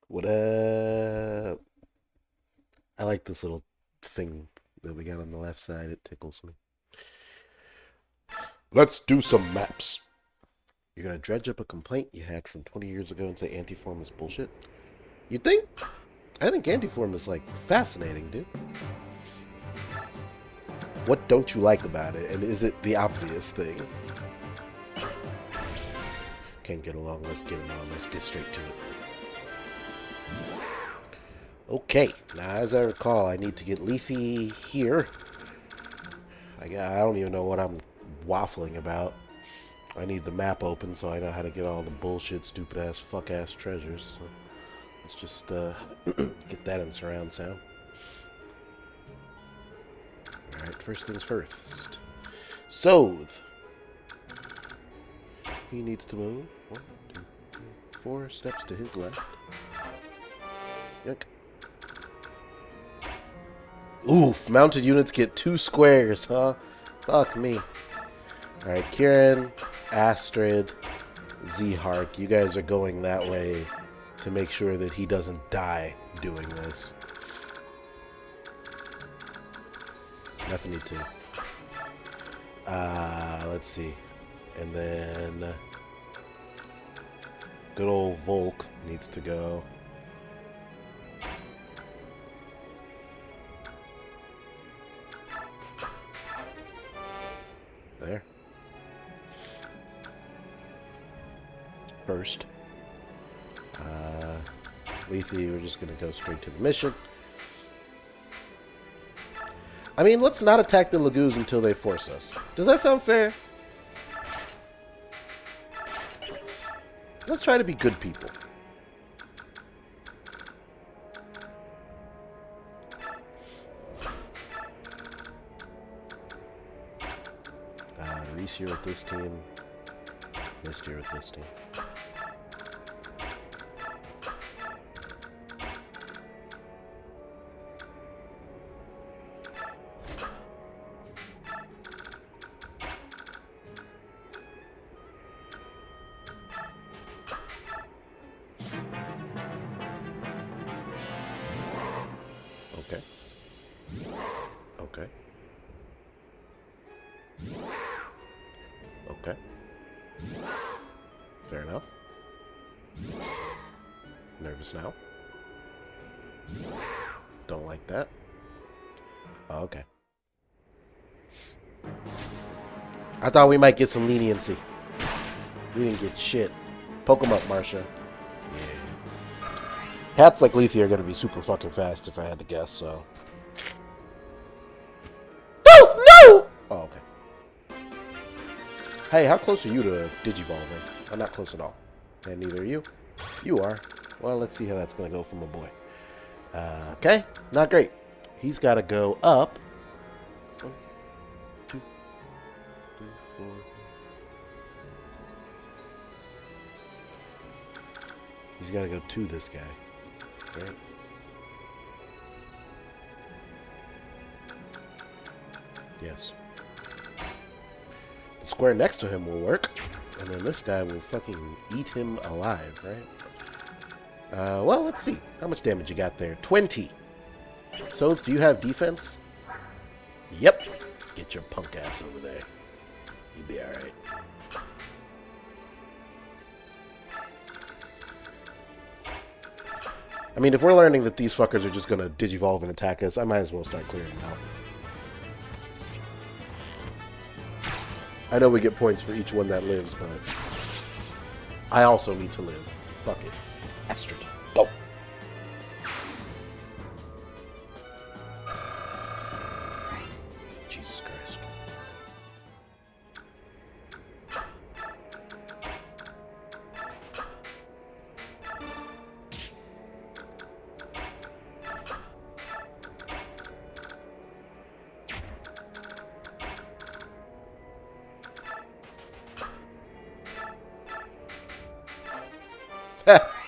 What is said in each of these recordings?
What up? I like this little thing that we got on the left side. It tickles me. Let's do some maps. You're gonna dredge up a complaint you had from 20 years ago and say antiform is bullshit? You think? I think antiform is like fascinating, dude. What don't you like about it? And is it the obvious thing? Can't get along. Let's get along. Let's get straight to it. Okay, now as I recall, I need to get Leafy here. I don't even know what I'm waffling about. I need the map open so I know how to get all the bullshit, stupid ass, fuck ass treasures. So let's just get that in surround sound. Alright, first things first. Soth. He needs to move. 1, 2, 3, 4 steps to his left. Yuck. Oof, mounted units get 2 squares, huh? Fuck me. Alright, Kieran, Astrid, Z-Hark, you guys are going that way to make sure that he doesn't die doing this. Definitely too. Let's see. And then good old Volk needs to go. There. First. Lethe, we're just going to go straight to the mission. I mean, let's not attack the Lagoos until they force us. Does that sound fair? Let's try to be good people. Reese here with this team. Mist here with this team. Okay. Okay. Okay. Fair enough. Nervous now. Don't like that. Oh, okay. I thought we might get some leniency. We didn't get shit. Poke him up, Marsha. Yeah. Cats like Lethe are gonna be super fucking fast if I had to guess, so. Oh, no! Oh, okay. Hey, how close are you to Digivolving? I'm not close at all. And neither are you. You are. Well, let's see how that's gonna go for my boy. Okay, not great. He's gotta go up. 1, 2, 3, 4. He's gotta go to this guy. Right? Yes. The square next to him will work. And then this guy will fucking eat him alive, right? Well, let's see. How much damage you got there? 20. Soth, do you have defense? Yep. Get your punk ass over there. You'll be alright. I mean, if we're learning that these fuckers are just gonna digivolve and attack us, I might as well start clearing them out. I know we get points for each one that lives, but I also need to live. Fuck it. Astrid. Go. Jesus Christ.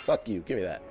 Fuck you. Give me that.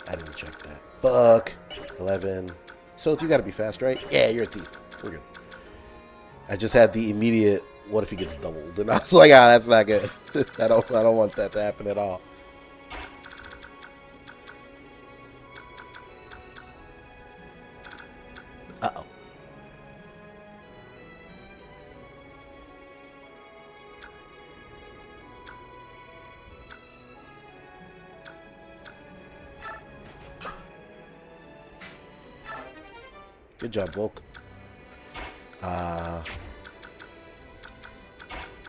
I didn't check that. Fuck. 11. So you gotta be fast, right? Yeah, you're a thief. We're good. I just had the immediate, what if he gets doubled? And I was like, that's not good. I don't want that to happen at all. Uh-oh. Good job, Volk.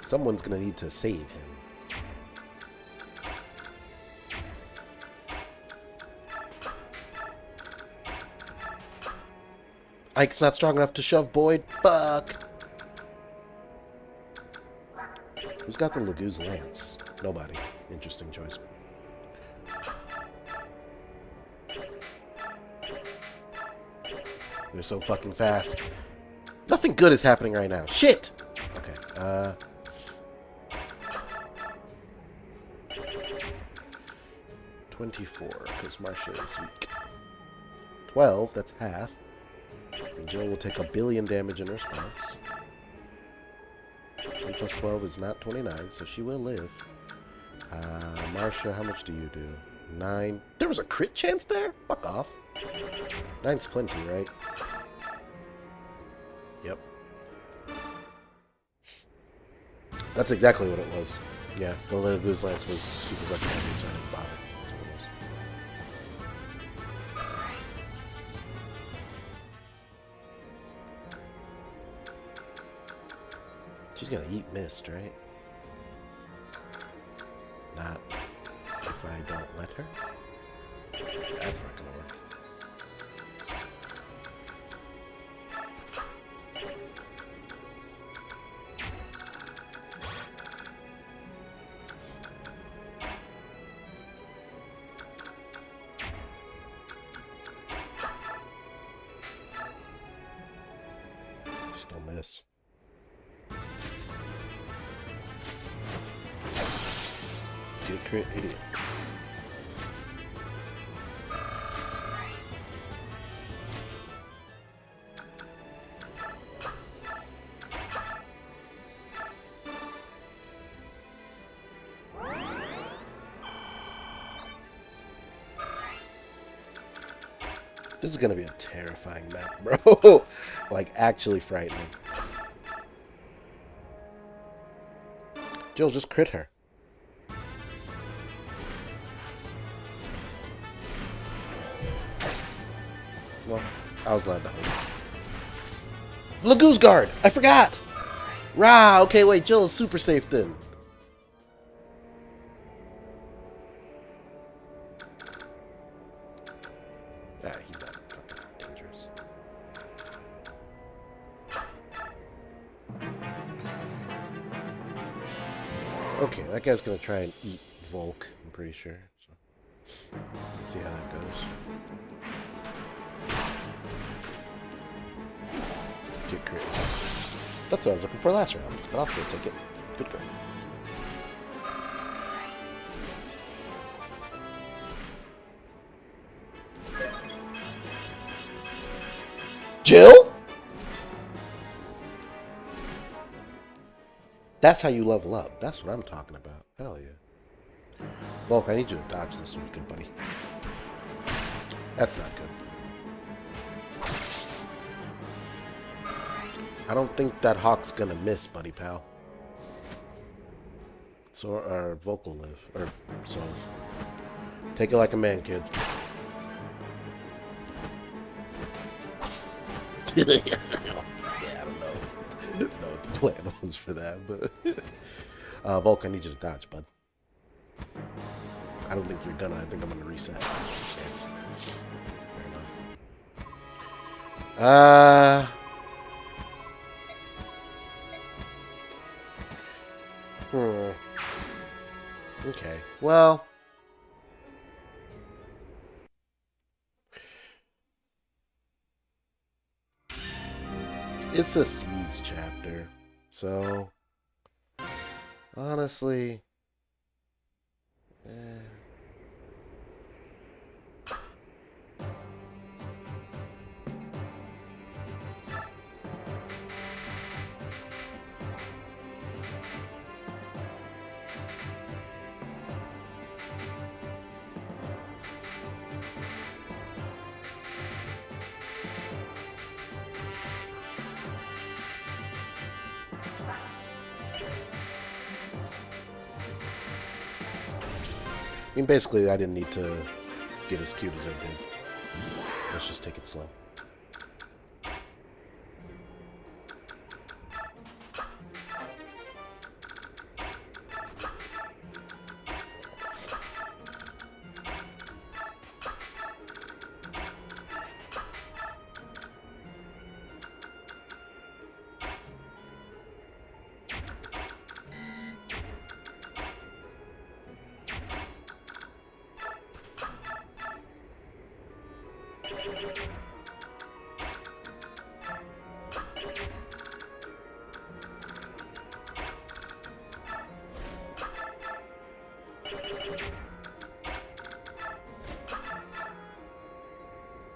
Someone's gonna need to save him. Ike's not strong enough to shove Boyd. Fuck. Who's got the Lagoo's Lance? Nobody. Interesting choice. They're so fucking fast. Nothing good is happening right now. Shit! Okay, 24, because Marcia is weak. 12, that's half. And Jill will take 1 billion damage in response. 1 plus 12 is not 29, so she will live. Marcia, how much do you do? 9. There was a crit chance there? Fuck off. 9's plenty, right? Yep. That's exactly what it was. Yeah, the Lagoo's Lance was super fucking heavy, so I didn't bother. That's what it was. She's gonna eat mist, right? Not if I don't let her. That's not gonna work. Just don't miss. Get crit, idiot. This is gonna be a terrifying map, bro. Like, actually frightening. Jill, just crit her. Well, I was allowed to hold it. Lagoo's Guard! I forgot! Rah! Okay, wait, Jill is super safe then. He's not fucking dangerous. Okay, that guy's gonna try and eat Volk, I'm pretty sure. So, let's see how that goes. Get crit. That's what I was looking for last round, but I'll still take it. Good crit. Jill? That's how you level up. That's what I'm talking about. Hell yeah. Volk, I need you to dodge this one, good buddy. That's not good. I don't think that Hawk's gonna miss, buddy pal. So, or Volk will live. Or so. Take it like a man, kid. Yeah, I don't know what the plan was for that, but Volk, I need you to dodge, bud. I don't think you're gonna. I think I'm gonna reset. Okay. Fair enough. Okay. Well. It's a C's chapter. So, honestly, eh. I mean, basically, I didn't need to get as cute as I did. Let's just take it slow.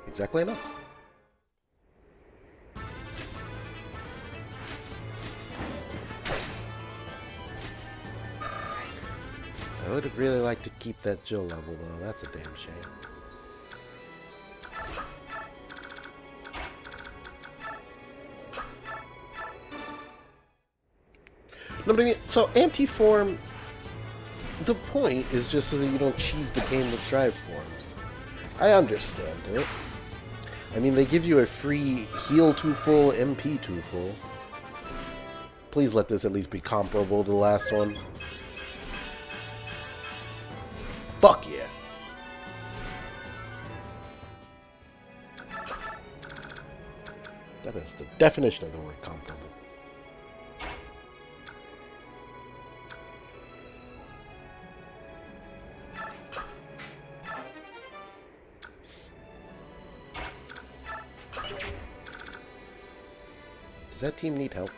Exactly enough. I would have really liked to keep that Jill level, though. That's a damn shame. No, but I mean, so anti-form, the point is just so that you don't cheese the game with drive forms. I understand it. I mean, they give you a free heal 2 full, MP 2 full. Please let this at least be comparable to the last one. Fuck yeah. That is the definition of the word comparable. Does that team need help?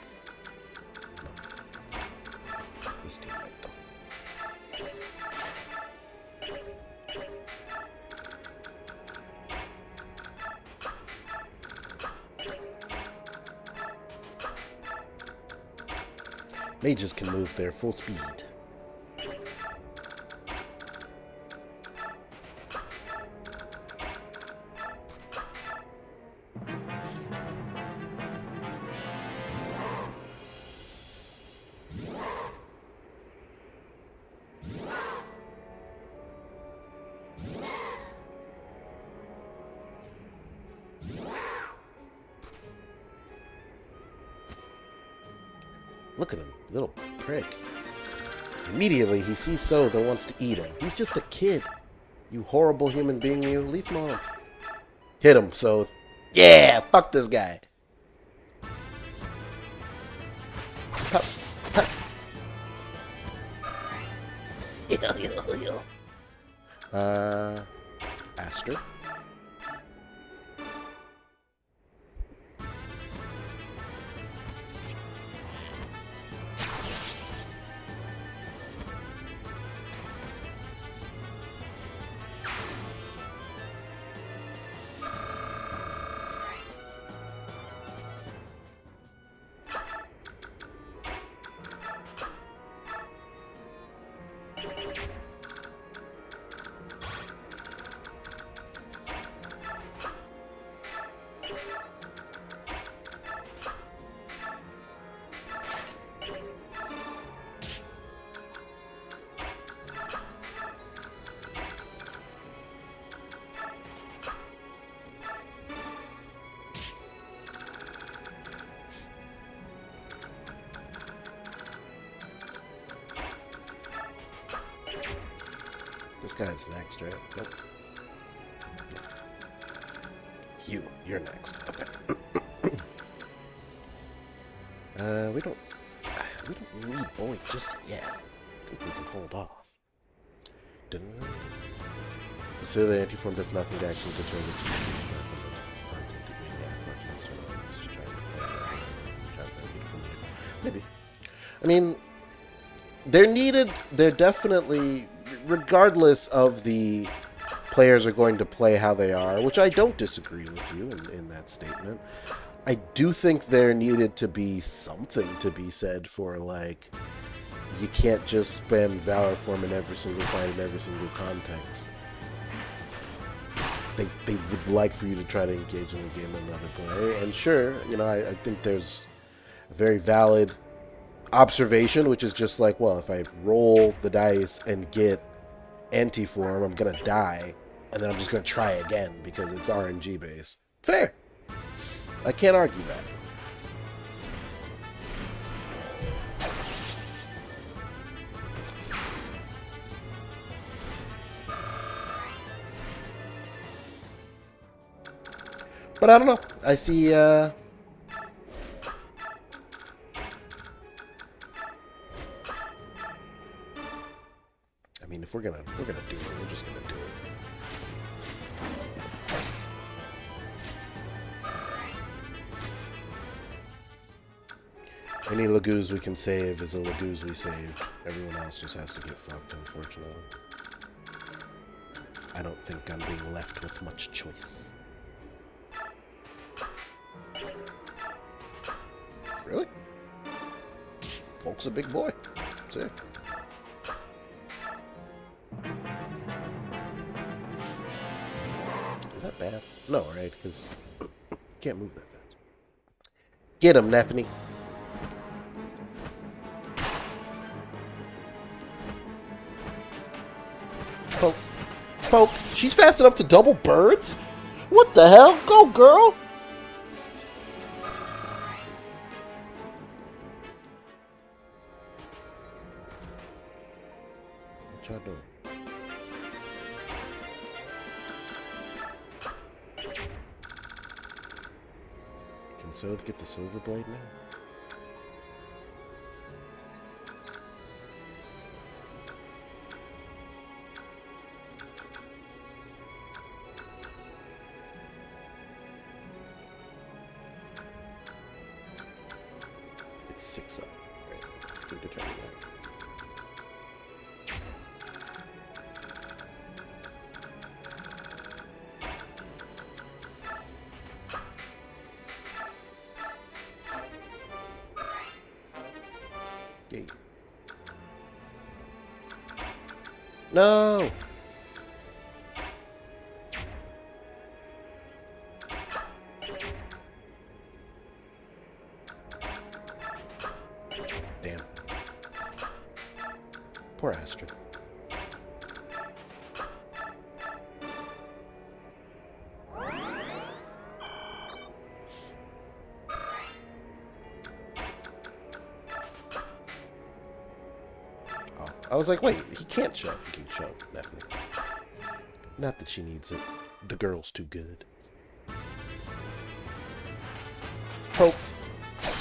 No. This team might though. Mages can move their full speed. Look at him, little prick. Immediately, he sees Sotha and wants to eat him. He's just a kid. You horrible human being, you. Leave him alone. Hit him, Soth. Yeah, fuck this guy. Pup, pup. Aster. This guy's next, right? Nope. You're next. Okay. We don't need Boyd just yet. I think we can hold off. So the anti-form does nothing to actually deter the content to be Maybe. I mean, they're definitely, regardless of the players are going to play how they are, which I don't disagree with you in that statement. I do think there needed to be something to be said for, like, you can't just spam Valor Form in every single fight in every single context. They would like for you to try to engage in the game another way. And sure, I think there's a very valid observation, which is just like, well, if I roll the dice and get anti-form, I'm going to die. And then I'm just going to try again because it's RNG based. Fair. I can't argue that. But I don't know. I see, I mean, if we're gonna do it, we're just gonna do it. Any Lagoos we can save is a Lagoos we saved. Everyone else just has to get fucked, unfortunately. I don't think I'm being left with much choice. Really? Folk's a big boy. Sick. Is that bad? No, right? Because can't move that fast. Get him, Neffany. Poke. Poke. She's fast enough to double birds? What the hell? Go, girl! What y'all doing? Can Soth get the silver blade now? It's 6 up. Right. We determine that. Gate. No! Damn. Poor Astrid. Oh, I was like, wait, he can't shove. He can shove, definitely. Not that she needs it. The girl's too good. Poke.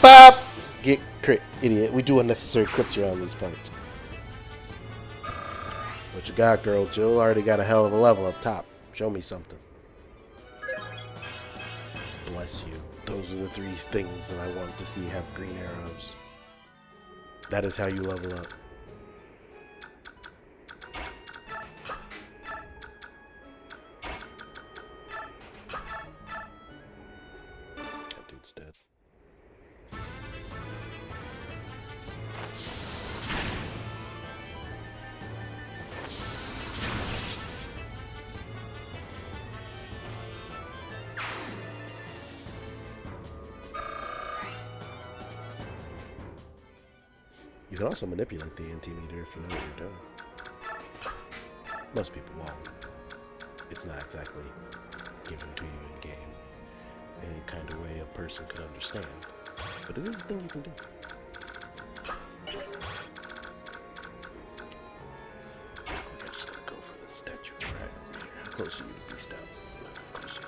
Bop! Get crit, idiot. We do unnecessary crits around these parts. What you got, girl? Jill already got a hell of a level up top. Show me something. Bless you. Those are the 3 things that I want to see have green arrows. That is how you level up. That dude's dead. You can also manipulate the anti-meter if you know what you're doing. Most people won't. It's not exactly given to you in game. Any kind of way a person could understand. But it is a thing you can do. We're just gonna go for the statue right over here. How close are you to beast out? Closer.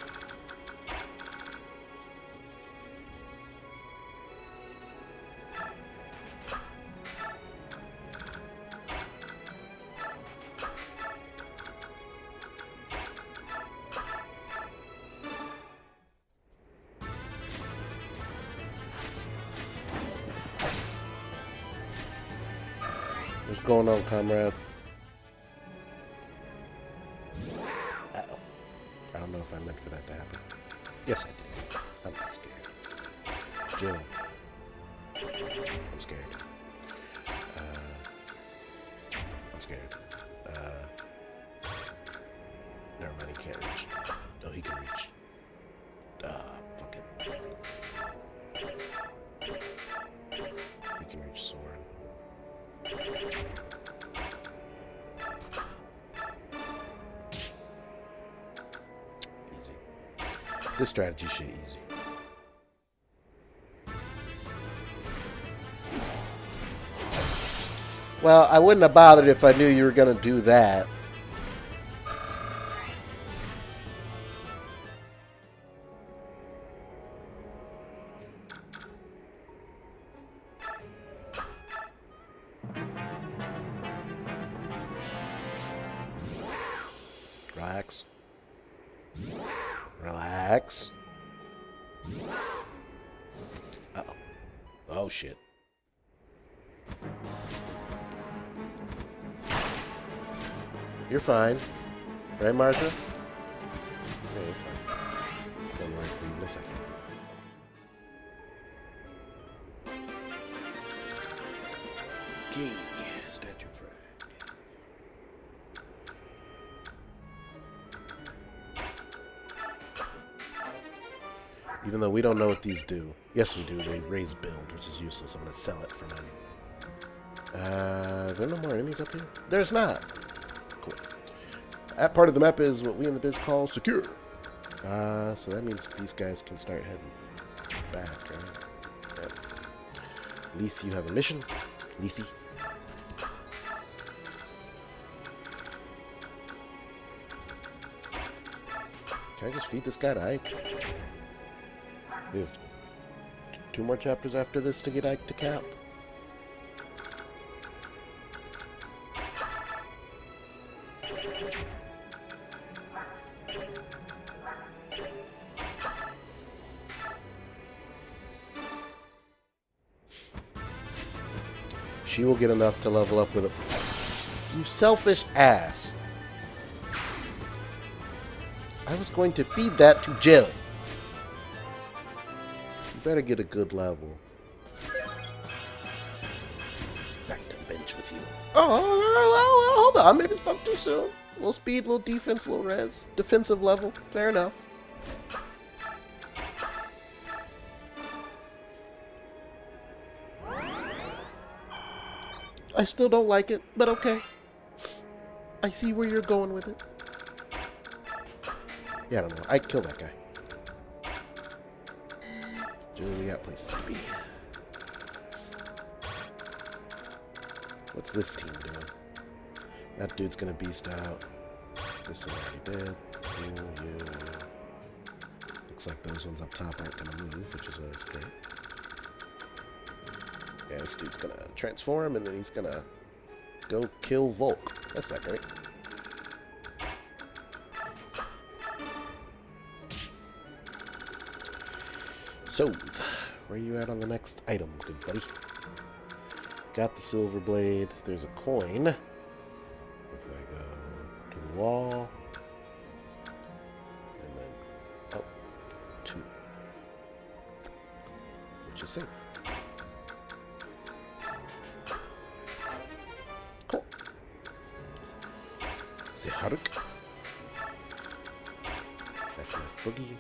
What's going on, comrade? Uh-oh. I don't know if I meant for that to happen. Yes, I did. I'm not scared. Jill. I'm scared. I'm scared. Never mind, he can't reach. No, he can reach. Fuck him. He can reach Soren. Easy. This strategy shit easy. Well, I wouldn't have bothered if I knew you were going to do that. Relax. Relax. Uh-oh. Oh, shit. You're fine. Right, Marsha? Yeah, you're fine. One right for you in a second. Okay. Statue frag. Even though we don't know what these do. Yes, we do. They raise build, which is useless. I'm going to sell it for money. Are there no more enemies up here? There's not. Cool. That part of the map is what we in the biz call secure. So that means these guys can start heading back, right? Yep. Leith, you have a mission. Leithy. Can I just feed this guy to Ike? We have 2 more chapters after this to get Ike to cap. She will get enough to level up with a... You selfish ass. I was going to feed that to Jill. You better get a good level. Back to the bench with you. Oh, hold on. Maybe it's bumped too soon. A little speed, a little defense, a little res. Defensive level. Fair enough. I still don't like it, but okay. I see where you're going with it. Yeah, I don't know. I'd kill that guy. Jill, we got places to be. What's this team doing? That dude's gonna beast out. This one already did. You. Looks like those ones up top aren't gonna move, which is always great. Yeah, this dude's gonna transform, and then he's gonna go kill Volk. That's not great. So, where are you at on the next item, good buddy? Got the silver blade. There's a coin. If I go to the wall, and then up 2, which is safe. Cool. Zeharuk. FF Boogie.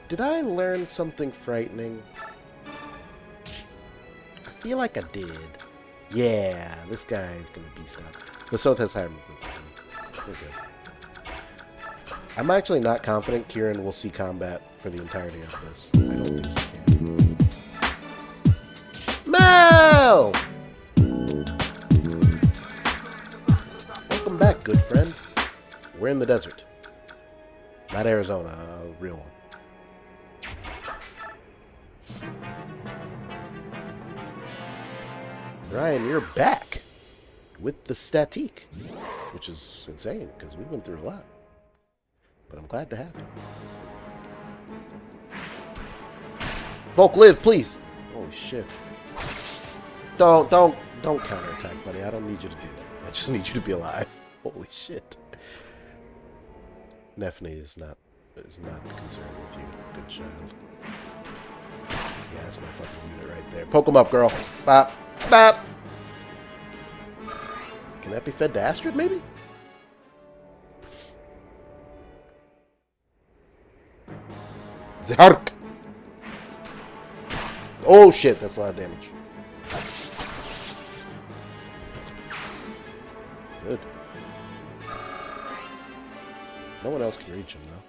Did I learn something frightening? I feel like I did. Yeah, this guy is going to beast out. The South has higher movement than him. We're good. I'm actually not confident Kieran will see combat for the entirety of this. I don't think he can. Mel! Welcome back, good friend. We're in the desert. Not Arizona, a real one. Ryan, you're back with the statique, which is insane because we went through a lot. But I'm glad to have it. Volk, live, please. Holy shit. Don't counterattack, buddy. I don't need you to do that. I just need you to be alive. Holy shit. Nephne is not concerned with you, good child. Yeah, that's my fucking unit right there. Poke him up, girl. Bop. Bop. Can that be fed to Astrid, maybe? Zark. Oh shit, that's a lot of damage. Good. No one else can reach him, though.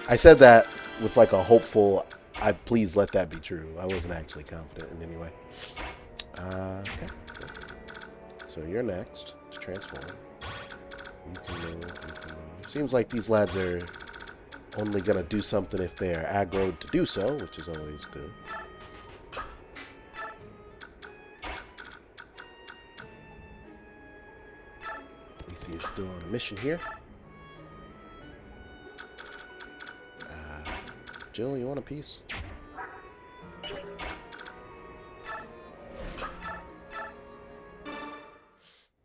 I said that with like a hopeful, please let that be true. I wasn't actually confident in any way. Okay. So you're next to transform. You can move, you can move. Seems like these lads are only going to do something if they're aggroed to do so, which is always good. Lethe is still on a mission here. Jill, you want a piece?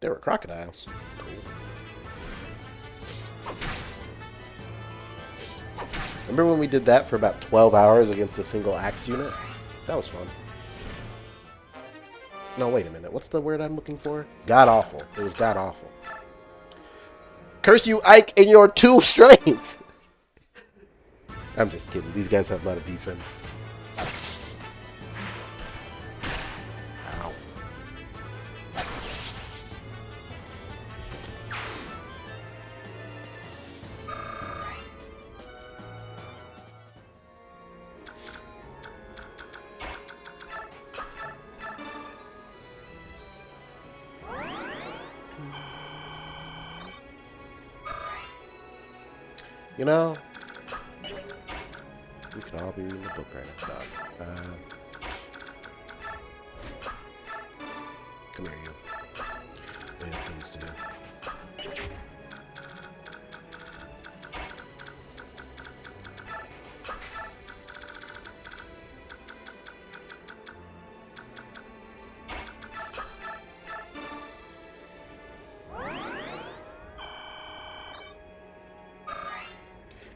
There were crocodiles. Cool. Remember when we did that for about 12 hours against a single axe unit? That was fun. No, wait a minute. What's the word I'm looking for? God awful. It was god awful. Curse you, Ike, in your 2 strength! I'm just kidding. These guys have a lot of defense. Ow. You know, we could all be reading the book right now. Come here, you. We have things to do.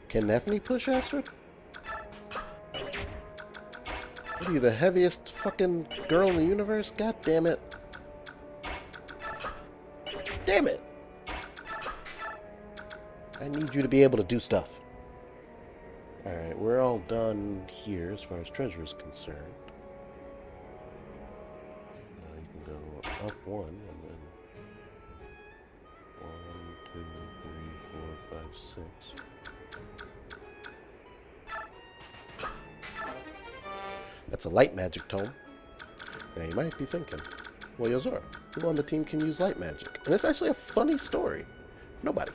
Can Nephne push Astrid? What are you, the heaviest fucking girl in the universe? God damn it. Damn it! I need you to be able to do stuff. Alright, we're all done here as far as treasure is concerned. Now you can go up 1 and then 1, 2, 3, 4, 5, 6. That's a light magic tome. Now you might be thinking, well, Yozora, who on the team can use light magic? And it's actually a funny story. Nobody.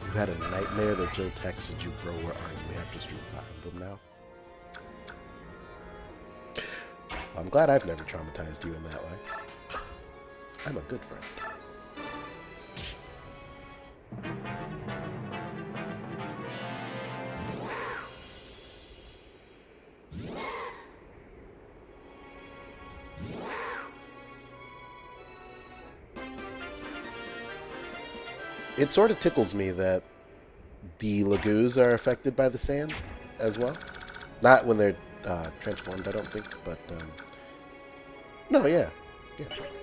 You had a nightmare that Joe texted you, bro, where are you after Street Fire Emblem now? I'm glad I've never traumatized you in that way. I'm a good friend. It sort of tickles me that the Lagoos are affected by the sand as well. Not when they're transformed, I don't think, but no, yeah,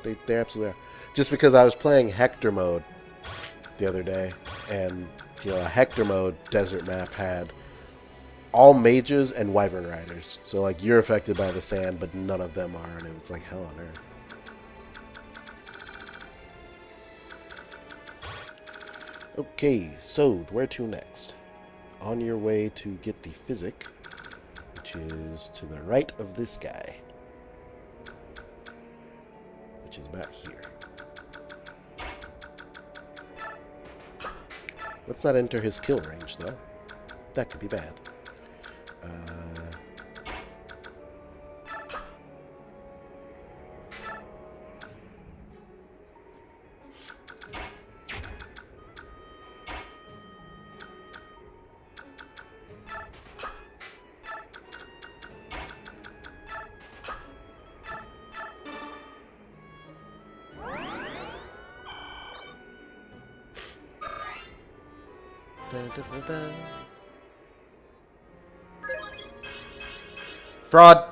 they absolutely are. Just because I was playing Hector mode the other day, and you know, a Hector mode desert map had all mages and wyvern riders. So like you're affected by the sand, but none of them are, and it was like hell on earth. Okay, so where to next? On your way to get the physic, which is to the right of this guy, which is about here. Let's not enter his kill range, though. That could be bad. Fraud!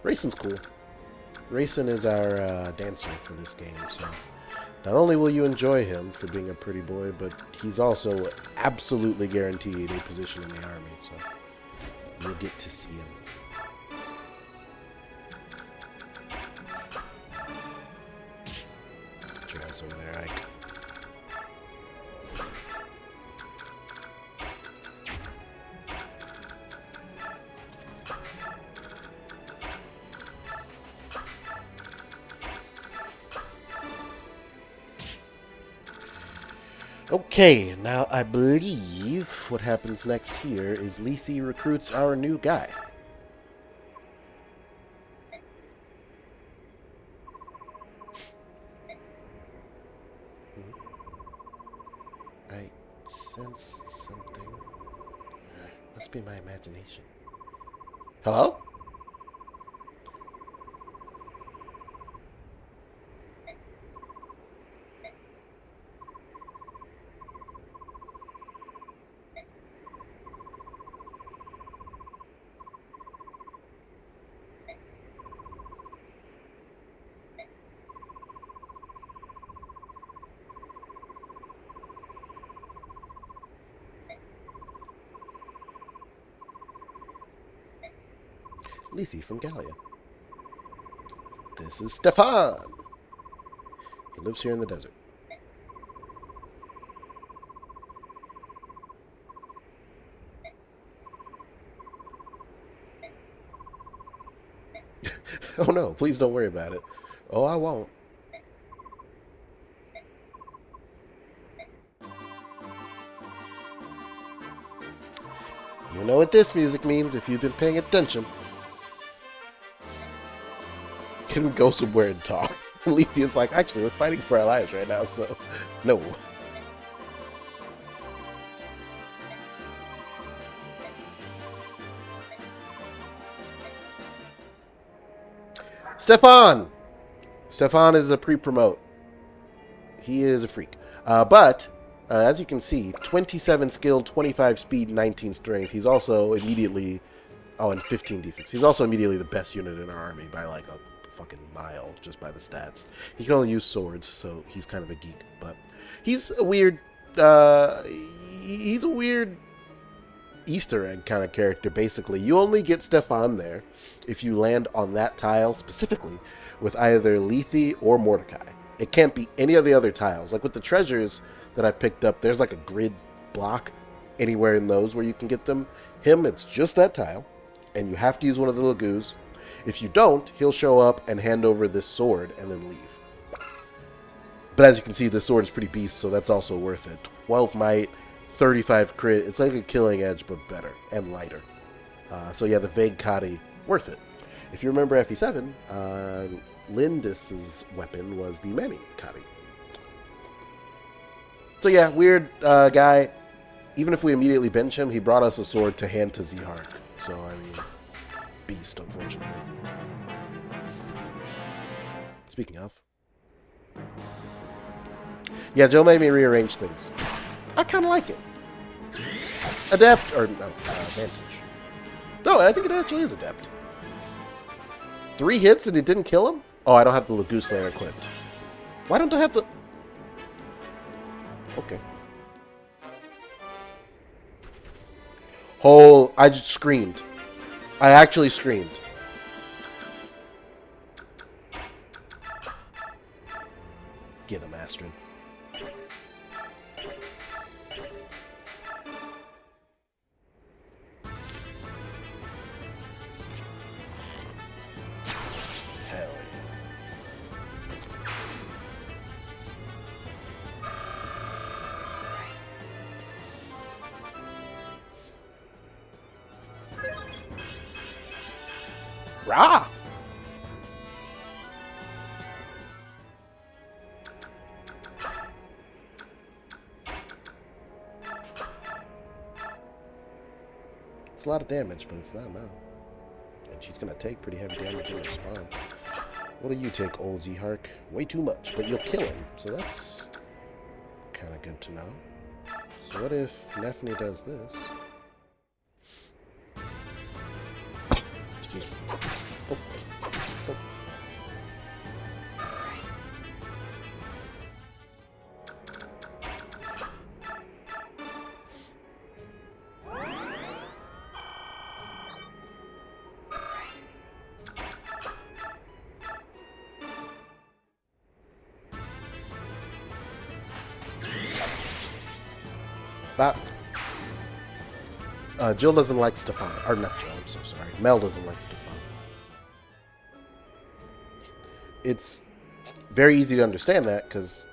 Racin's cool. Racin is our dancer for this game, so not only will you enjoy him for being a pretty boy, but he's also absolutely guaranteed a position in the army, so you'll get to see him. Put your ass over there, Ike. Okay, now I believe what happens next here is Lethe recruits our new guy. I sensed something. Must be my imagination. Hello? Lethe from Gallia. This is Stefan. He lives here in the desert. Oh no, please don't worry about it. Oh, I won't. You know what this music means if you've been paying attention. Can we go somewhere and talk? Lethe is like, actually, we're fighting for our lives right now, so no. Stefan! Stefan is a pre-promote. He is a freak. But, as you can see, 27 skill, 25 speed, 19 strength. He's also immediately... Oh, and 15 defense. He's also immediately the best unit in our army by like a fucking mile, just by the stats. He can only use swords, so he's kind of a geek. But he's a weird... he's a weird Easter egg kind of character, basically. You only get Stefan there if you land on that tile specifically with either Lethe or Mordecai. It can't be any of the other tiles. Like with the treasures that I've picked up, there's like a grid block anywhere in those where you can get them. Him, it's just that tile, and you have to use one of the lagoos. If you don't, he'll show up and hand over this sword and then leave. But as you can see, this sword is pretty beast, so that's also worth it. 12 might, 35 crit. It's like a killing edge, but better and lighter. So yeah, the Vague Kadi, worth it. If you remember FE7, Lindis's weapon was the Manny Kadi. So yeah, weird guy. Even if we immediately bench him, he brought us a sword to hand to Zhark. So, I mean, beast, unfortunately. Speaking of. Yeah, Joe made me rearrange things. I kind of like it. Adept, or no, Vantage. No, I think it actually is Adept. 3 hits and it didn't kill him? Oh, I don't have the Lagoon Slayer equipped. Why don't I have the... Okay. Oh, I just screamed. I actually screamed. Get him, Astrid. Hell yeah. Rah! It's a lot of damage, but it's not enough. And she's gonna take pretty heavy damage in response. What do you take, old Z-Hark? Way too much, but you'll kill him. So that's kind of good to know. So what if Nephne does this? Excuse me. Oh. Oh. That. Jill doesn't like Stefan. Or not Jill, I'm so sorry. Mel doesn't like Stefan. It's very easy to understand that because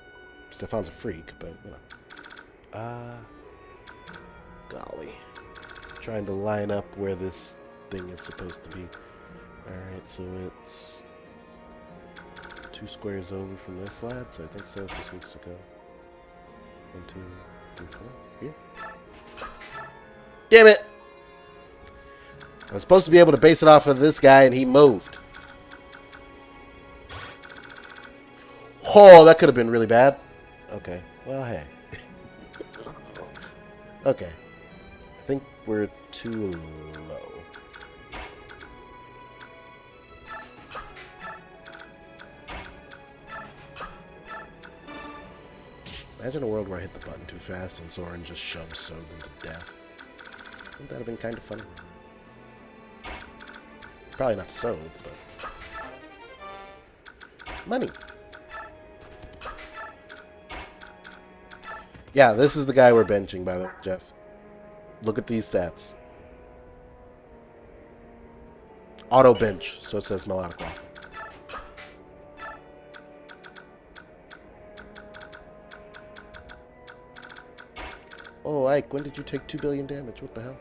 Stefan's a freak, but, you know. Golly. Trying to line up where this thing is supposed to be. Alright, so it's 2 squares over from this lad, so I think so. It just needs to go 1, 2, 3, 4. Here. Damn it! I was supposed to be able to base it off of this guy, and he moved. Oh, that could have been really bad. Okay. Well, hey. Okay. I think we're too low. Imagine a world where I hit the button too fast and Soren just shoves Sogan to death. Wouldn't that have been kind of funny? Probably not to Soth, but... Money! Yeah, this is the guy we're benching, by the way, Jeff. Look at these stats. Auto bench, so it says melodic waffle. Oh, Ike, when did you take 2 billion damage? What the hell?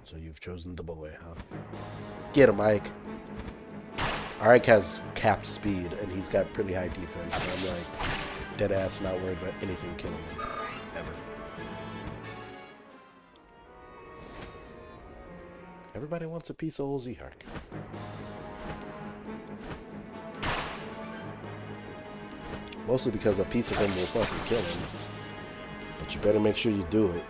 So you've chosen the boy, huh? Get him, Ike. Ike has capped speed, and he's got pretty high defense, so I'm like, dead ass not worried about anything killing him. Ever. Everybody wants a piece of old Z-Hark. Mostly because a piece of him will fucking kill him. But you better make sure you do it.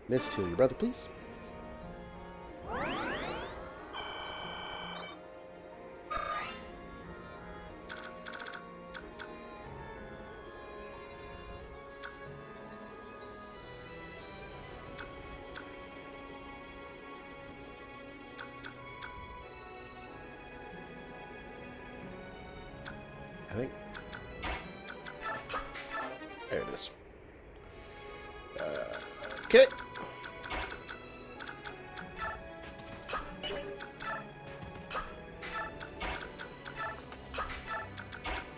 Miss, heal your brother, please. I think. There it is. Okay.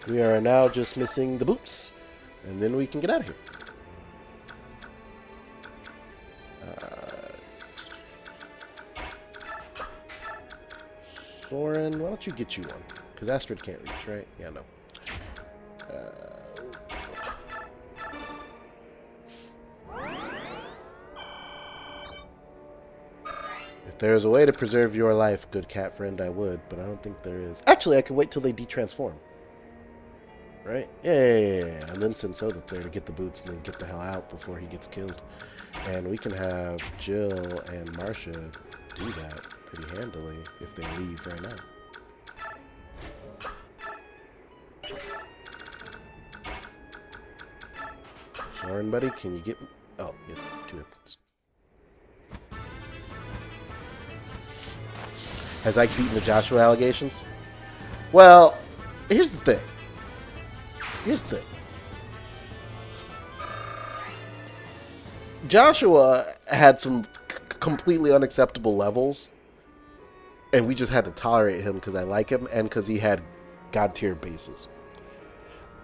We are now just missing the boots, and then we can get out of here. Soren, why don't you get you one? Because Astrid can't reach, right? Yeah, no. If there is a way to preserve your life, good cat friend, I would, but I don't think there is. Actually, I could wait till they detransform. Right? Yeah. And then send Soth up there to get the boots and then get the hell out before he gets killed. And we can have Jill and Marcia do that pretty handily if they leave right now. Lauren, buddy, can you get me? Oh, yes, 2 hits. Has Ike beaten the Joshua allegations? Well, here's the thing. Joshua had some completely unacceptable levels, and we just had to tolerate him because I like him and because he had god tier bases.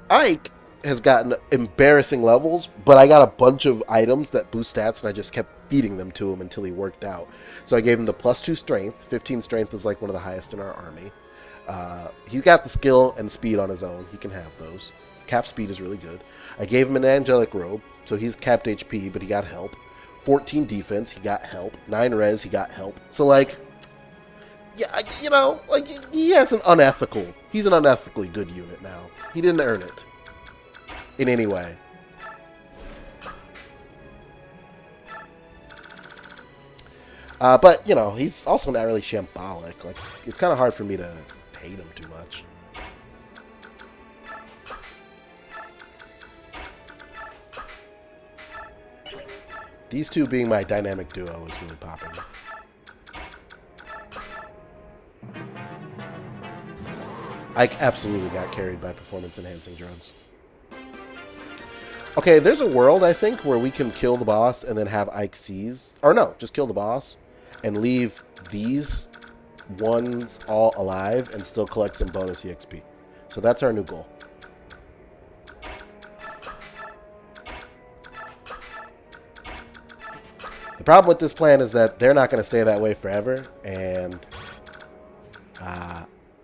Ike has gotten embarrassing levels, but I got a bunch of items that boost stats, and I just kept feeding them to him until he worked out. So I gave him the +2 strength. 15 strength is like one of the highest in our army. He's got the skill and speed on his own. He can have those. Cap speed is really good. I gave him an angelic robe, so he's capped HP, but he got help. 14 defense, he got help. 9 res, he got help. So, like, yeah, you know, like, he's an unethically good unit now. He didn't earn it in any way. But, you know, he's also not really shambolic. Like, it's kind of hard for me to hate him too much. These two being my dynamic duo is really popping. Ike absolutely got carried by performance-enhancing drugs. Okay, there's a world, I think, where we can kill the boss and then have Ike seize. Or no, just kill the boss and leave these ones all alive and still collect some bonus EXP. So that's our new goal. The problem with this plan is that they're not going to stay that way forever, and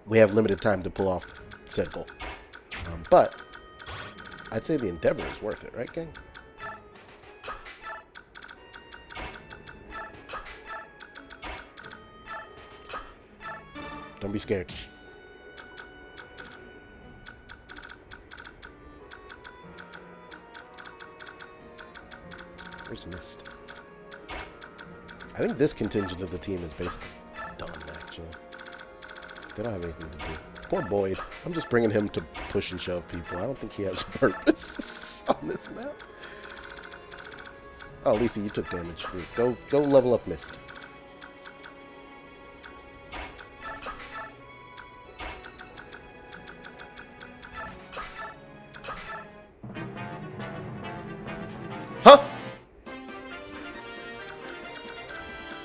we have limited time to pull off said goal. But I'd say the endeavor is worth it, right, gang? Don't be scared. Where's Mist? I think this contingent of the team is basically done, actually. They don't have anything to do. Poor Boyd. I'm just bringing him to push and shove people. I don't think he has purpose on this map. Oh, Leafy, you took damage. Go level up Mist. Huh?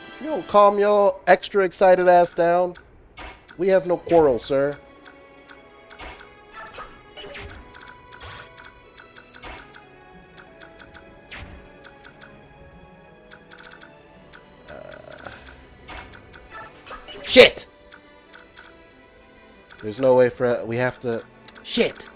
If you don't calm your extra excited ass down, we have no quarrel, sir. Shit! There's no way for... We have to... Shit!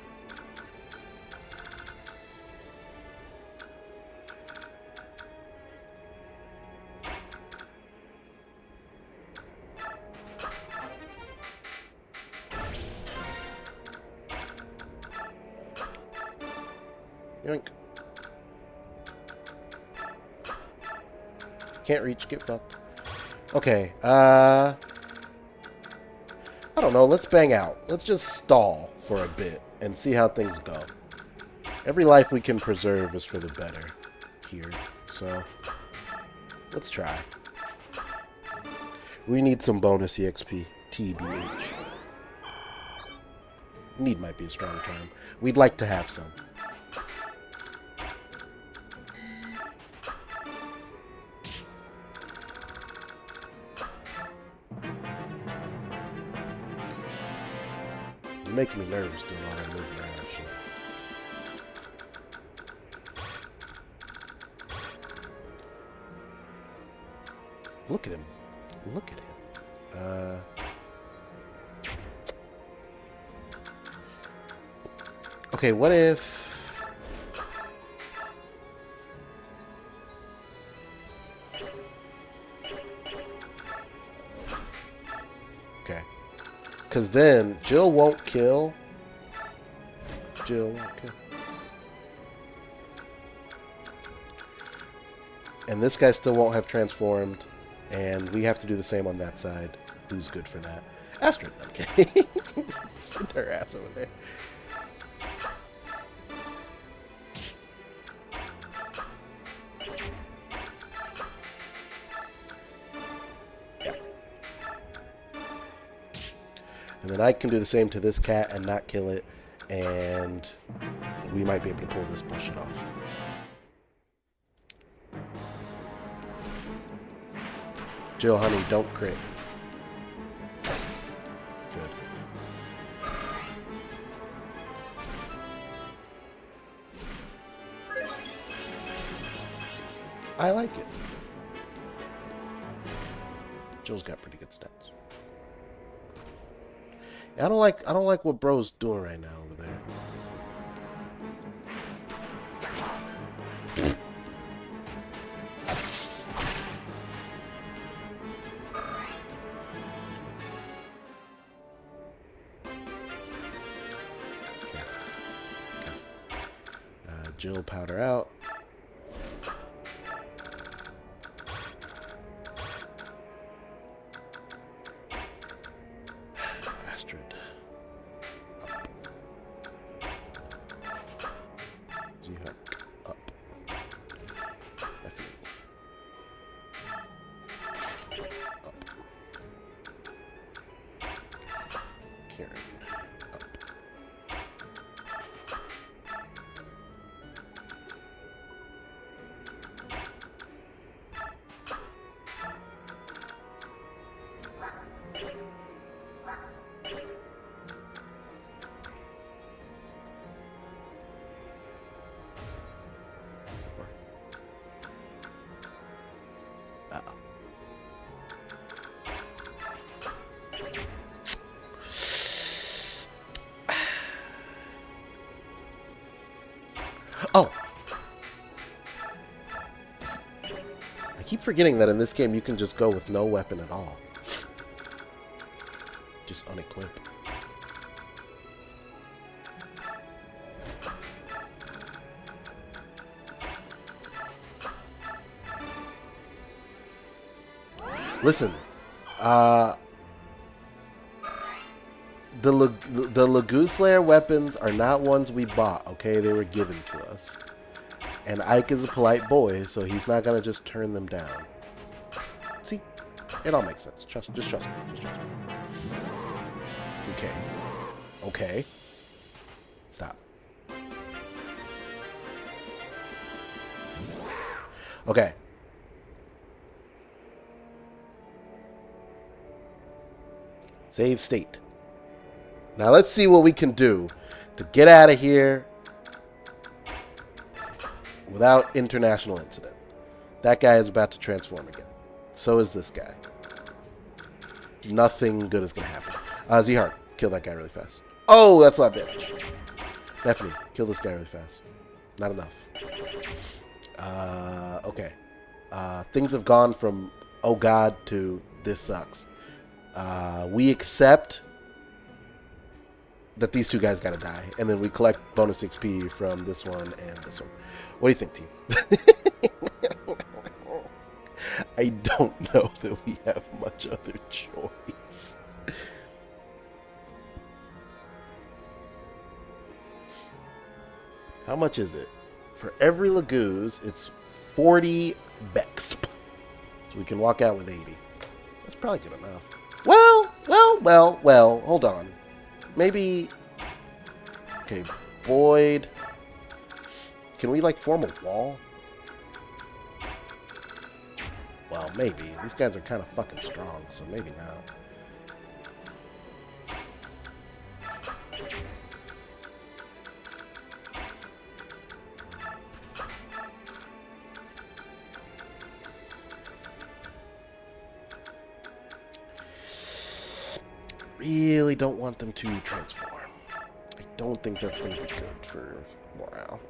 Yoink. Can't reach, get fucked. Okay, I don't know, let's bang out. Let's just stall for a bit and see how things go. Every life we can preserve is for the better here, so let's try. We need some bonus EXP, TBH. Need might be a strong term. We'd like to have some. You're making me nervous doing all that moving around and shit. Look at him. Look at him. Okay, what if... Okay. Because then Jill won't kill. Jill won't kill. And this guy still won't have transformed. And we have to do the same on that side. Who's good for that? Astrid, I'm kidding. Send her ass over there. And then I can do the same to this cat and not kill it. And we might be able to pull this bullshit off. Jill, honey, don't crit. Good. I like it. Jill's got pretty good stats. I don't like what bro's doing right now over there. Jill powder out. Astrid. Up. Z-Huck. Up. Definitely. Up. Karen. Up. Oh! I keep forgetting that in this game you can just go with no weapon at all. Just unequip. Listen, the Lagoon Slayer weapons are not ones we bought, okay? They were given to us. And Ike is a polite boy, so he's not going to just turn them down. See? It all makes sense. Just trust me. Just trust me. Okay. Okay. Stop. Okay. Save state. Now let's see what we can do to get out of here without international incident. That guy is about to transform again. So is this guy. Nothing good is going to happen. Z-Hard, kill that guy really fast. Oh, that's a lot of damage. Definitely, kill this guy really fast. Not enough. Okay. Things have gone from, oh god, to this sucks. We accept that these two guys gotta die, and then we collect bonus XP from this one and this one. What do you think, team? I don't know that we have much other choice. How much is it? For every Lagoos, it's 40 Bexp. So we can walk out with 80. That's probably good enough. Well, hold on. Maybe... Okay, Boyd. Can we, like, form a wall? Well, maybe. These guys are kind of fucking strong, so maybe not. Really don't want them to transform. I don't think that's going to be good for morale.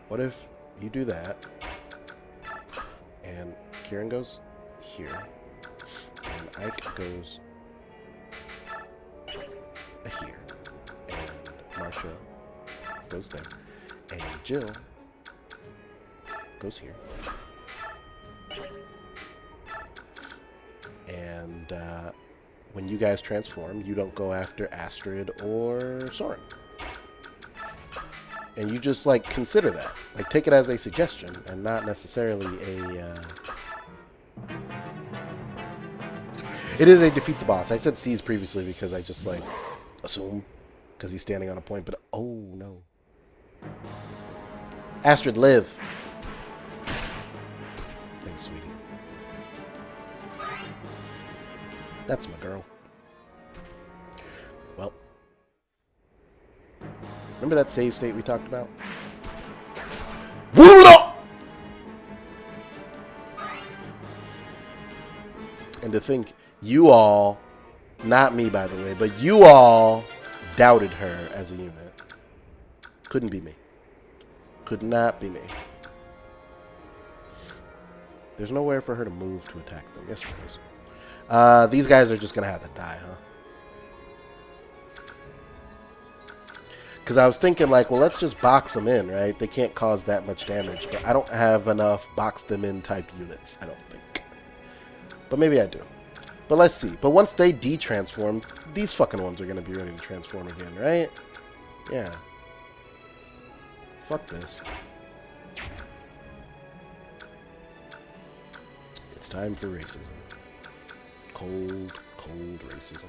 What if you do that, and Kieran goes here, and Ike goes here, and Marsha goes there, and Jill goes here. And when you guys transform, you don't go after Astrid or Soren. And you just, like, consider that. Like, take it as a suggestion and not necessarily a... It is a defeat the boss. I said seize previously because I just, like, assume because he's standing on a point, but oh, no. Astrid, live. Thanks, sweetie. That's my girl. Well. Remember that save state we talked about? And to think, you all, not me by the way, but you all doubted her as a unit. Couldn't be me. Could not be me. There's nowhere for her to move to attack them. Yes, there is. These guys are just going to have to die, huh? Because I was thinking, like, well, let's just box them in, right? They can't cause that much damage. But I don't have enough box them in type units, I don't think. But maybe I do. But let's see. But once they de-transform, these fucking ones are going to be ready to transform again, right? Yeah. Fuck this. It's time for racism. Cold, cold racism.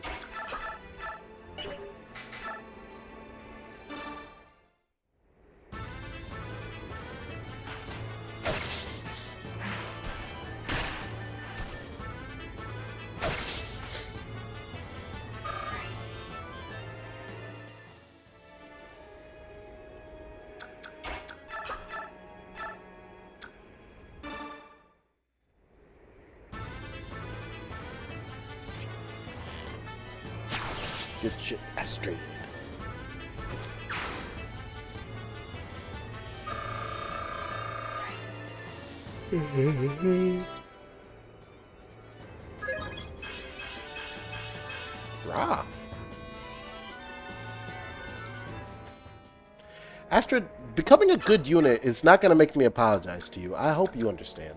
Good shit, Astrid. Rah. Astrid, becoming a good unit is not going to make me apologize to you. I hope you understand.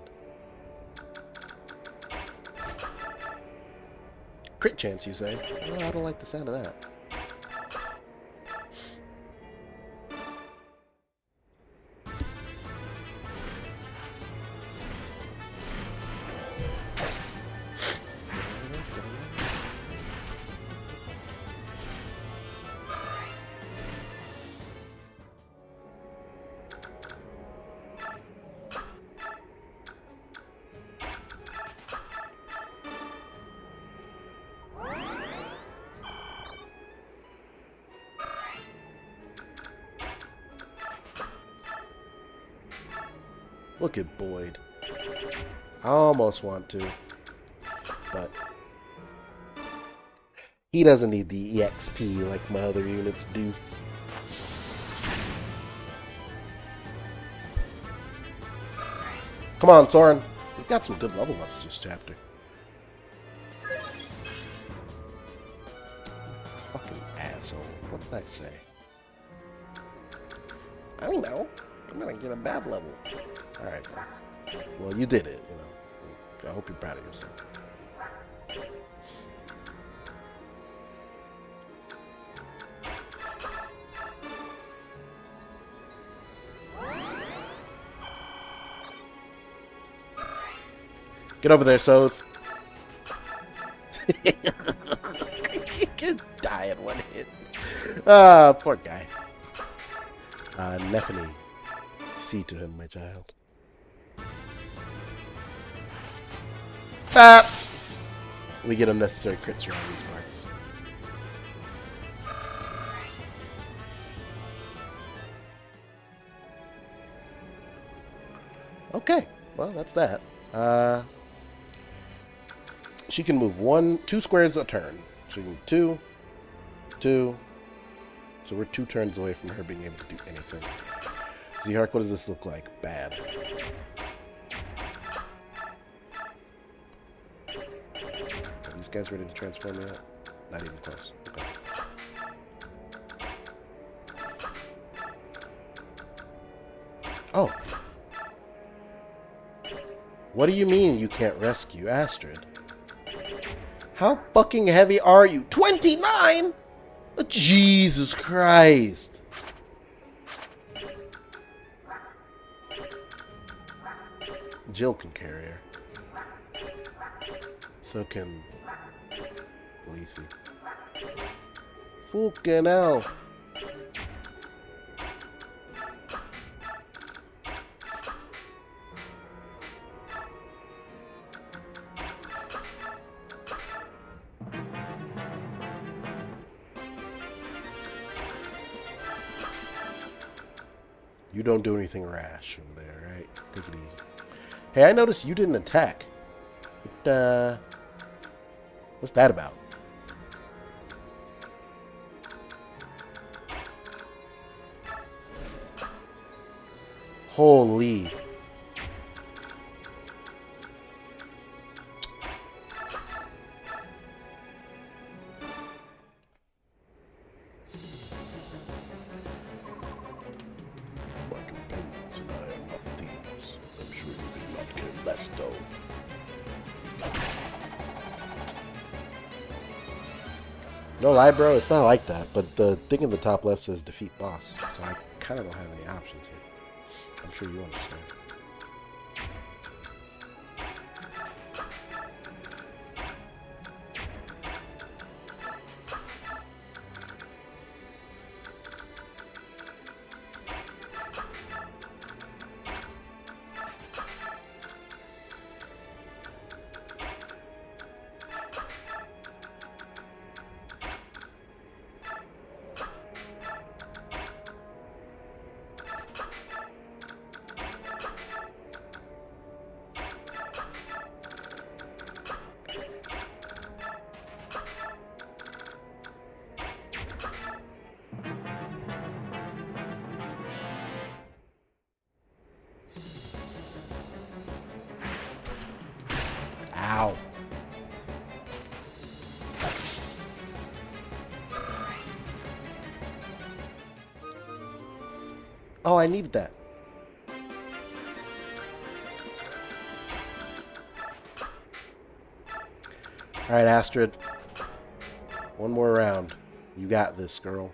Crit chance, you say? Well, I don't like the sound of that. Look at Boyd. I almost want to, but he doesn't need the EXP like my other units do. Come on, Soren. We've got some good level ups this chapter. Fucking asshole. What did I say? I don't know. I'm gonna get a bad level. Alright. Well, you did it, you know. I hope you're proud of yourself. Get over there, Soth. You can die in one hit. Ah, poor guy. Nephany. See to him, my child. Ah! We get unnecessary crits around these parts. Okay, well, that's that. She can move 2 squares a turn. She can move 2, 2. So we're 2 turns away from her being able to do anything. Z-Hark, what does this look like? Bad. Are these guys ready to transform yet? Not even close. Okay. Oh. What do you mean you can't rescue Astrid? How fucking heavy are you? 29?! Oh, Jesus Christ! Jill can carry her. So can AC. Fucking hell. You don't do anything rash over there, right? Take it easy. Hey, I noticed you didn't attack. What's that about? Holy. I'm sure you could not care less, though. No lie, bro, it's not like that. But the thing in the top left says defeat boss. So I kind of don't have any options here. I'm sure you understand. Ow. Oh, I needed that. Alright, Astrid. One more round. You got this, girl.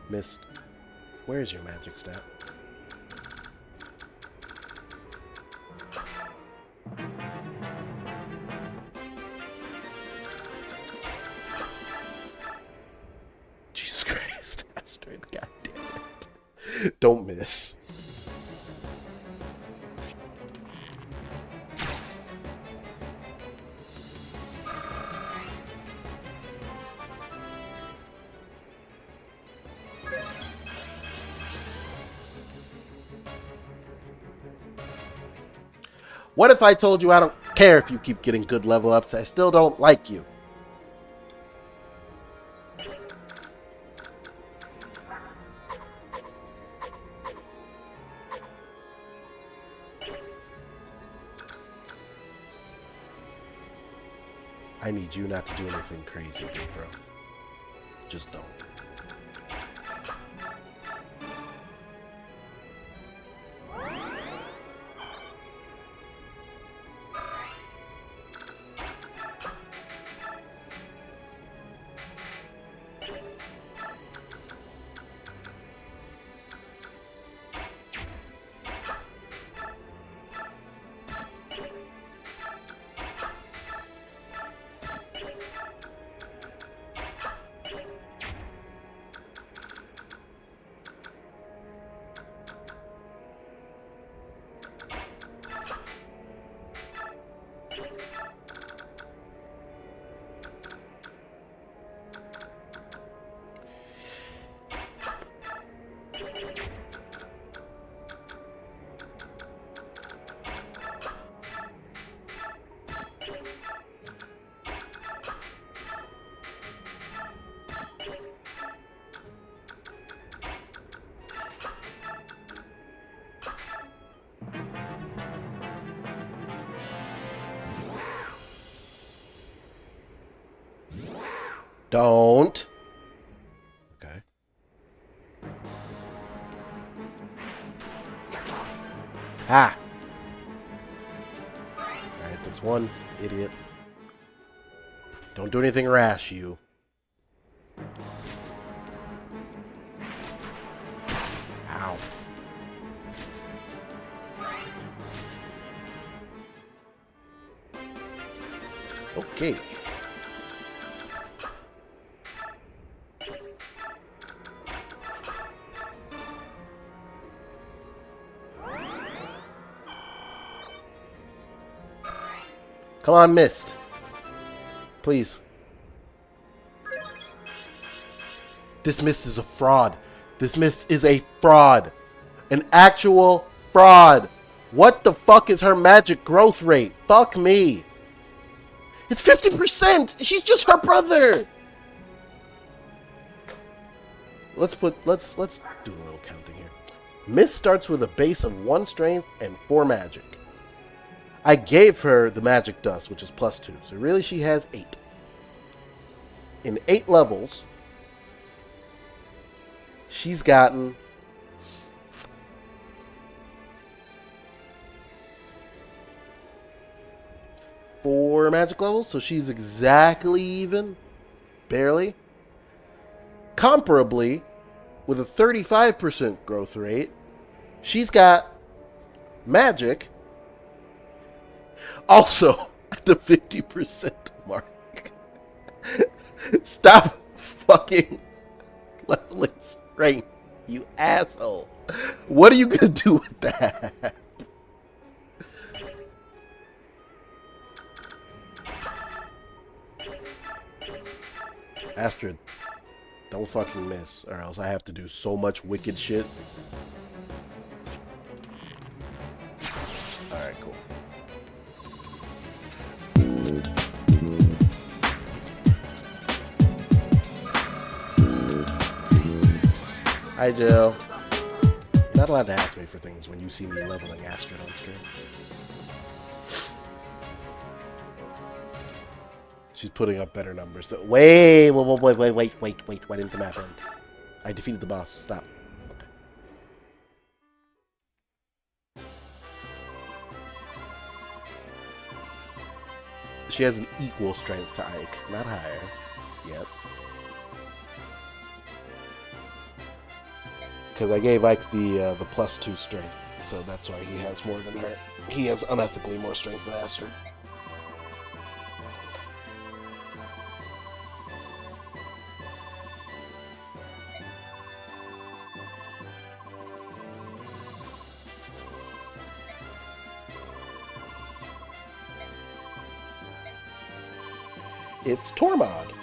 Missed. Where's your magic step? Jesus Christ, Astrid, god damn it. Don't miss. What if I told you I don't care if you keep getting good level ups? I still don't like you. I need you not to do anything crazy, bro. Just don't. Don't. Okay. Ah. Alright, that's one idiot. Don't do anything rash, you. Okay. Come on, Mist. Please. This Mist is a fraud. This Mist is a fraud. An actual fraud. What the fuck is her magic growth rate? Fuck me. It's 50%. She's just her brother. Let's do a little counting here. Mist starts with a base of 1 strength and 4 magic. I gave her the magic dust, which is +2. So really she has 8. In 8 levels, she's gotten 4 magic levels, so she's exactly even, barely. Comparably, with a 35% growth rate, she's got magic also at the 50% mark. Stop fucking leveling strength, you asshole. What are you gonna do with that? Astrid, don't fucking miss, or else I have to do so much wicked shit. Alright, cool. Hi, Jill. You're not allowed to ask me for things when you see me leveling Astrid on stream. She's putting up better numbers. So, wait. Why didn't the map end? I defeated the boss. Stop. Okay. She has an equal strength to Ike, not higher. Yep. Because I gave Ike the +2 strength, so that's why he has more than her. He has unethically more strength than Astrid. It's Tormod.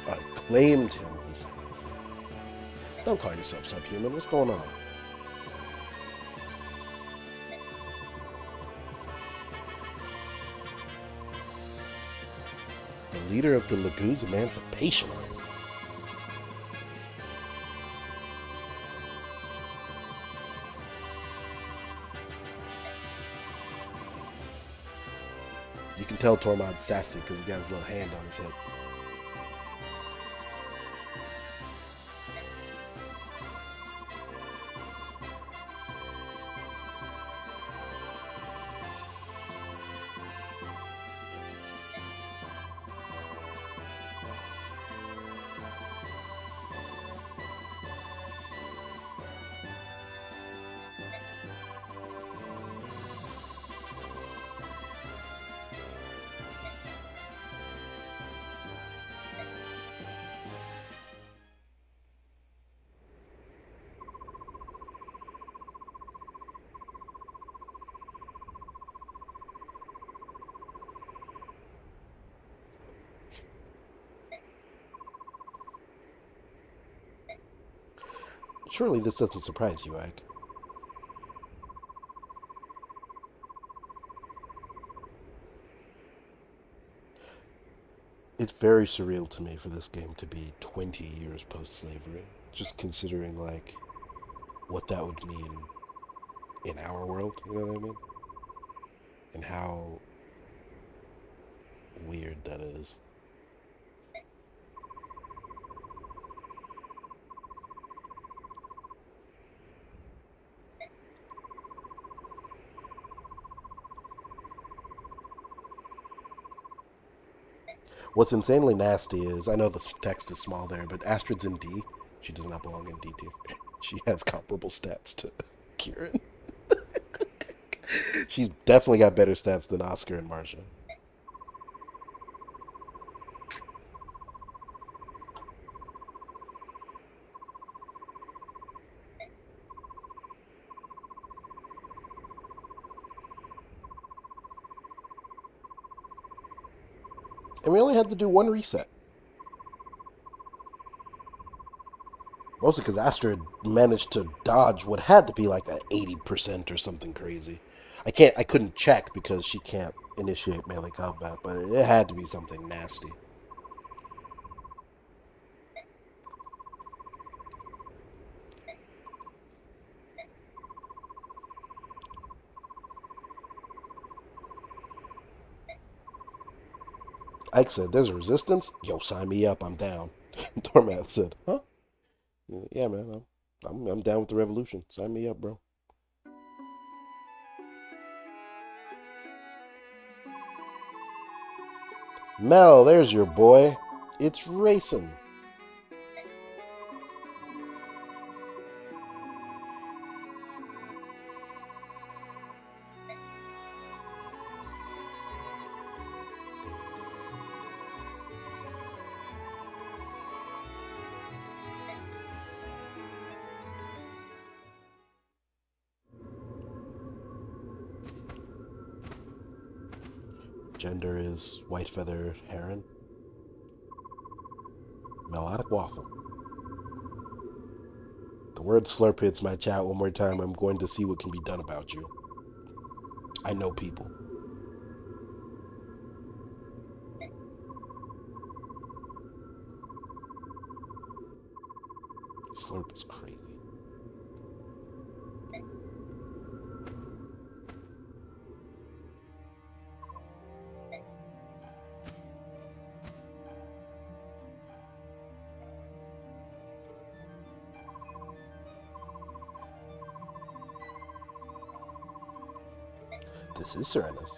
I claimed him, he says. Don't call yourself subhuman. What's going on? The leader of the Lagoo's Emancipation Army. You can tell Tormod's sassy because he got his little hand on his hip. Surely this doesn't surprise you, Ike. It's very surreal to me for this game to be 20 years post-slavery. Just considering, like, what that would mean in our world, you know what I mean? And how weird that is. What's insanely nasty is, I know the text is small there, but Astrid's in D. She does not belong in D tier. She has comparable stats to Kieran. She's definitely got better stats than Oscar and Marsha. And we only had to do one reset. Mostly because Astrid managed to dodge what had to be like a 80% or something crazy. I couldn't check because she can't initiate melee combat, but it had to be something nasty. Ike said, "There's a resistance? Yo, sign me up. I'm down." Dormath said, "Huh? Yeah, man. I'm down with the revolution. Sign me up, bro." Mel, there's your boy. It's racing. Gender is white feather heron. Melodic waffle. The word slurp hits my chat one more time. I'm going to see what can be done about you. I know people. Slurp is crazy. This is Serenus.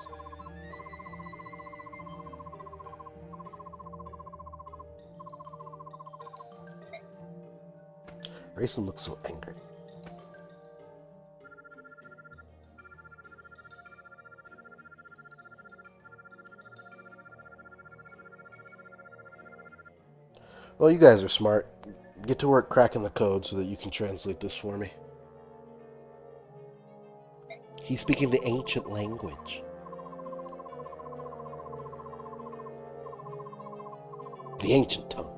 Rayson looks so angry. Well, you guys are smart. Get to work cracking the code so that you can translate this for me. He's speaking the ancient language. The ancient tongue.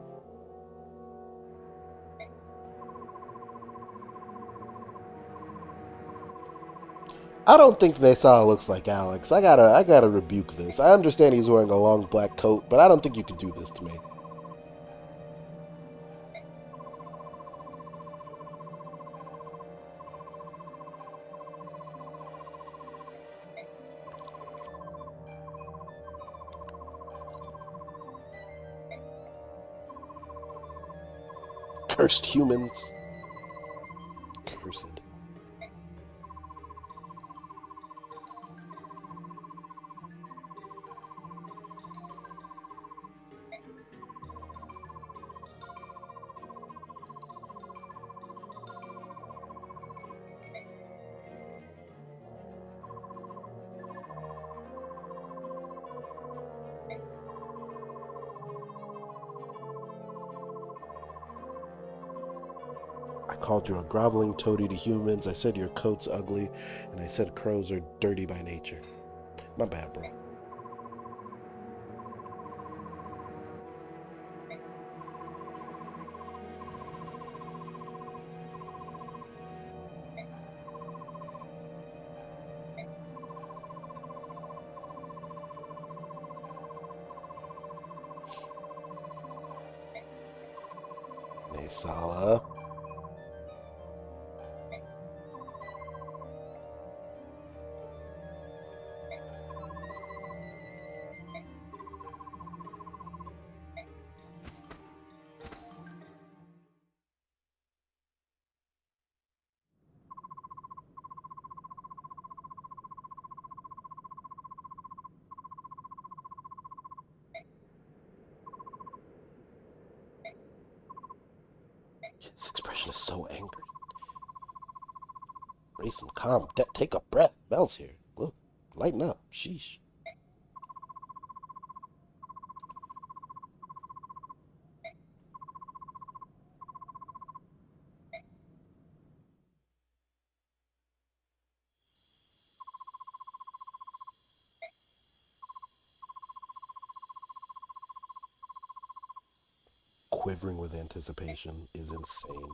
I don't think Nesala looks like Alex. I gotta rebuke this. I understand he's wearing a long black coat, but I don't think you can do this to me. Cursed humans. Cursed. I called you a groveling toady to humans. I said your coat's ugly, and I said crows are dirty by nature. My bad, bro. Nesala. His expression is so angry. Grayson, calm. Take a breath. Mel's here. Look, lighten up. Sheesh. Quivering with anticipation is insane.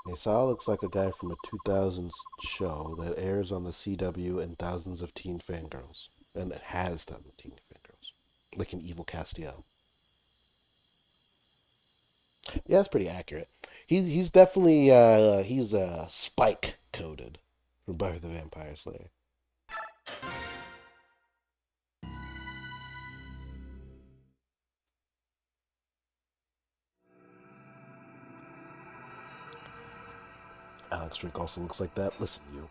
Nassau looks like a guy from a 2000s show that airs on the CW and thousands of teen fangirls. And it has done teen fangirls. Like an evil Castiel. Yeah, that's pretty accurate. He's definitely he's spike coded from Buffy the Vampire Slayer. Alex Drake also looks like that. Listen, you.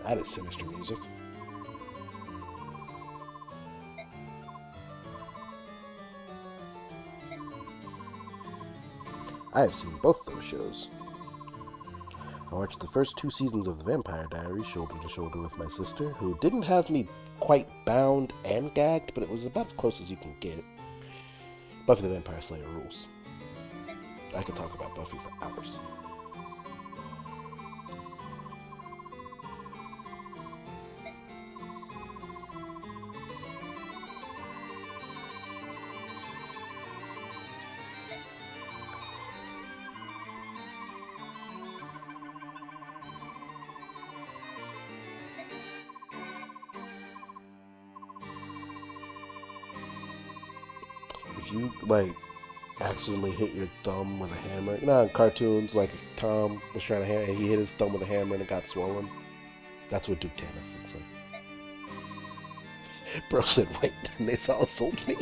That is sinister music. I have seen both those shows. I watched the first 2 seasons of The Vampire Diaries shoulder to shoulder with my sister, who didn't have me quite bound and gagged, but it was about as close as you can get. Buffy the Vampire Slayer rules. I could talk about Buffy for hours. If you, like, accidentally hit your thumb with a hammer, you know, in cartoons, like Tom was trying to and he hit his thumb with a hammer and it got swollen. That's what Duke Tanis looks like. Bro said, wait, they saw sold me?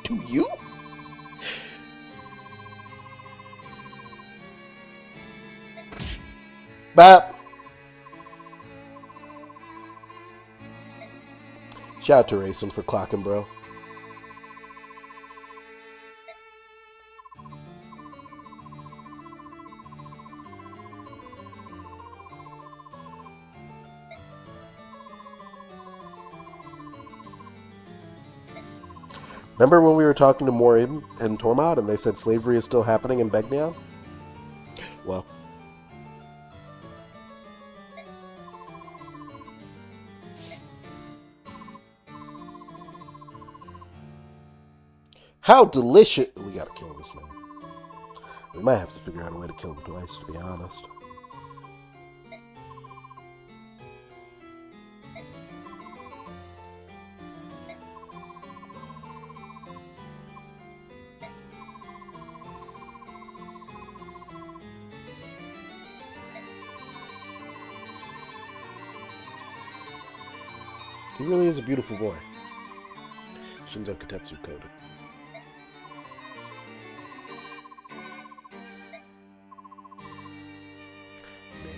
To you? Bop! Shout out to Rayson for clocking, bro. Remember when we were talking to Morim and Tormod and they said slavery is still happening in Begnion? Well, how delicious! We gotta kill this man. We might have to figure out a way to kill him twice, to be honest. He really is a beautiful boy. Shinzo Katetsu coded.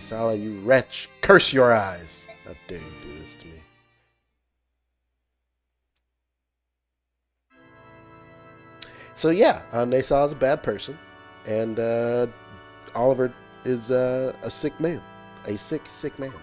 Sala, you wretch! Curse your eyes! How dare you do this to me? So yeah, Naysal is a bad person, and Oliver is a sick man. A sick, sick man.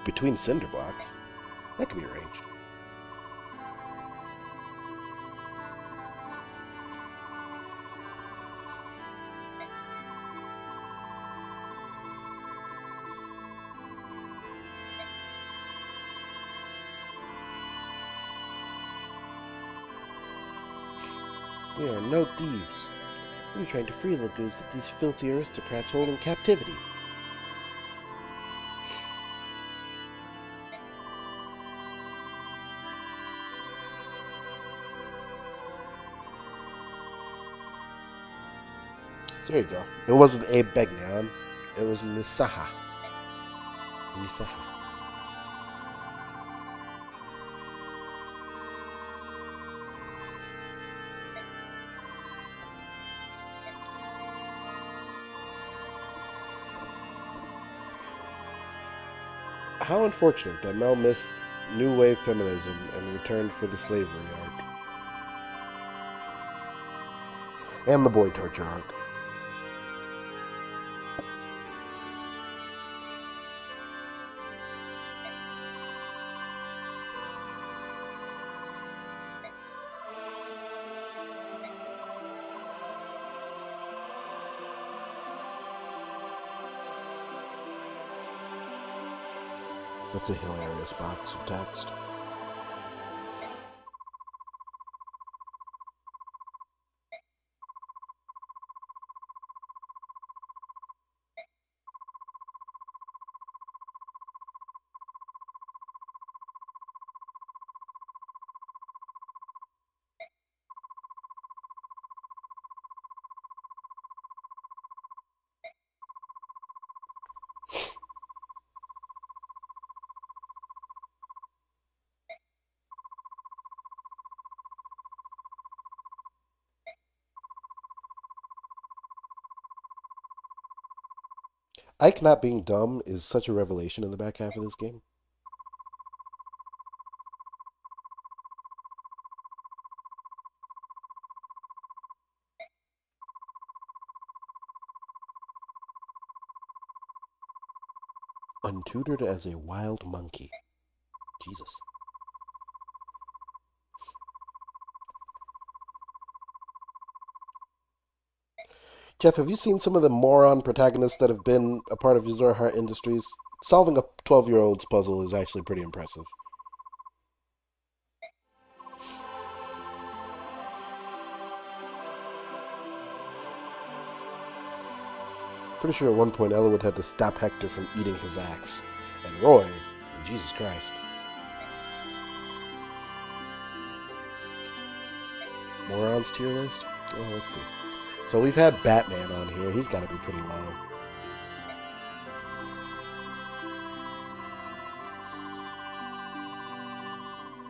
Between cinder blocks, that can be arranged. We are no thieves. We're trying to free the goods that these filthy aristocrats hold in captivity. So there you go. It wasn't Abe Begnan. It was Misaha. Misaha. How unfortunate that Mel missed New Wave feminism and returned for the slavery arc. And the boy torture arc. That's a hilarious box of text. Ike not being dumb is such a revelation in the back half of this game. Untutored as a wild monkey. Jesus. Jeff, have you seen some of the moron protagonists that have been a part of Azure Heart Industries? Solving a 12-year-old's puzzle is actually pretty impressive. Pretty sure at one point Elwood had to stop Hector from eating his axe. And Roy, Jesus Christ. Morons tier list? Oh, let's see. So we've had Batman on here. He's got to be pretty low.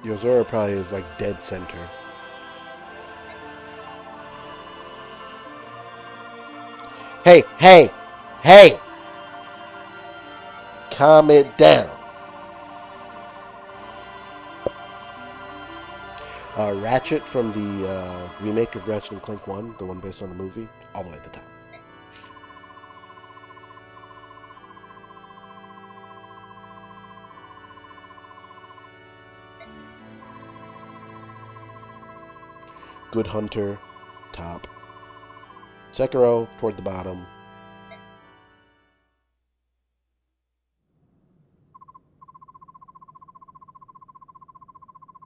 Yozora probably is like dead center. Hey, hey, hey! Calm it down. Ratchet from the remake of Ratchet and Clank 1, the one based on the movie, all the way at the top. Good Hunter, top. Sekiro, toward the bottom.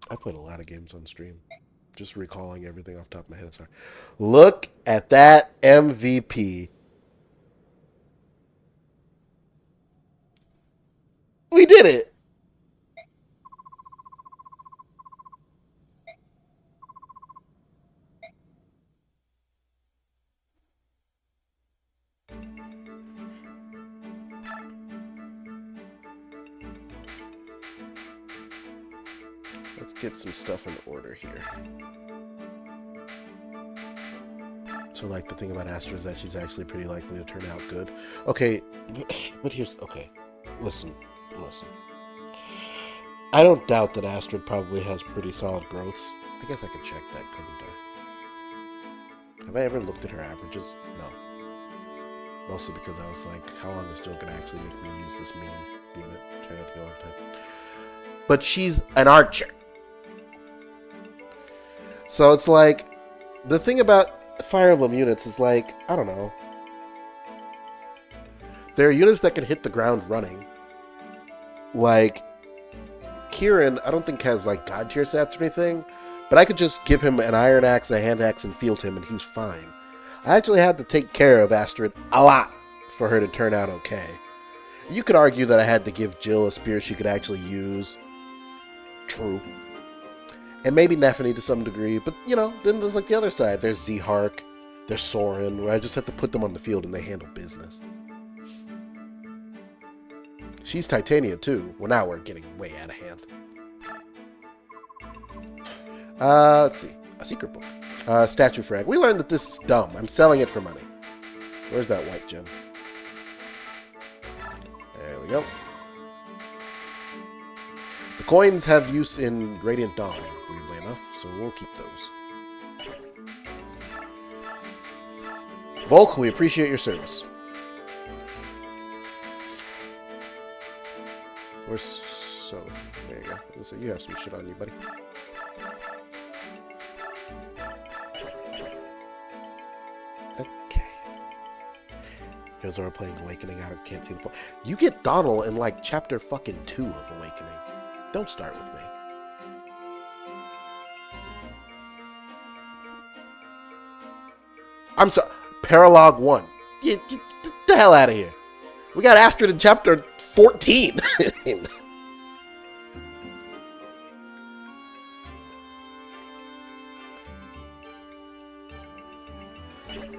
I've played a lot of games on stream. Just recalling everything off the top of my head. Sorry. Look at that MVP. We did it! Let's get some stuff in order here. So, like, the thing about Astra is that she's actually pretty likely to turn out good. Okay, but here's... Okay, listen. I don't doubt that Astrid probably has pretty solid growths. I guess I could check that, couldn't I? Have I ever looked at her averages? No. Mostly because I was like, how long is Jill going to actually make me use this meme? Being it turned out to be a long time. But she's an archer. So it's like, the thing about Fire Emblem units is like, I don't know. There are units that can hit the ground running. Like, Kieran, I don't think has like god tier stats or anything, But I could just give him an iron axe, a hand axe, and field him, and he's fine. I actually had to take care of Astrid a lot for her to turn out okay. You could argue that I had to give Jill a spear she could actually use. True. And maybe Nephany to some degree, but, you know, then there's like the other side. There's Zehark, there's Soren, where I just have to put them on the field and they handle business. She's Titania, too. Well, now we're getting way out of hand. Let's see. A secret book. Statue frag. We learned that this is dumb. I'm selling it for money. Where's that white gem? There we go. The coins have use in Radiant Dawn, weirdly enough, so we'll keep those. Volk, we appreciate your service. Where's so? There you go. So you have some shit on you, buddy. Okay. Because we're playing Awakening, I can't see the point. You get Donald in like chapter fucking 2 of Awakening. Don't start with me. I'm sorry. Paralog 1. Get the hell out of here. We got Astrid in chapter 14.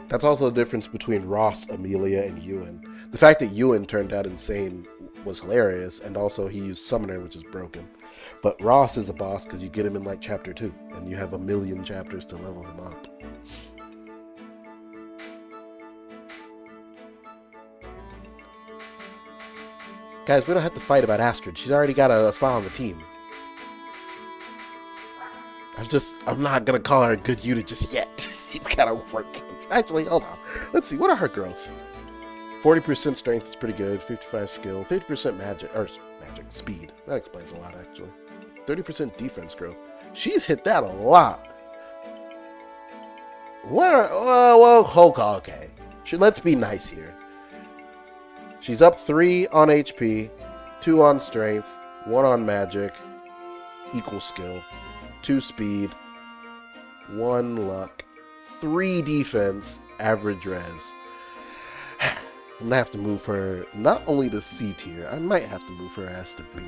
That's also the difference between Ross, Amelia, and Ewan. The fact that Ewan turned out insane was hilarious, and also he used Summoner, which is broken. But Ross is a boss because you get him in like chapter 2, and you have a million chapters to level him up. Guys, we don't have to fight about Astrid. She's already got a spot on the team. I'm not going to call her a good unit just yet. She's got to work. Actually, hold on. Let's see. What are her growths? 40% strength is pretty good. 55 skill. 50% magic speed. That explains a lot, actually. 30% defense growth. She's hit that a lot. Okay. Let's be nice here. She's up 3 on HP, 2 on strength, 1 on magic, equal skill, 2 speed, 1 luck, 3 defense, average res. I'm gonna have to move her not only to C tier, I might have to move her ass to B.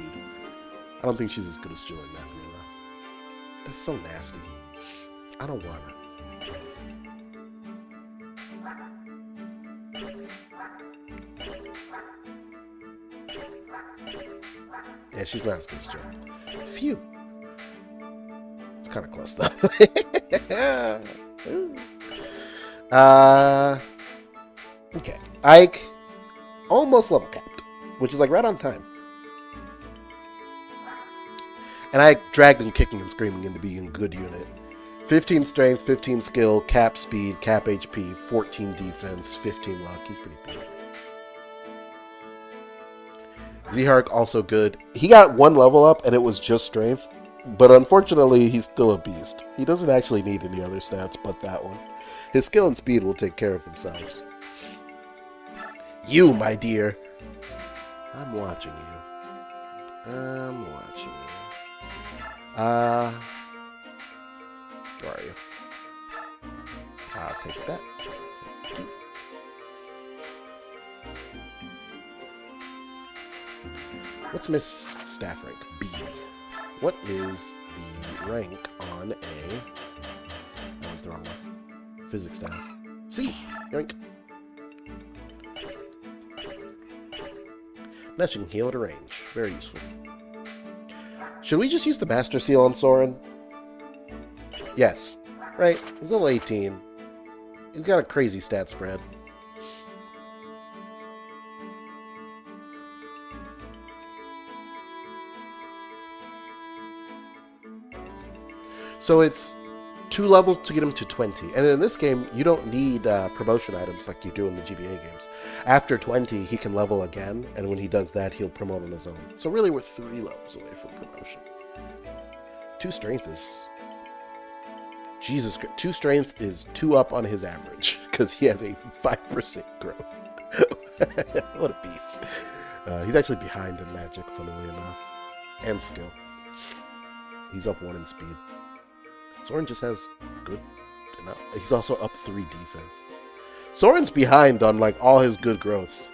I don't think she's as good as Jill and Nephany though. That's so nasty. I don't want her. Yeah, she's not as good as Jill. Phew. It's kind of close though. Okay. Ike, almost level capped, which is like right on time. And I dragged him kicking and screaming into being a good unit. 15 strength, 15 skill, cap speed, cap HP, 14 defense, 15 luck. He's pretty beast. Zehark also good. He got 1 level up and it was just strength, but unfortunately he's still a beast. He doesn't actually need any other stats but that one. His skill and speed will take care of themselves. You, my dear. I'm watching you. I'm watching you. Where are you? I'll take that. What's Miss Staff rank? B. What is the rank on a... I went the wrong one. Physics staff. C. Yoink. That can heal at a range. Very useful. Should we just use the Master Seal on Soren? Yes. Right. He's level 18. He's got a crazy stat spread. So it's 2 levels to get him to 20. And in this game, you don't need promotion items like you do in the GBA games. After 20, he can level again, and when he does that, he'll promote on his own. So really, we're 3 levels away from promotion. 2 strength is... Jesus Christ. 2 strength is 2 up on his average, because he has a 5% growth. What a beast. He's actually behind in magic, funnily enough. And skill. He's up 1 in speed. Soren just has good. He's also up 3 defense. Soren's behind on like all his good growths.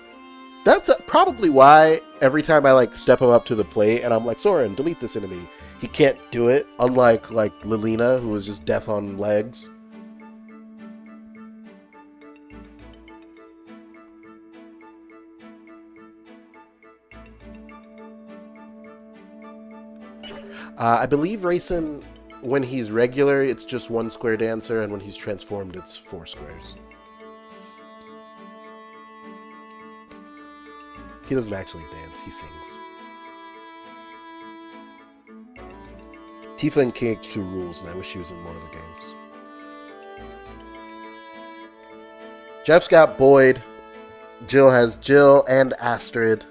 That's probably why every time I like step him up to the plate and I'm like, Soren, delete this enemy, he can't do it. Unlike like Lilina, who is just death on legs. I believe Rayson, when he's regular, it's just 1 square dancer, and when he's transformed, it's 4 squares. He doesn't actually dance, he sings. Tifa and KH2 rules, and I wish she was in more of the games. Jeff's got Boyd. Jill has Jill and Astrid.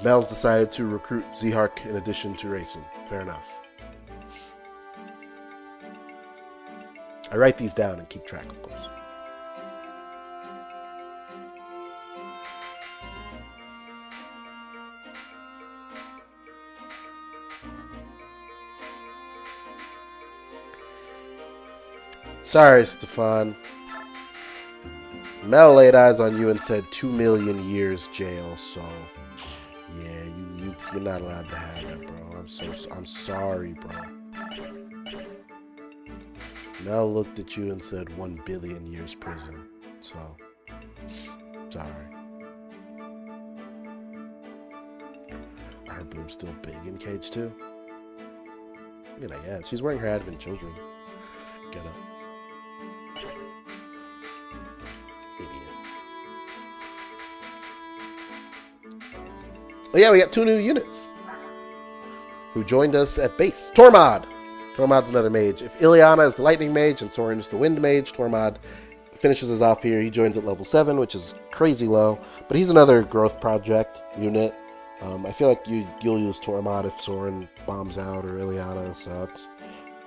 Mel's decided to recruit Zehark in addition to Rayson. Fair enough. I write these down and keep track, of course. Sorry, Stefan. Mel laid eyes on you and said 2 million years jail, so yeah, you're not allowed to have it, bro. I'm sorry, bro. Mel looked at you and said 1 billion years prison, so sorry. Are her boobs still big in Cage 2? I mean, I guess. She's wearing her Advent Children. Get up. Oh yeah, we got 2 new units who joined us at base. Tormod! Tormod's another mage. If Ileana is the lightning mage and Soren is the wind mage, Tormod finishes us off here. He joins at level 7, which is crazy low, but he's another growth project unit. I feel like you'll use Tormod if Soren bombs out or Ileana sucks.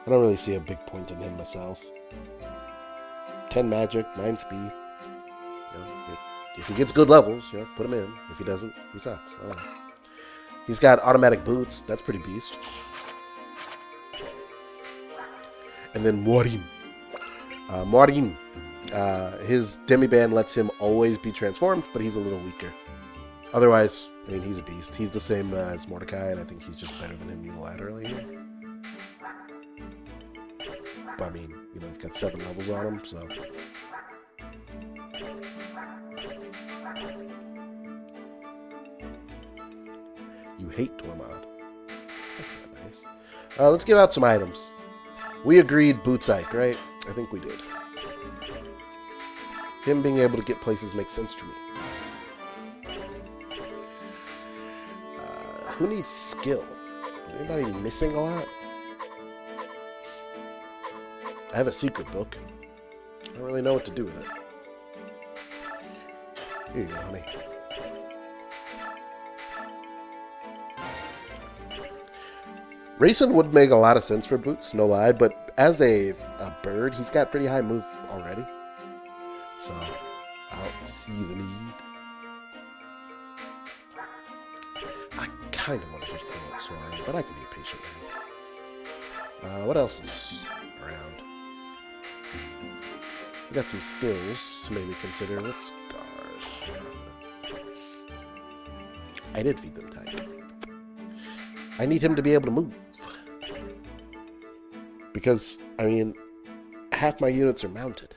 I don't really see a big point in him myself. 10 magic, 9 speed. You know, if he gets good levels, you know, put him in. If he doesn't, he sucks. I don't know. He's got automatic boots. That's pretty beast. And then Morin. Morin. His demiband lets him always be transformed, but he's a little weaker. Otherwise, I mean, he's a beast. He's the same as Mordecai, and I think he's just better than him unilaterally here. But I mean, you know, he's got 7 levels on him, so... You hate Tormod. That's not nice. Let's give out some items. We agreed Boots Ike, right? I think we did. Him being able to get places makes sense to me. Who needs skill? Anybody missing a lot? I have a secret book. I don't really know what to do with it. Here you go, honey. Rayson would make a lot of sense for Boots, no lie, but as a bird, he's got pretty high moves already. So, I don't see the need. I kind of want to just promote Soren, but I can be patient now. What else is around? We got some skills to maybe consider. What's guard? I did feed them tight. I need him to be able to move. Because, I mean, half my units are mounted.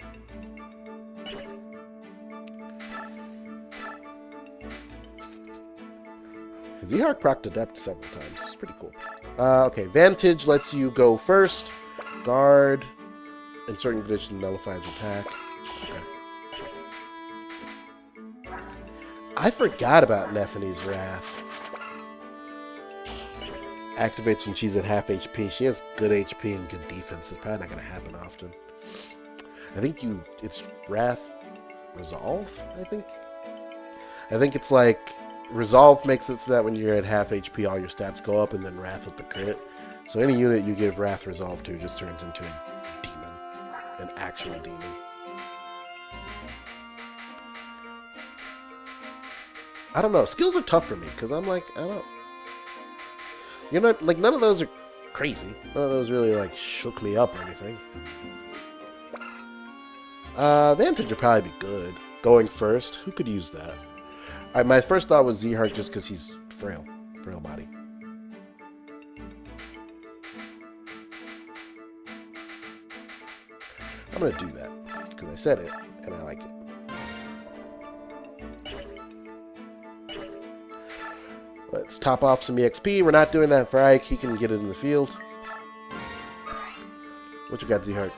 Zehark procced Adept several times. It's pretty cool. Okay, Vantage lets you go first. Guard. In certain conditions, nullifies attack. Okay. I forgot about Nephine's Wrath. Activates when she's at half HP. She has good HP and good defense. It's probably not going to happen often. I think it's Wrath Resolve, I think it's like Resolve makes it so that when you're at half HP, all your stats go up, and then Wrath with the crit. So any unit you give Wrath Resolve to just turns into a demon. An actual demon. I don't know. Skills are tough for me, because I'm like, I don't... You know, like, none of those are crazy. None of those really, like, shook me up or anything. Vantage would probably be good. Going first. Who could use that? Alright, my first thought was Z-Heart just because he's frail. Frail body. I'm going to do that. Because I said it, and I like it. Let's top off some EXP. We're not doing that for Ike. He can get it in the field. What you got, Z-Heart?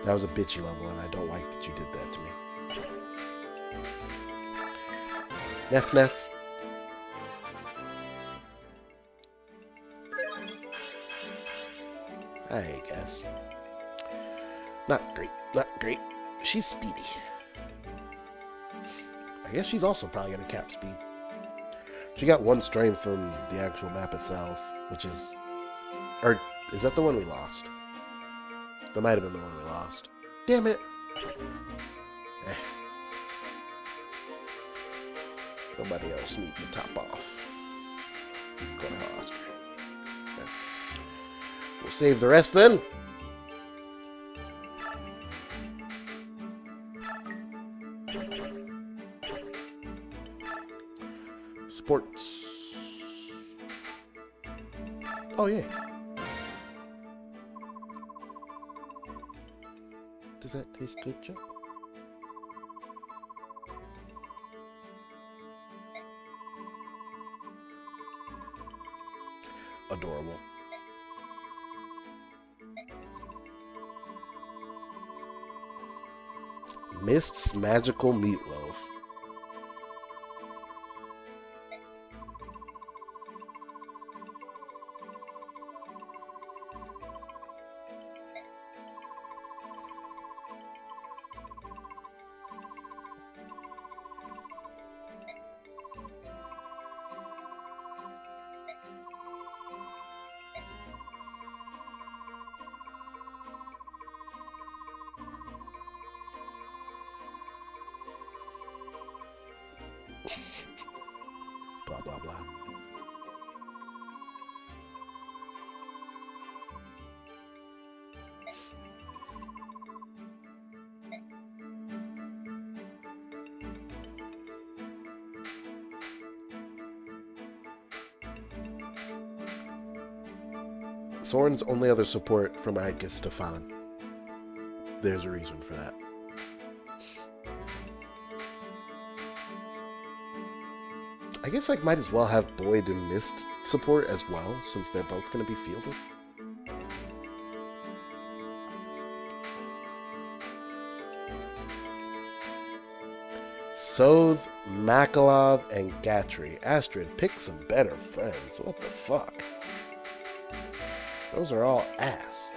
That was a bitchy level, and I don't like that you did that to me. Neff, neff. I guess. Not great. Not great. She's speedy. I guess she's also probably going to cap speed. She got 1 strength from the actual map itself, which is... Or, is that the one we lost? That might have been the one we lost. Damn it! Eh. Nobody else needs to top off. Go to Oscar. Okay. We'll save the rest then. Sports. Oh, yeah. Does that taste good, Chuck? Adorable. Mist's magical meatloaf. Blah, blah, blah. Soren's only other support from Ike is Stefan. There's a reason for that. I guess I might as well have Boyd and Mist support as well, since they're both going to be fielded. Soth, Makalov, and Gatry. Astrid, pick some better friends. What the fuck? Those are all ass.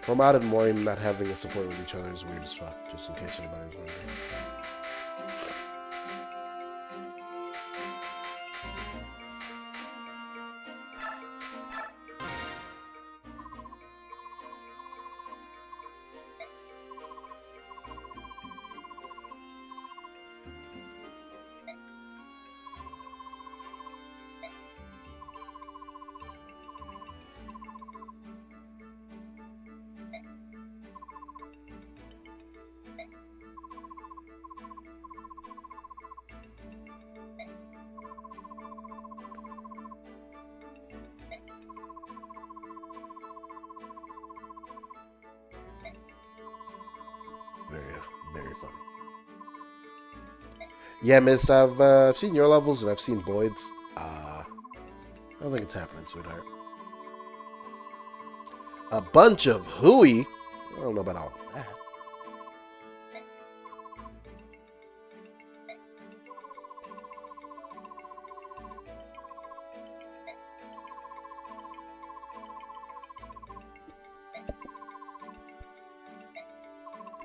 Tormod and Morim not having a support with each other is weird as fuck, just in case anybody's wondering. Very fun. Yeah, Mist, I've seen your levels and I've seen Boyd's. I don't think it's happening, sweetheart. A bunch of hooey? I don't know about all of that.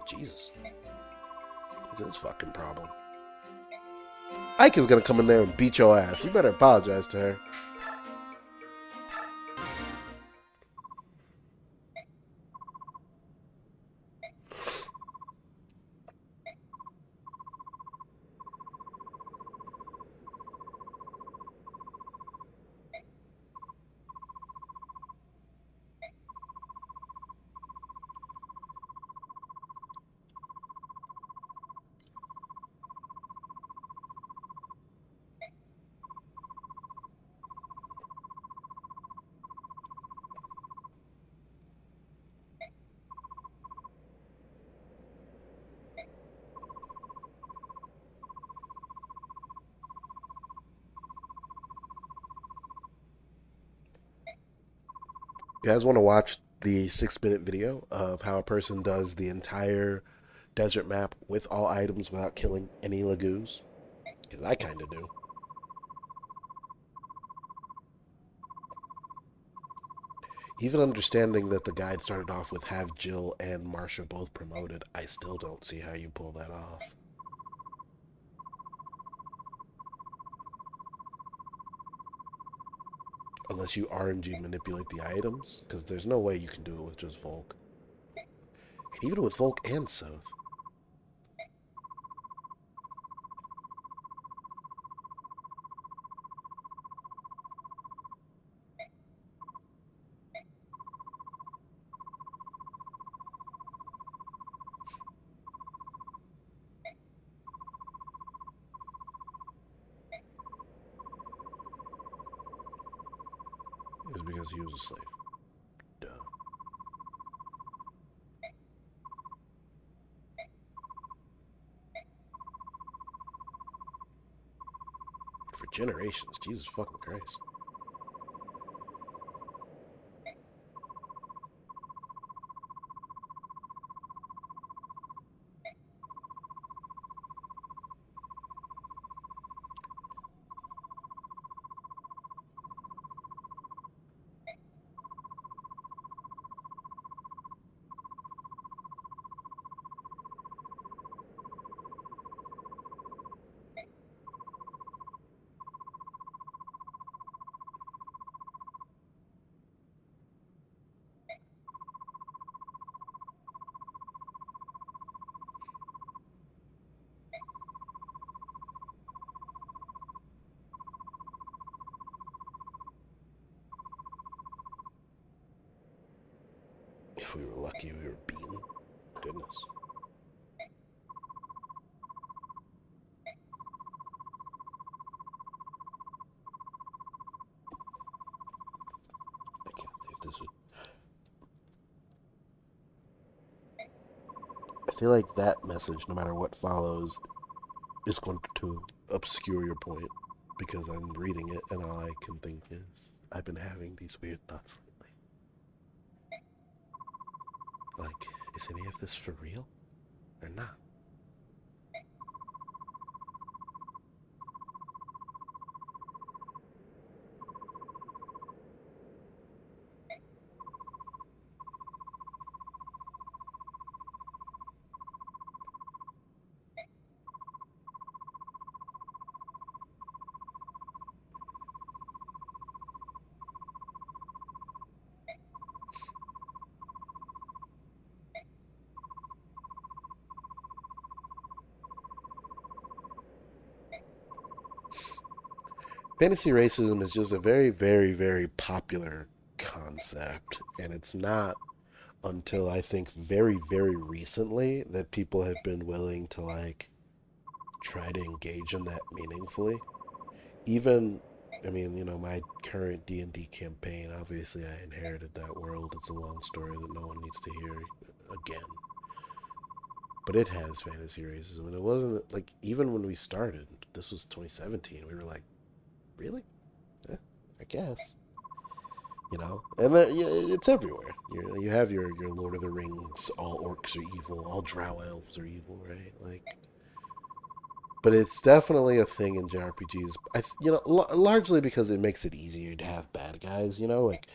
Jesus. What's his fucking problem? Ike is gonna come in there and beat your ass. You better apologize to her. You guys want to watch the 6 minute video of how a person does the entire desert map with all items without killing any lagoos? Because I kind of do. Even understanding that the guide started off with have Jill and Marsha both promoted, I still don't see how you pull that off. Unless you RNG manipulate the items, because there's no way you can do it with just Volk. And even with Volk and Soth. Is because he was a slave. Duh. For generations, Jesus fucking Christ. If we were lucky, we were beaten. Goodness. I can't believe this. I feel like that message, no matter what follows, is going to obscure your point because I'm reading it and all I can think is I've been having these weird thoughts lately. Like, is any of this for real or not? Fantasy racism is just a very, very, very popular concept, and it's not until I think very, very recently that people have been willing to like try to engage in that meaningfully. Even, I mean, my current D&D campaign, obviously I inherited that world. It's a long story that no one needs to hear again. But it has fantasy racism, and it wasn't like even when we started. This was 2017. We were like, really? Eh, I guess. And it's everywhere. You have your Lord of the Rings. All orcs are evil. All drow elves are evil, right? Like, but it's definitely a thing in JRPGs. Largely because it makes it easier to have bad guys. Like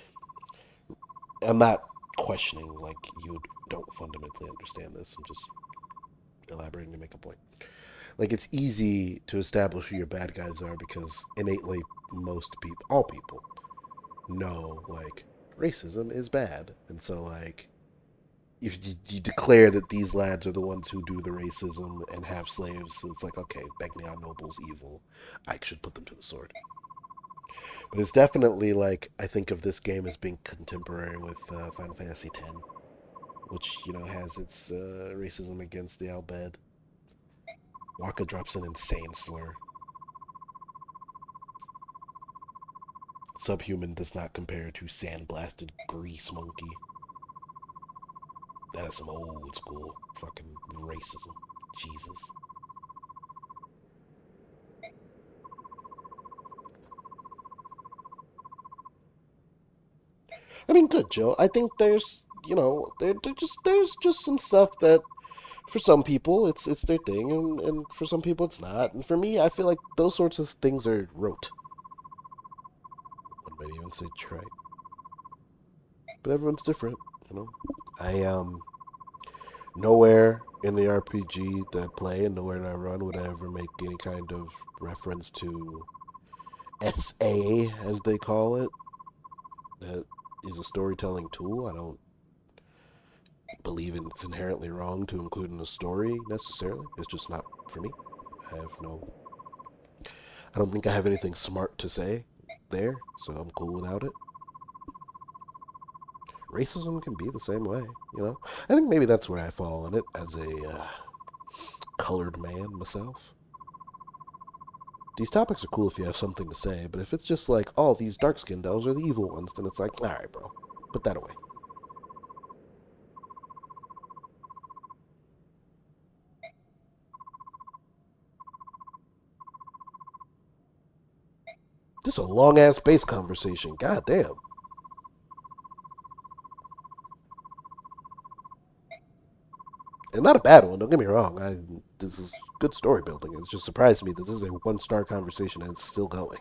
I'm not questioning like you don't fundamentally understand this. I'm just elaborating to make a point. Like it's easy to establish who your bad guys are because innately most people, all people, know like racism is bad, and so like if you declare that these lads are the ones who do the racism and have slaves, so it's like okay, Begnion Noble's evil. I should put them to the sword. But it's definitely like I think of this game as being contemporary with Final Fantasy X, which has its racism against the Albed. Waka drops an insane slur. Subhuman does not compare to sandblasted grease monkey. That is some old school fucking racism. Jesus. I mean, good, Joe. I think there's, there's just some stuff that for some people it's their thing, and for some people it's not. And for me, I feel like those sorts of things are rote. One might even say trite, but everyone's different, you know. I nowhere in the RPG that I play and nowhere that I run would I ever make any kind of reference to SA, as they call it. That is a storytelling tool. I don't believe it's inherently wrong to include in a story necessarily. It's just not for me. I have no. I don't think I have anything smart to say there, so I'm cool without it. Racism can be the same way, you know? I think maybe that's where I fall on it as a colored man myself. These topics are cool if you have something to say, but if it's just like, oh, these dark skinned elves are the evil ones, then it's like, alright, bro, put that away. This is a long ass base conversation. God damn. And not a bad one, don't get me wrong. This is good story building. It's just surprised me that this is a 1-star conversation and it's still going.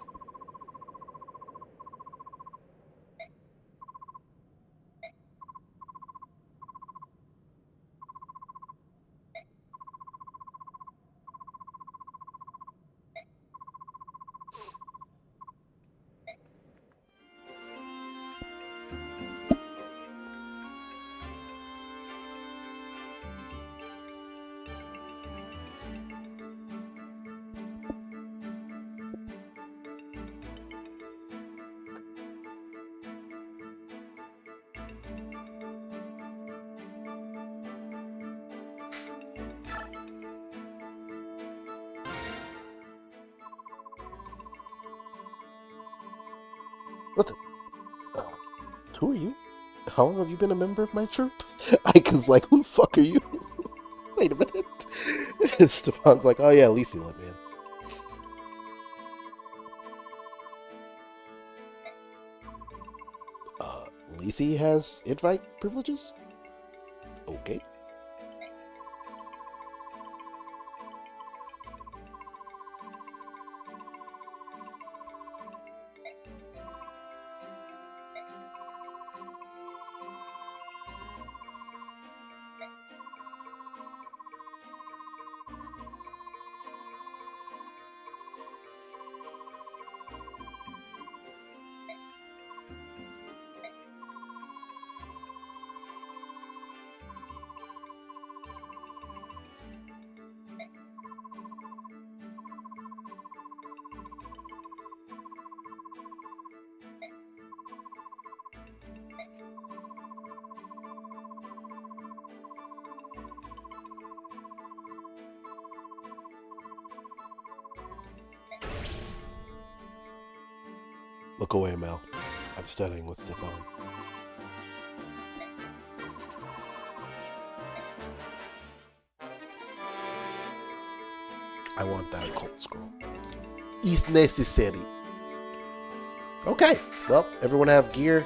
What the? Uh, who are you? How long have you been a member of my troop? Icon's like, who the fuck are you? Wait a minute. Stefan's like, oh yeah, Lethe let me in. Lethe has invite privileges? Okay. Look away, Mel. I'm studying with Stefan. I want that occult scroll. Is necessary. Okay. Well, everyone have gear.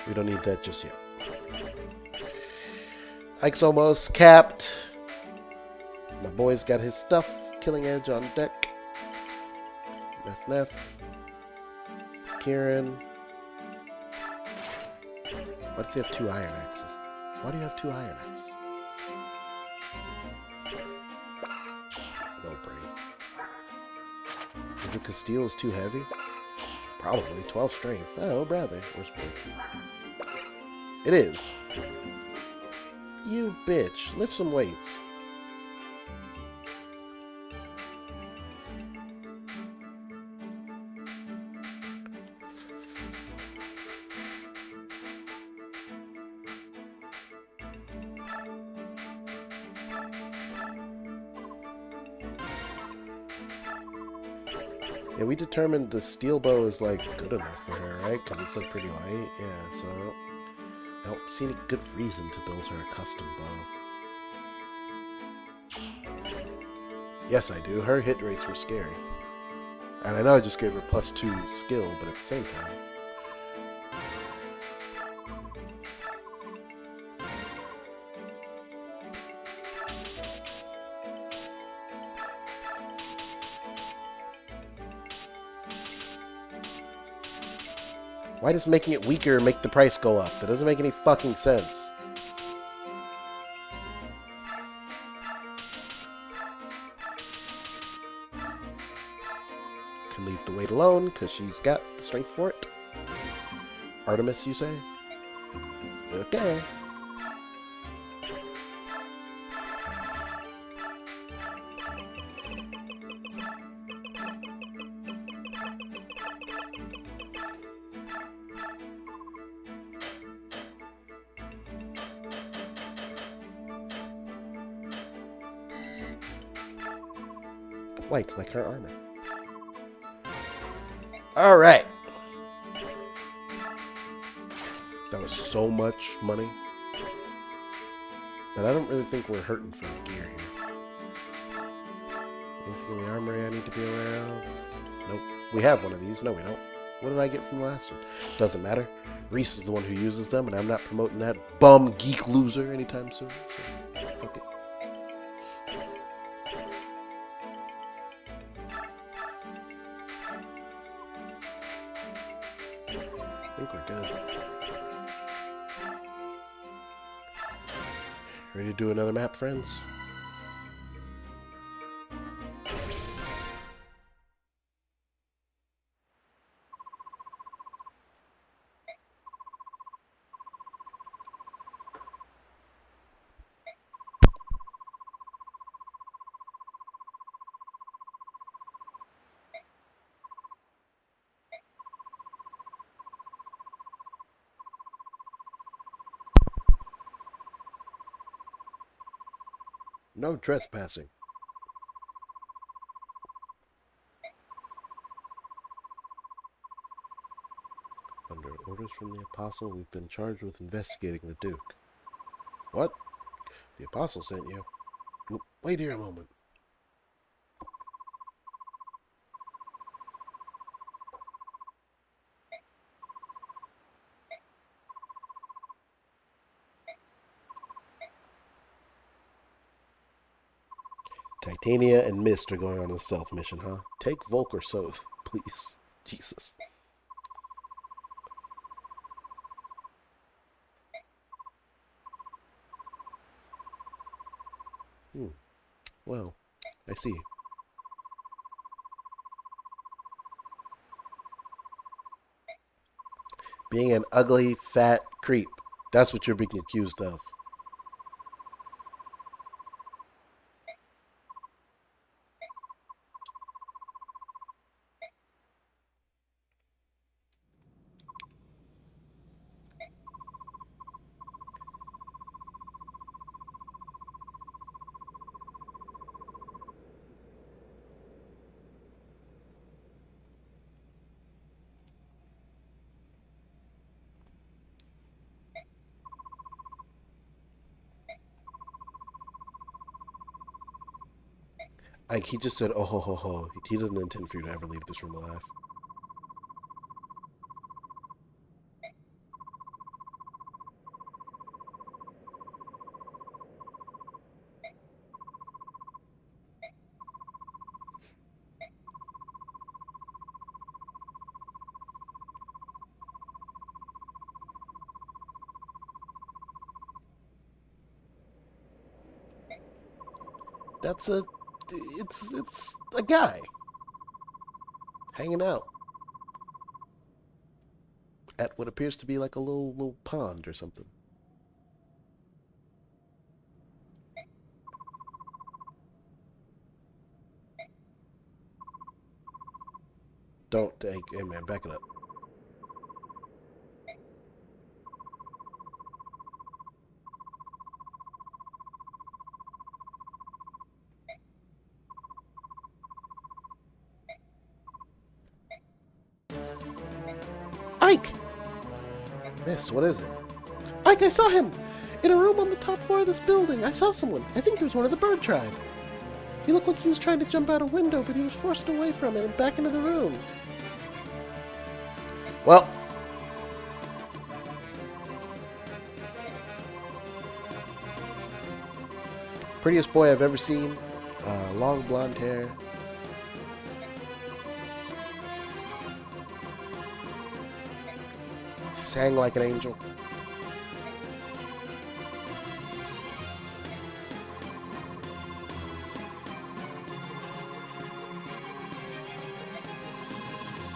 We don't need that just yet. Ike's almost capped. My boy's got his stuff. Killing Edge on deck. Neff Neff. Kieran. Why does he have 2 iron axes? Why do you have 2 iron axes? No brain. Because steel is too heavy? Probably. 12 strength. Oh, brother. Where's Blue? It is. You bitch. Lift some weights. Yeah, we determined the steel bow is like good enough for her, right? Because it's like pretty light. Yeah, so I don't see any good reason to build her a custom bow. Yes, I do. Her hit rates were scary. And I know I just gave her +2 skill, but at the same time, Why does making it weaker make the price go up? That doesn't make any fucking sense. Can leave the weight alone because she's got the strength for it. Artemis, you say? Okay. White, like her armor. Alright. That was so much money. But I don't really think we're hurting for gear here. Anything in the armory I need to be aware of? Nope. We have one of these. No, we don't. What did I get from the last one? Doesn't matter. Reese is the one who uses them, and I'm not promoting that bum geek loser anytime soon. So, fuck it. I think we're good. Ready to do another map, friends? No trespassing. Under orders from the Apostle, we've been charged with investigating the Duke. What? The Apostle sent you? Wait here a moment. Titania and Mist are going on a stealth mission, huh? Take Volk or Soth, please. Jesus. Well, I see. Being an ugly, fat creep. That's what you're being accused of. Like, he just said, oh ho ho ho. He doesn't intend for you to ever leave this room alive. It's a guy hanging out at what appears to be like a little pond or something. Don't, hey man, back it up. Ike! Mist, what is it? Ike, I saw him! In a room on the top floor of this building. I saw someone. I think he was one of the bird tribe. He looked like he was trying to jump out a window, but he was forced away from it and back into the room. Well. Prettiest boy I've ever seen. Long blonde hair. sang like an angel.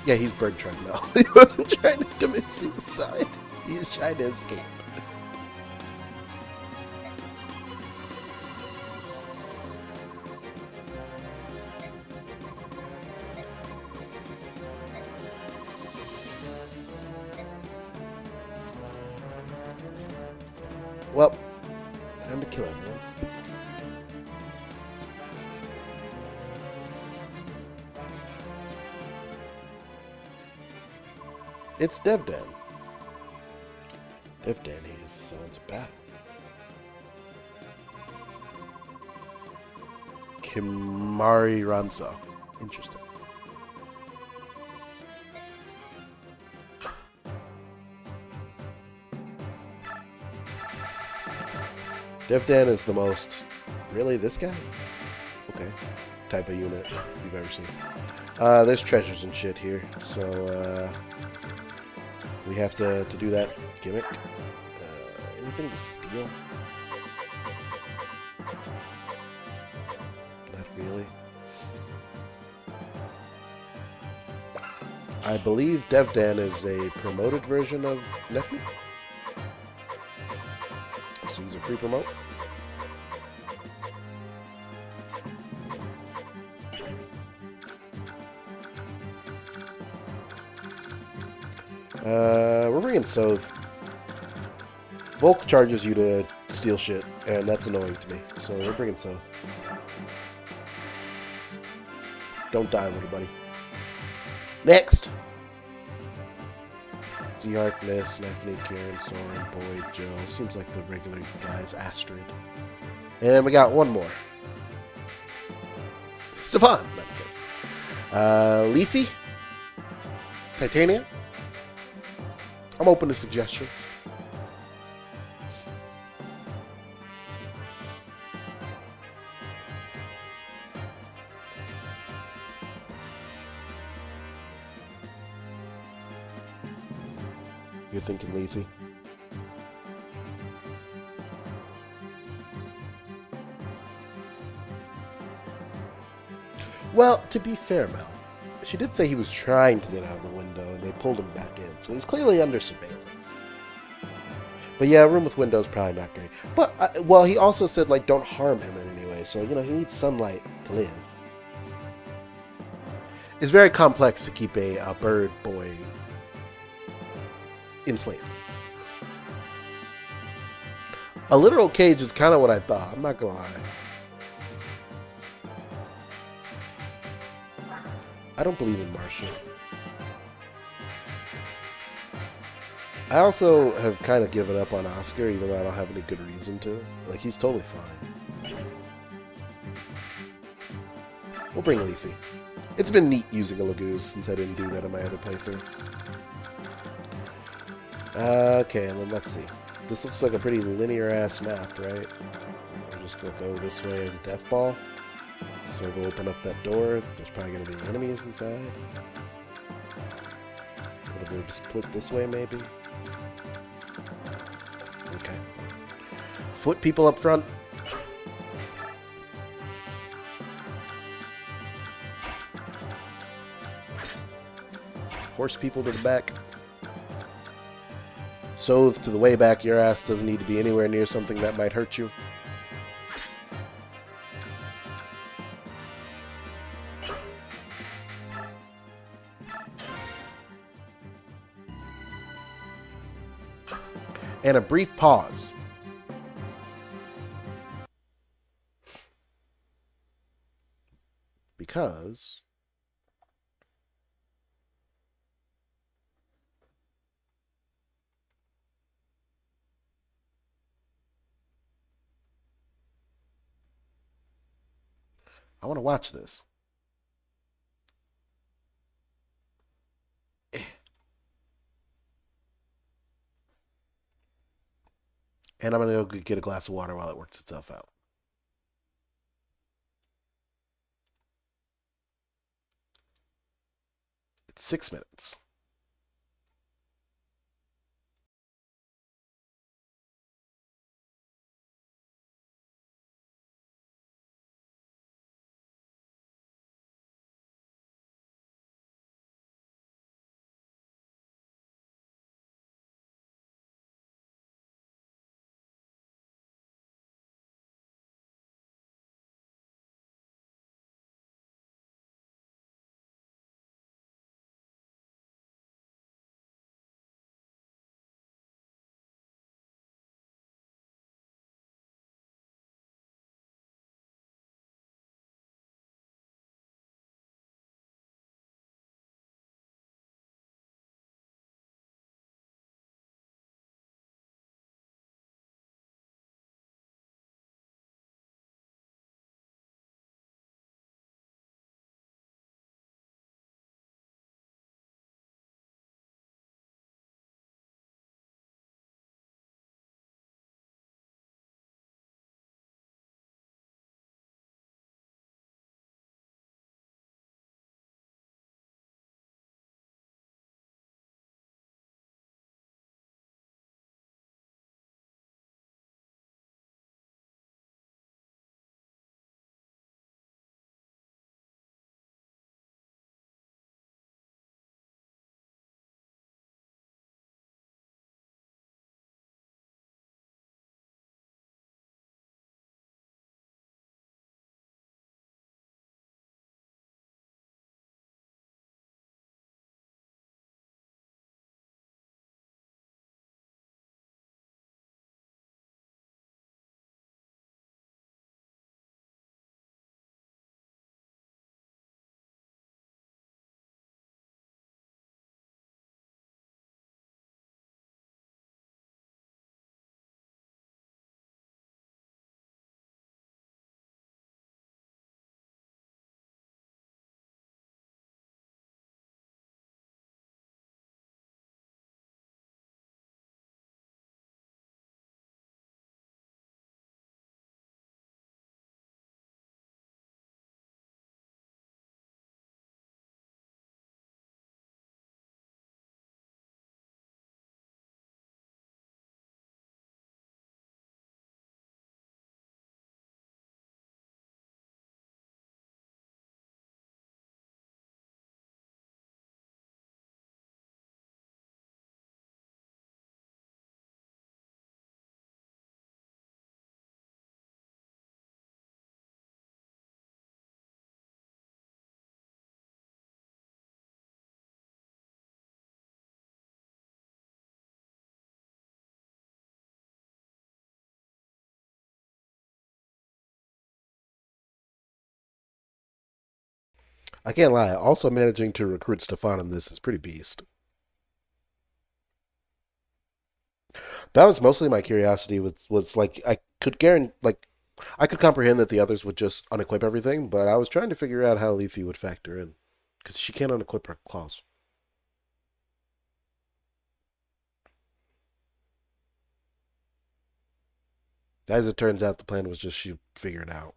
Yeah, he's bird trying now. He wasn't trying to commit suicide. He's trying to escape. Well, time to kill him, man. It's Devdan. Devdan hears the sounds of battle. Kimari Ranza. Interesting. Devdan is the most... Really? This guy? Okay. Type of unit you've ever seen. There's treasures and shit here, so, we have to do that gimmick. Anything to steal? Not really. I believe Devdan is a promoted version of Nefni. So he's a pre-promote. We're bringing Soth. Volk charges you to steal shit, and that's annoying to me. So we're bringing Soth. Don't die, little buddy. Next! Z-Arc, Ness, Nefni, Kieran, Soren, Boyd, Joe. Seems like the regular guys. Astrid. And we got one more. Stefan! Leafy? Titania? I'm open to suggestions. You're thinking Leafy? Well, to be fair, Mel, she did say he was trying to get out of the window, and they pulled him back in, so he's clearly under surveillance. But yeah, a room with windows probably not great. But, well, he also said, like, don't harm him in any way, so, you know, he needs sunlight to live. It's very complex to keep a bird boy enslaved. A literal cage is kind of what I thought, I'm not gonna lie. I don't believe in Marshall. I also have kind of given up on Oscar, even though I don't have any good reason to. Like, he's totally fine. We'll bring Leafy. It's been neat using a Lagoose since I didn't do that in my other playthrough. Okay, and then let's see. This looks like a pretty linear-ass map, right? We're just going to go this way as a death ball. So we'll open up that door. There's probably going to be enemies inside. Would we split this way, maybe? Okay. Foot people up front. Horse people to the back. Soth to the way back. Your ass doesn't need to be anywhere near something that might hurt you. And a brief pause. Because I want to watch this. And I'm going to go get a glass of water while it works itself out. It's 6 minutes. I can't lie. Also managing to recruit Stefan in this is pretty beast. That was mostly my curiosity. Was like I could guarantee, like I could comprehend that the others would just unequip everything, but I was trying to figure out how Leafy would factor in because she can't unequip her claws. As it turns out, the plan was just she figured out.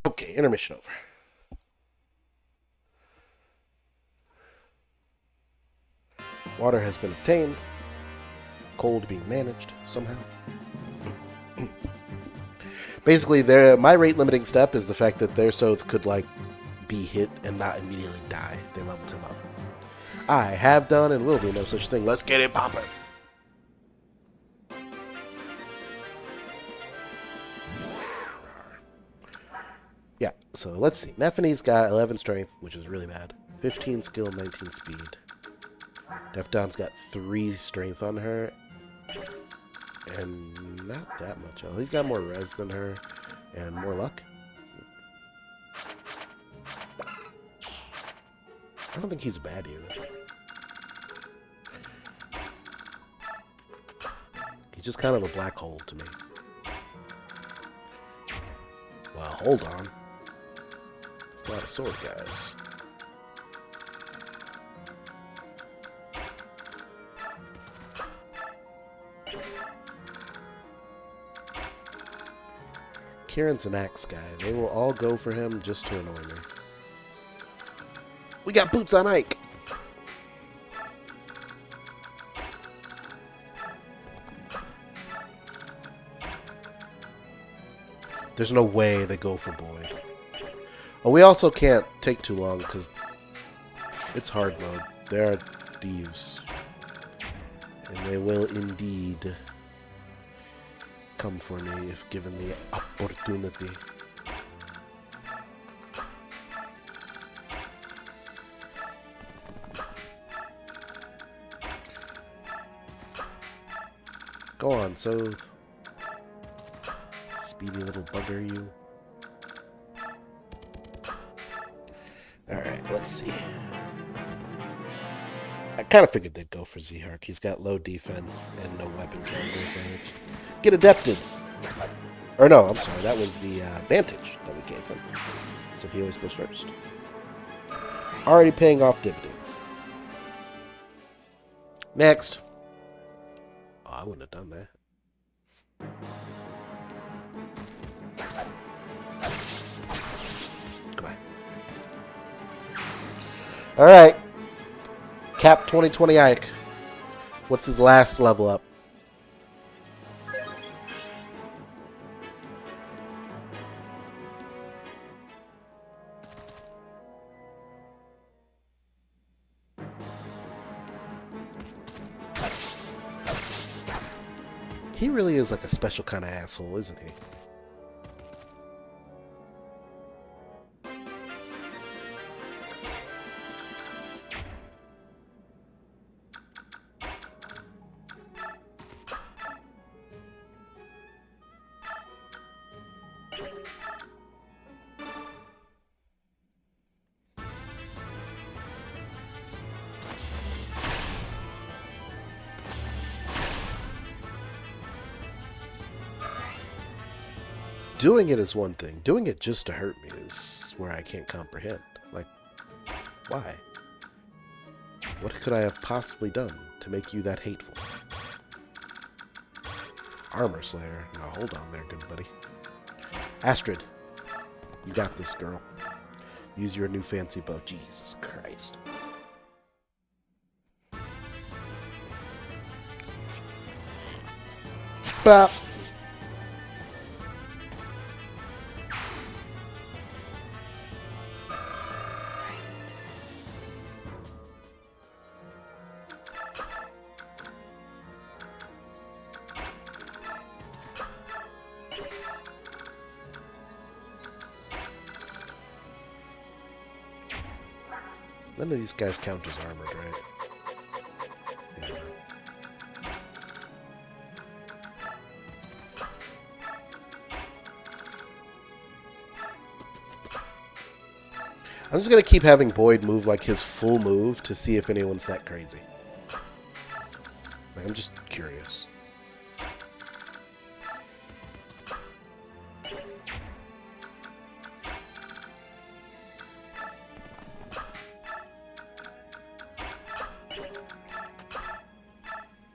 Okay, intermission over. Water has been obtained. Cold being managed somehow. Basically, my rate limiting step is the fact that their Soth could like be hit and not immediately die. They leveled him up. I have done and will do no such thing. Let's get it poppin'. Yeah, so let's see. Nephine's got 11 strength, which is really bad. 15 skill, 19 speed. Defdon's got 3 strength on her. And not that much. Oh, he's got more res than her. And more luck. I don't think he's a bad unit. He's just kind of a black hole to me. Well, hold on. It's not a sword, guys. Kieran's an axe guy. They will all go for him just to annoy me. We got boots on Ike! There's no way they go for Boyd. Oh, we also can't take too long because it's hard mode. There are thieves. And they will indeed come for me if given the opportunity. Go on, Soth. Speedy little bugger, you. Alright, let's see. I kind of figured they'd go for Zhark. He's got low defense and no weapon triangle advantage. Get adepted! Or no, I'm sorry, that was the vantage that we gave him. So he always goes first. Already paying off dividends. Next. Oh, I wouldn't have done that. Goodbye. Alright. Cap 2020 Ike. What's his last level up? He really is like a special kind of asshole, isn't he? Doing it is one thing. Doing it just to hurt me is where I can't comprehend. Like, why? What could I have possibly done to make you that hateful? Armor Slayer. Now hold on there, good buddy. Astrid, you got this, girl. Use your new fancy bow. Jesus Christ. Bop. None of these guys count as armored, right? Yeah. I'm just going to keep having Boyd move like his full move to see if anyone's that crazy. Like, I'm just curious.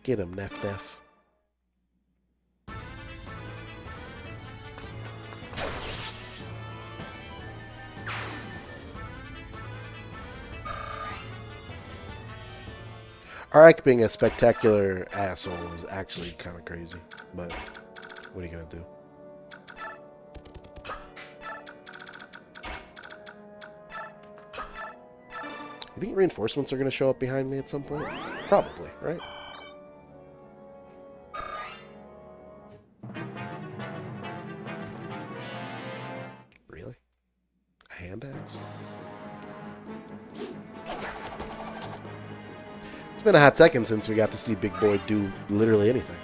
Get him, Neff Neff. Arak being a spectacular asshole is actually kind of crazy, but what are you going to do? You think reinforcements are going to show up behind me at some point? Probably, right? Really? A hand axe? It's been a hot second since we got to see Big Boy do literally anything.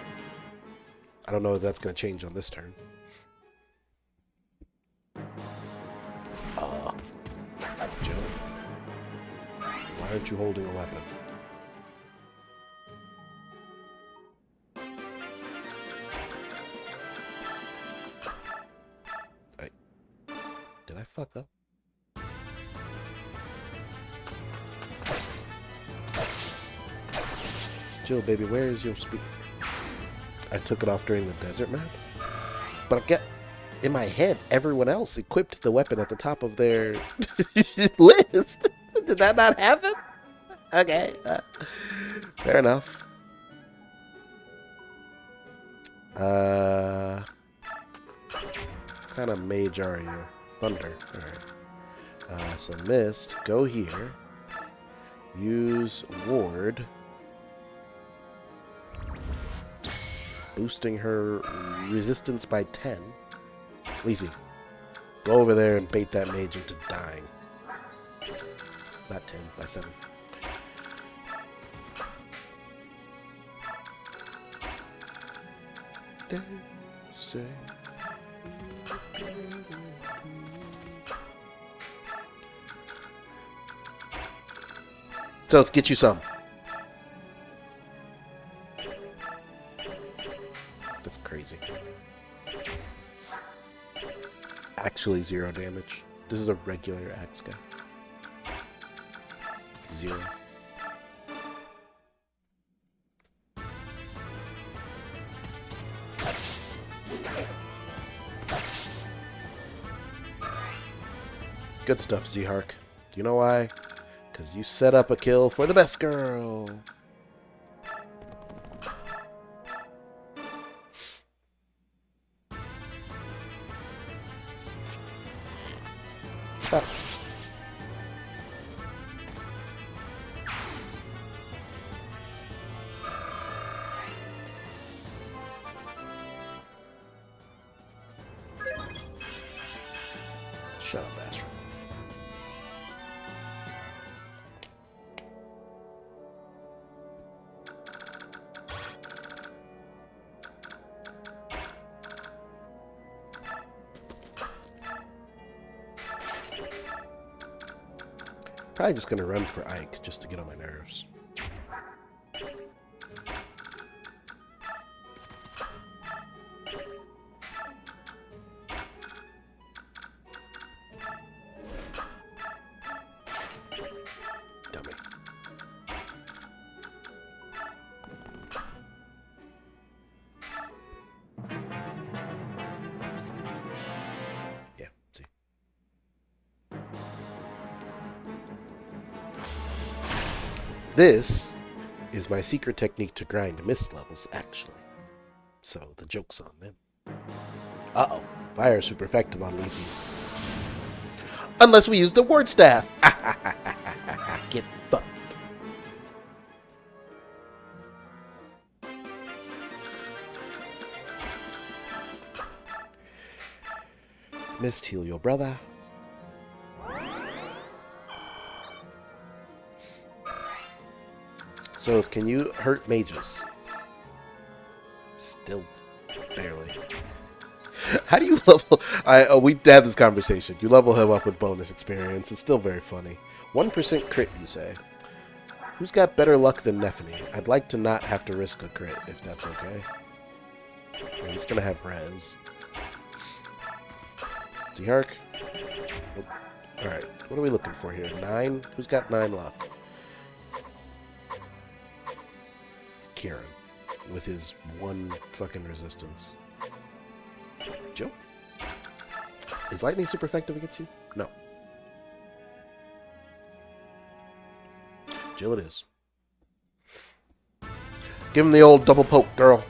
I don't know if that's going to change on this turn. Joe, why aren't you holding a weapon? Did I fuck up? Jill, baby, where is your speak? I took it off during the desert map. But I get in my head, everyone else equipped the weapon at the top of their list. Did that not happen? Okay. Fair enough. Kind of mage are you? Thunder. Alright. So Mist, go here. Use Ward. Boosting her resistance by 10. Leafy, go over there and bait that mage into dying. Not 10, by 7. They say. So let's get you some. That's crazy. Actually 0 damage. This is a regular axe guy. 0. Good stuff, Z-Hark. Do you know why? Because you set up a kill for the best girl. Stop. Shut up, Astro. Probably just gonna run for Ike just to get on my nerves. Dummy. Yeah, see. This is my secret technique to grind mist levels, actually. So, the joke's on them. Uh-oh. Fire is super effective on Leafies. Unless we use the ward staff! Get fucked. Mist, heal your brother. So, can you hurt mages? Still barely. How do you level... we had this conversation. You level him up with bonus experience. It's still very funny. 1% crit, you say. Who's got better luck than Nephany? I'd like to not have to risk a crit, if that's okay. He's going to have res. Hark? Nope. Alright, what are we looking for here? 9? Who's got 9 luck? Kieran. With his 1 fucking resistance. Joe? Is lightning super effective against you? No. Jill it is. Give him the old double poke, girl.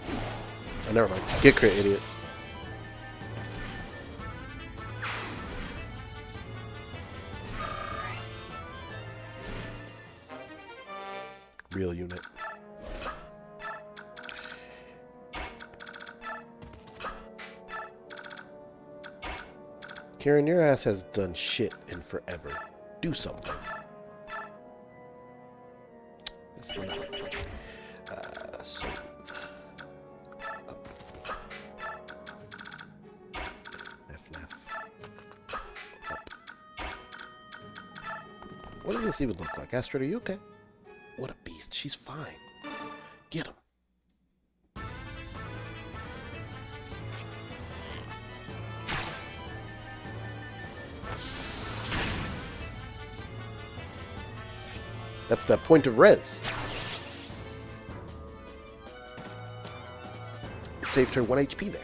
Oh, never mind. Get crit, idiot. Real unit. Karen, your ass has done shit in forever. Do something. It's nothing. So up. Up. What does this even look like? Astrid, are you okay? What a beast. She's fine. Get him. That's that point of res. It saved her 1 HP there.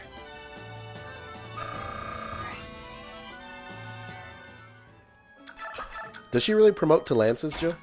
Does she really promote to lances, Joe?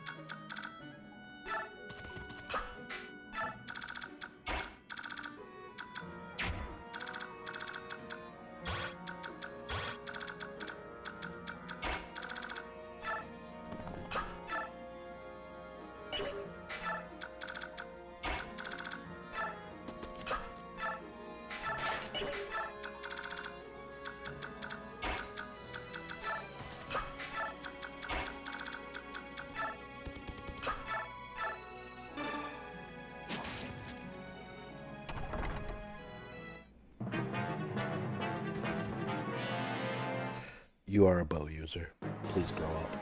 You are a bow user. Please grow up.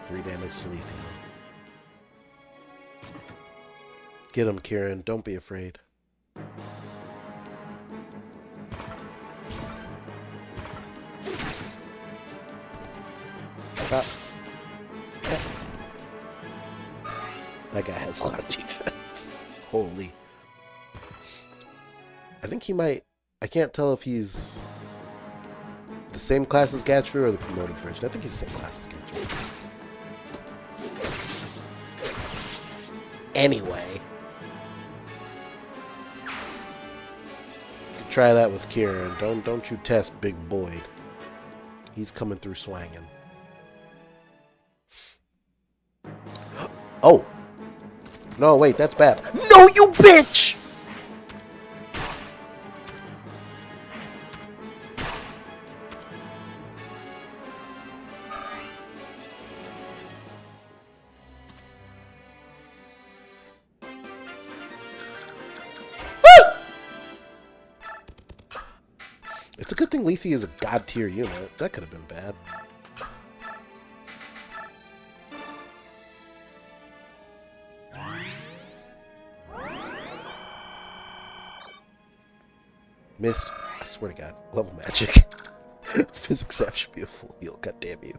Three damage to Leafy. Get him, Kieran. Don't be afraid. Stop. That guy has a lot of defense. Holy. I think he might... I can't tell if he's the same class as Gatchford or the promoted version. I think he's the same class as Gatchford. Anyway. You can try that with Kieran. Don't you test Big Boyd. He's coming through swanging. Oh! No, wait, that's bad. No, you bitch! It's a good thing Leafy is a god tier unit. That could have been bad. Missed. I swear to God. Level magic. Physics staff should be a full heal. God damn you.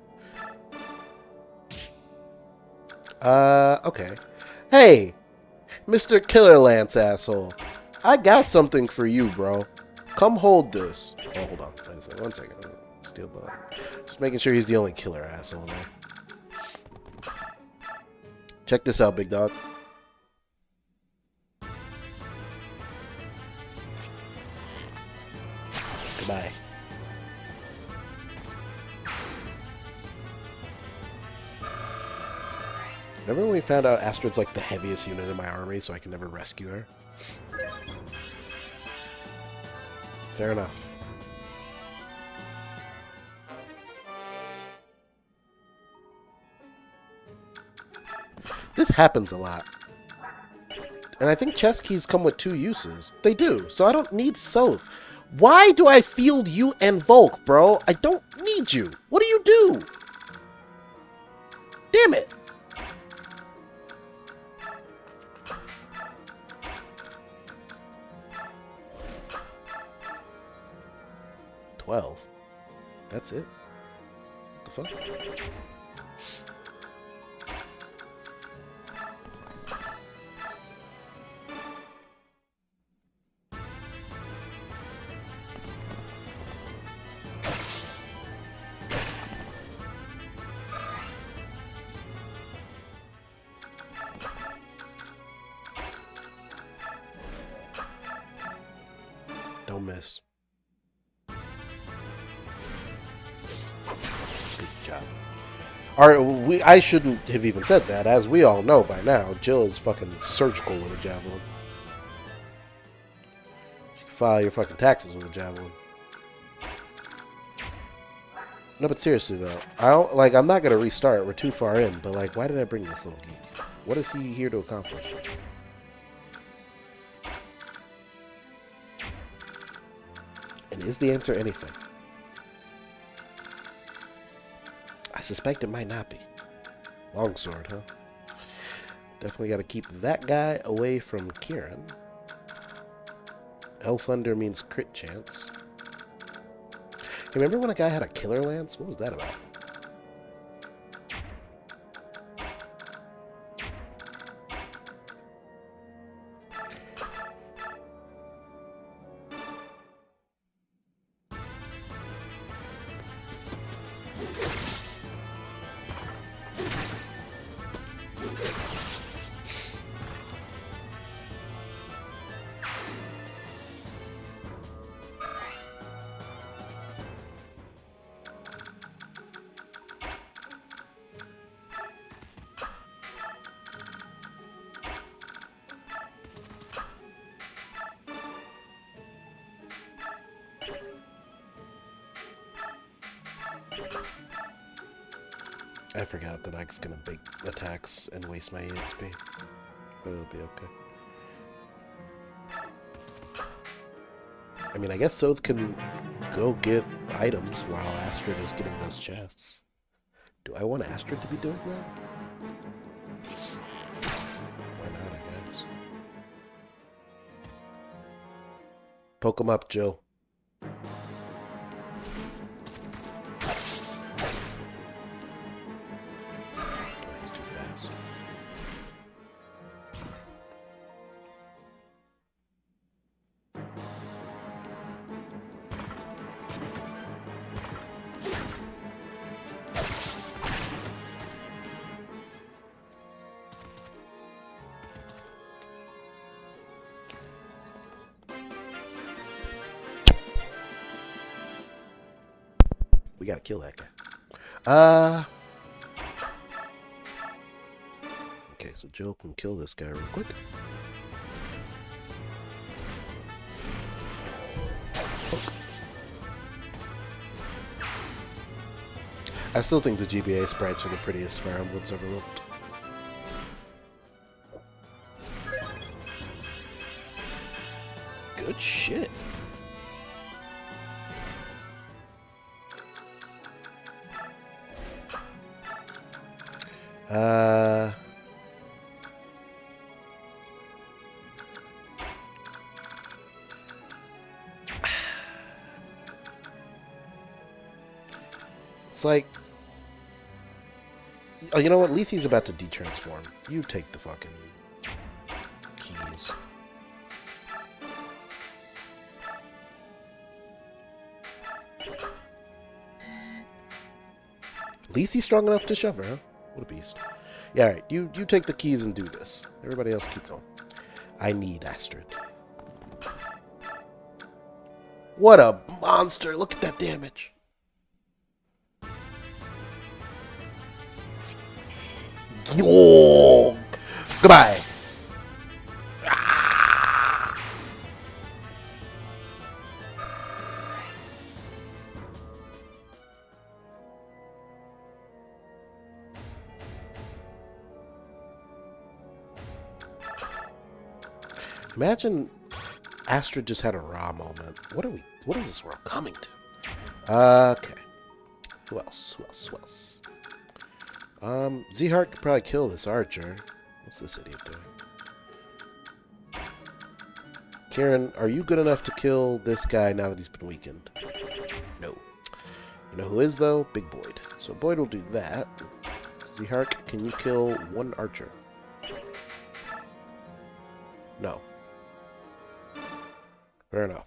Okay. Hey! Mr. Killer Lance asshole. I got something for you, bro. Come hold this. Oh, hold on. Wait a 1 second. Steel bow. Just making sure he's the only killer asshole there. Check this out, big dog. Goodbye. Remember when we found out Astrid's like the heaviest unit in my army, so I can never rescue her? Fair enough. This happens a lot. And I think chest keys come with 2 uses. They do, so I don't need Soth. Why do I field you and Volk, bro? I don't need you. What do you do? Damn it. $12. That's it. What the fuck? Don't miss. Good job. I shouldn't have even said that. As we all know by now, Jill is fucking surgical with a javelin. She can file your fucking taxes with a javelin. No, but seriously though, I'm not gonna restart. We're too far in. But like, why did I bring this little geek? What is he here to accomplish? And is the answer anything? I suspect it might not be. Longsword, huh? Definitely got to keep that guy away from Kieran. Elf Thunder means crit chance. Hey, remember when a guy had a killer lance? What was that about? I forgot that I was gonna bait attacks and waste my EXP. But it'll be okay. I mean, I guess Soth can go get items while Astrid is getting those chests. Do I want Astrid to be doing that? Why not, I guess. Poke him up, Jill. We gotta kill that guy. Okay, so Jill can kill this guy real quick. I still think the GBA sprites are the prettiest Fire Emblems ever looked. Good shit. It's like, oh, you know what? Lethe's about to detransform. You take the fucking keys. Lethe's strong enough to shove her, huh? What a beast. Yeah, alright. You take the keys and do this. Everybody else keep going. I need Astrid. What a monster! Look at that damage. Oh, goodbye. Ah. Imagine Astrid just had a raw moment. What is this world coming to? Okay. Who else? Who else? Who else? Z-Heart could probably kill this archer. What's this idiot doing? Karen, are you good enough to kill this guy now that he's been weakened? No. You know who is, though? Big Boyd. So Boyd will do that. Z-Heart, can you kill one archer? No. Fair enough.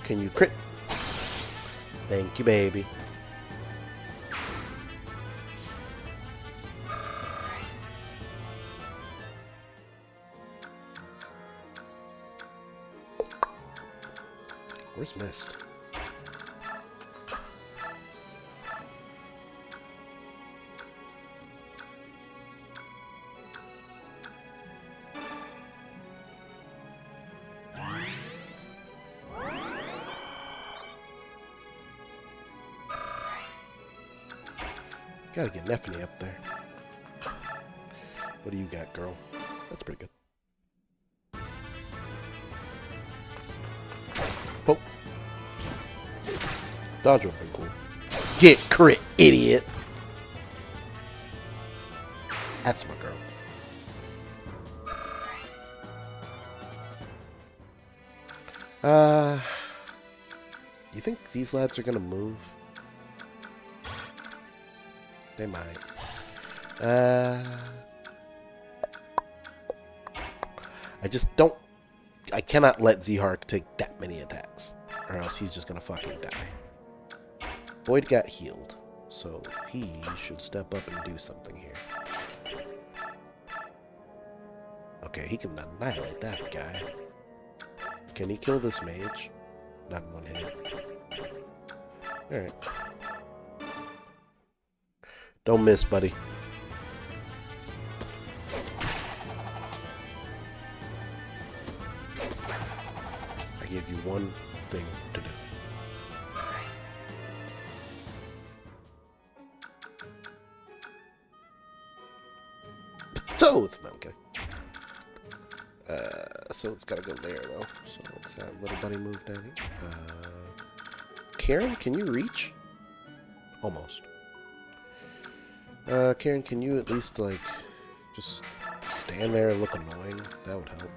Can you crit? Thank you, baby. Where's Mist? Gotta get Neffany up there. What do you got, girl? That's pretty good. Poke. Dodge would have been cool. Get crit, idiot! That's my girl. You think these lads are gonna move? They might. I just don't... I cannot let Z-Heart take that many attacks, or else he's just gonna fucking die. Boyd got healed, so he should step up and do something here. Okay, he can annihilate that guy. Can he kill this mage? Not in one hit. Alright. Don't miss, buddy. I give you one thing to do. So it's not okay. So it's gotta go there though. So let's have little buddy move down here. Karen, can you reach? Almost. Karen, can you at least, like, just stand there and look annoying? That would help.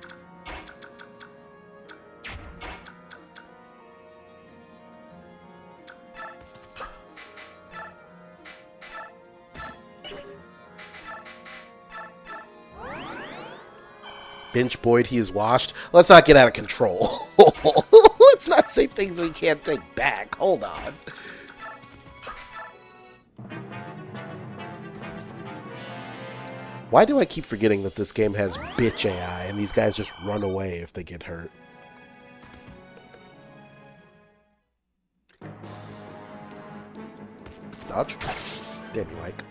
Bench Boyd, he is washed. Let's not get out of control. Let's not say things we can't take back. Hold on. Why do I keep forgetting that this game has bitch AI and these guys just run away if they get hurt? Dodge. Damn you, Mike.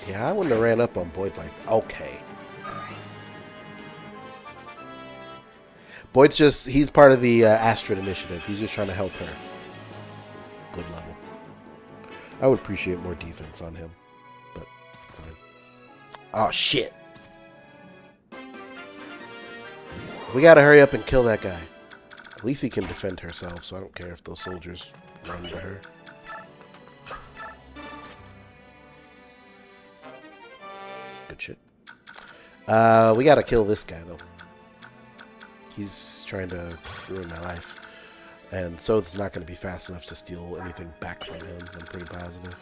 Yeah, I wouldn't have ran up on Boyd like... Okay. Boyd's just... He's part of the Astrid initiative. He's just trying to help her. Good level. I would appreciate more defense on him. But, fine. Oh, shit. We gotta hurry up and kill that guy. Lethe can defend herself, so I don't care if those soldiers run to her. Good shit. We gotta kill this guy, though. He's trying to ruin my life. And so it's not going to be fast enough to steal anything back from him. I'm pretty positive.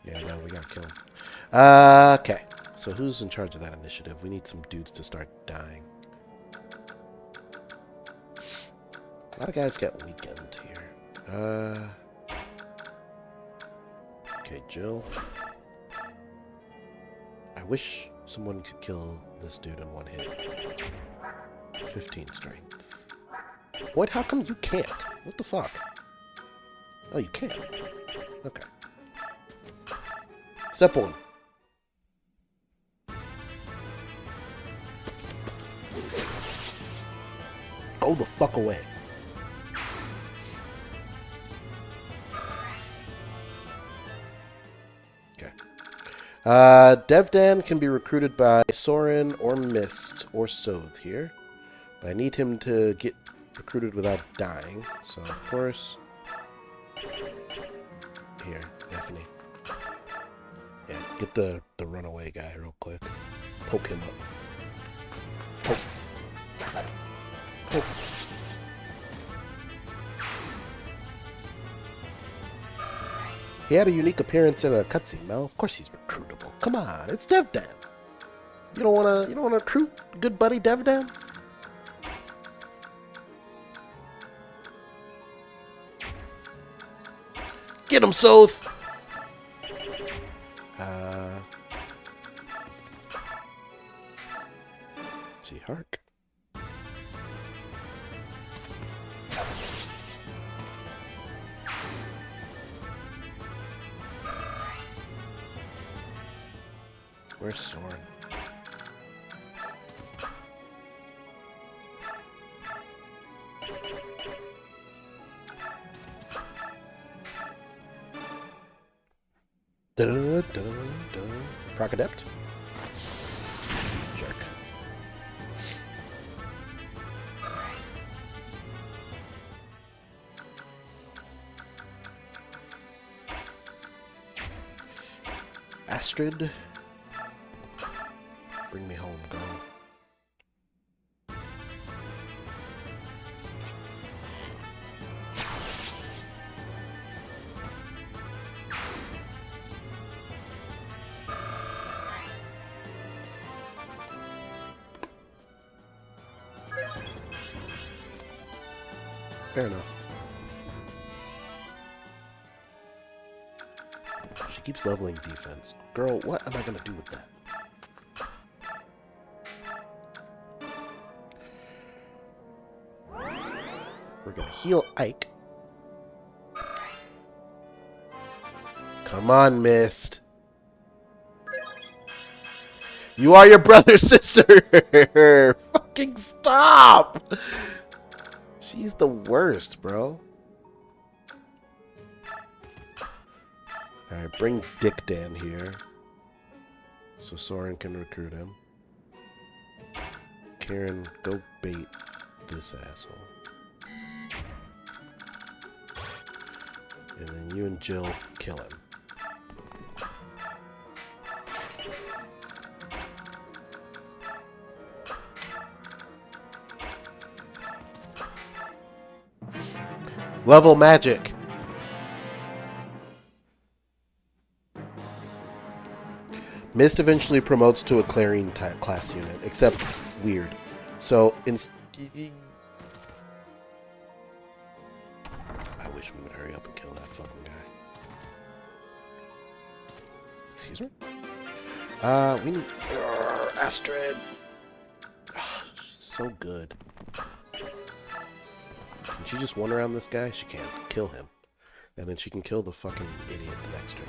Yeah, no, we gotta kill him. Okay. So who's in charge of that initiative? We need some dudes to start dying. A lot of guys got weakened here. Okay, Jill. I wish someone could kill this dude in one hit. 15 strength. What? How come you can't? What the fuck? Oh, you can't. Okay. Step 1. Go the fuck away. Devdan can be recruited by Soren or Mist or Soth here. But I need him to get recruited without dying. So, of course... Here, Daphne. Yeah, get the runaway guy real quick. Poke him up. Poke. Poke. He had a unique appearance in a cutscene. Well, of course he's recruitable. Come on, it's Devdan. You don't wanna recruit good buddy Devdan? Get him, Soth! See, Hark. Where's Soren? Proc Adept? Jerk. Astrid. Bring me home, girl. Fair enough. She keeps leveling defense. Girl, what am I gonna do with that? We're gonna heal Ike. Come on, Mist. You are your brother's sister! Fucking stop! She's the worst, bro. Alright, bring Dick Dan here. So Soren can recruit him. Karen, go bait this asshole. And then you and Jill kill him. Level magic. Mist eventually promotes to a Clarine type class unit, except weird. So, I wish we would hurry up and kill that fucking guy. Excuse me? We need... Astrid! So good. Can she just one around this guy? She can't. Kill him. And then she can kill the fucking idiot next to her.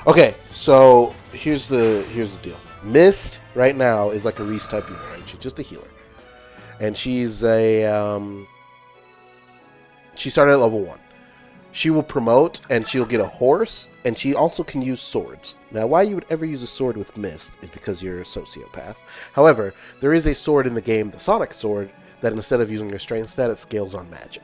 Okay, so here's the deal. Mist right now is like a Reese type unit, right? She's just a healer. And she's a she started at level 1. She will promote, and she'll get a horse, and she also can use swords. Now, why you would ever use a sword with Mist is because you're a sociopath. However, there is a sword in the game, the Sonic Sword, that instead of using your strength stat, it scales on magic.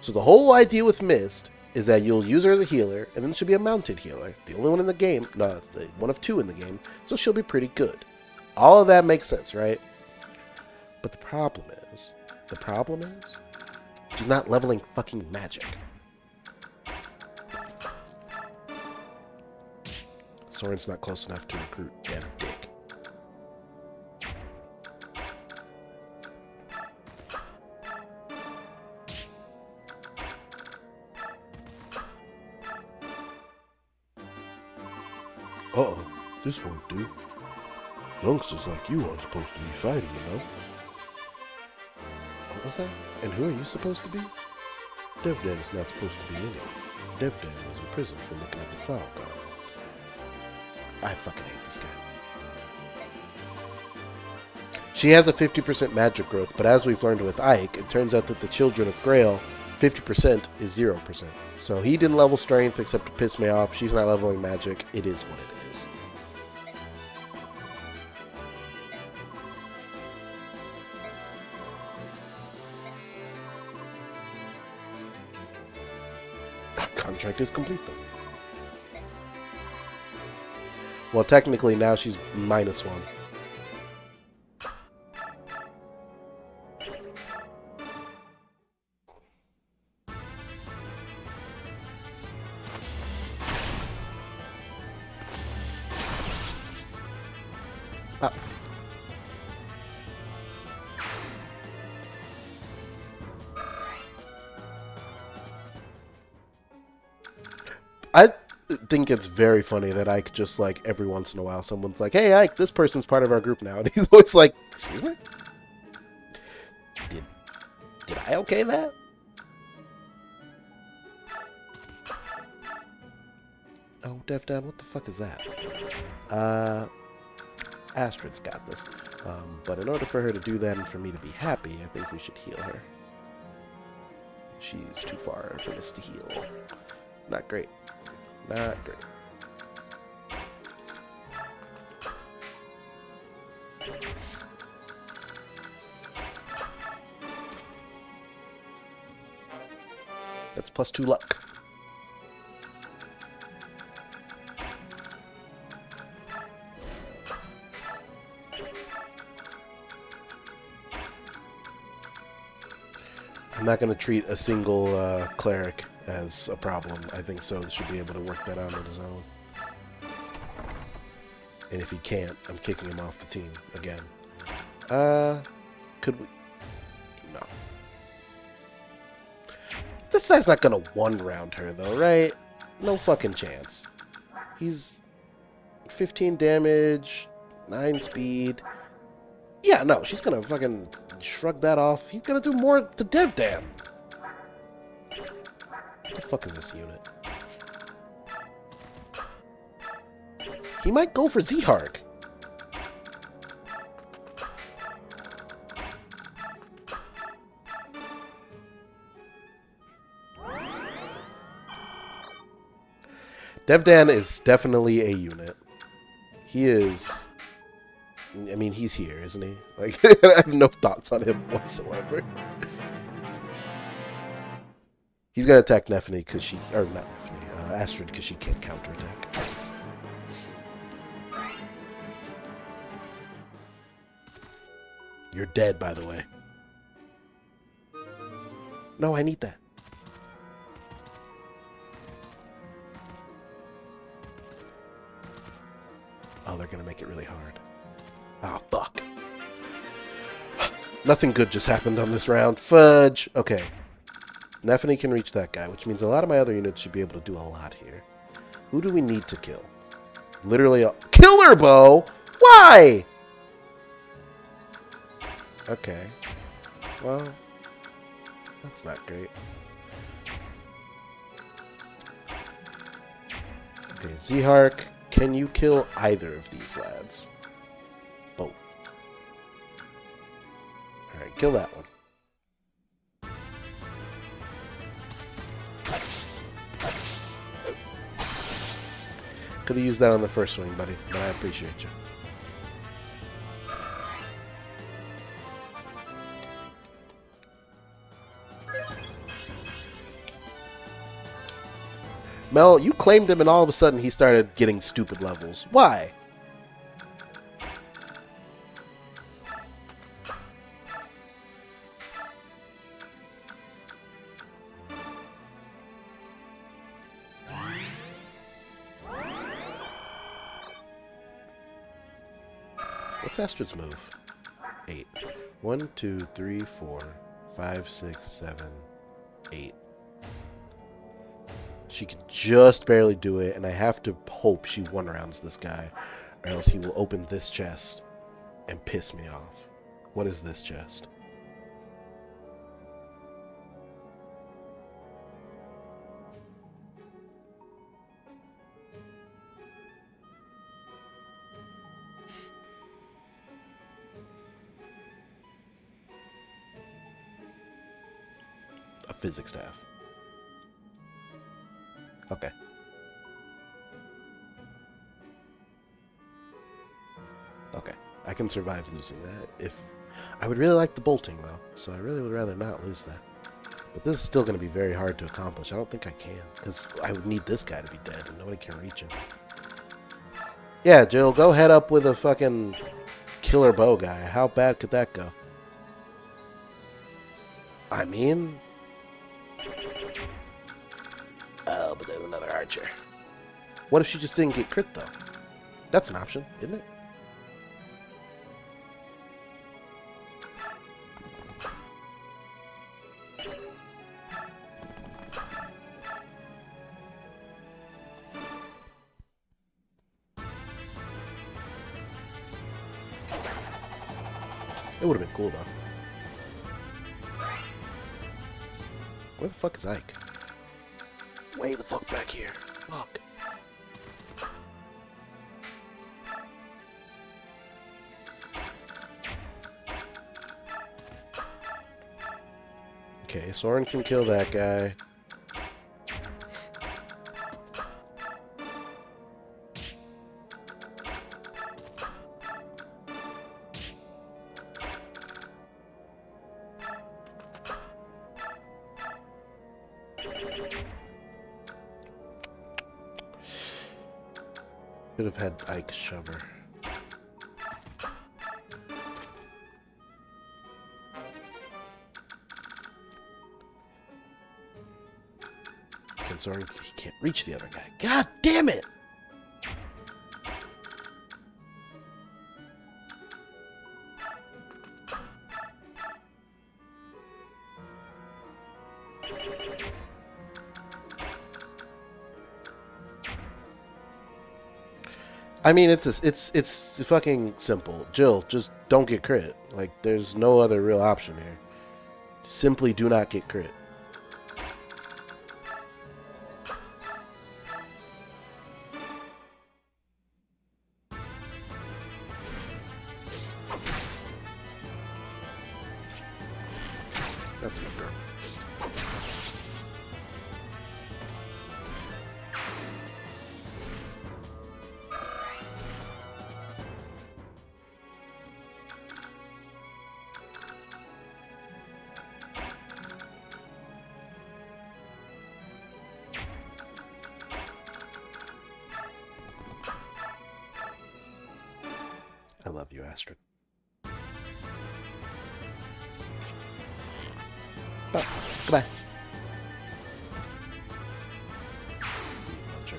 So the whole idea with Mist is that you'll use her as a healer, and then she'll be a mounted healer. The only one in the game, no, one of 2 in the game, so she'll be pretty good. All of that makes sense, right? But the problem is, she's not leveling fucking magic. Soren's not close enough to recruit. Damn dick. Uh-oh, this won't do. Youngsters like you aren't supposed to be fighting, you know? What was that? And who are you supposed to be? Devdan is not supposed to be anyone. Devdan is in prison for looking at the file guard. I fucking hate this guy. She has a 50% magic growth, but as we've learned with Ike, it turns out that the children of Grail 50% is 0%. So he didn't level strength except to piss me off. She's not leveling magic. It is what it is. Contract is complete then. Well, technically now she's -1. Ah. I think it's very funny that Ike just like every once in a while someone's like, "Hey Ike, this person's part of our group now," and he's always like, "Excuse me, did I okay that?" Oh, Devdan, what the fuck is that? Astrid's got this. But in order for her to do that and for me to be happy, I think we should heal her. She's too far for us to heal. Not great. Not great. That's +2 luck. I'm not going to treat a single cleric as a problem. I think so should be able to work that out on his own. And if he can't, I'm kicking him off the team again. Could we? No. This guy's not going to one-round her, though, right? No fucking chance. He's 15 damage, 9 speed. Yeah, no, she's going to fucking shrug that off. He's going to do more to Devdan. What the fuck is this unit? He might go for Zehark. Devdan is definitely a unit. He is... I mean, he's here, isn't he? Like, I have no thoughts on him whatsoever. He's gonna attack Nephany because she... Or not Nephany, Astrid because she can't counterattack. You're dead, by the way. No, I need that. Oh, they're gonna make it really hard. Oh, fuck. Nothing good just happened on this round. Fudge! Okay. Nephany can reach that guy, which means a lot of my other units should be able to do a lot here. Who do we need to kill? Literally a... Killer bow? Why? Okay. Well, that's not great. Okay, Zehark, can you kill either of these lads? Both. Alright, kill that one. Could have used that on the first swing, buddy, but I appreciate you. Mel, you claimed him and all of a sudden he started getting stupid levels. Why? What's Astrid's move? 8. 1, 2, 3, 4, 5, 6, 7, 8. She can just barely do it, and I have to hope she one-rounds this guy, or else he will open this chest and piss me off. What is this chest? physics staff. Okay. Okay. I can survive losing that. If I would really like the bolting, though, so I really would rather not lose that. But this is still going to be very hard to accomplish. I don't think I can, because I would need this guy to be dead, and nobody can reach him. Yeah, Jill, go head up with a fucking killer bow guy. How bad could that go? I mean... Oh, but there's another archer. What if she just didn't get crit, though? That's an option, isn't it? It would have been cool, though. Where the fuck is Ike? Way the fuck back here. Fuck. Okay, Soren can kill that guy. Could have had Ike shover. Sorry, he can't reach the other guy. God damn it! I mean, it's fucking simple. Jill, just don't get crit. Like, there's no other real option here. Simply do not get crit. That's my girl. I love you, Astrid. Oh, goodbye. Sure.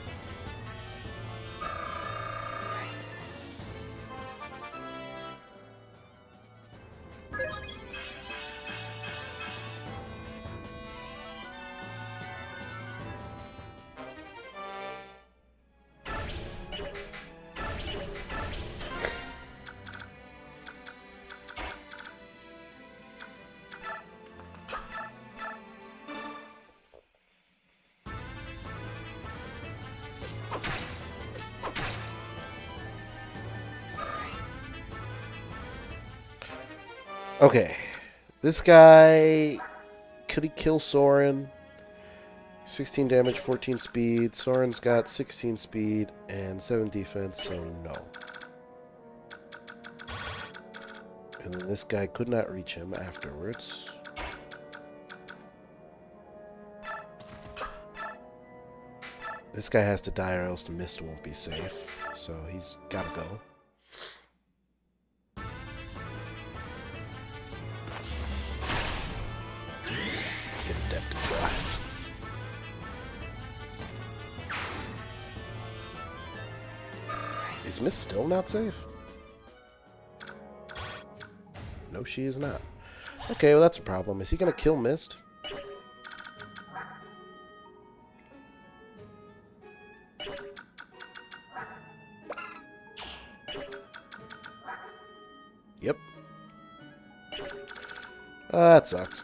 Okay, this guy, could he kill Soren? 16 damage, 14 speed. Soren's got 16 speed and 7 defense, so no. And then this guy could not reach him afterwards. This guy has to die or else the mist won't be safe, so he's gotta go. Is Mist still not safe? No, she is not. Okay, well that's a problem. Is he gonna kill Mist? Yep. That sucks.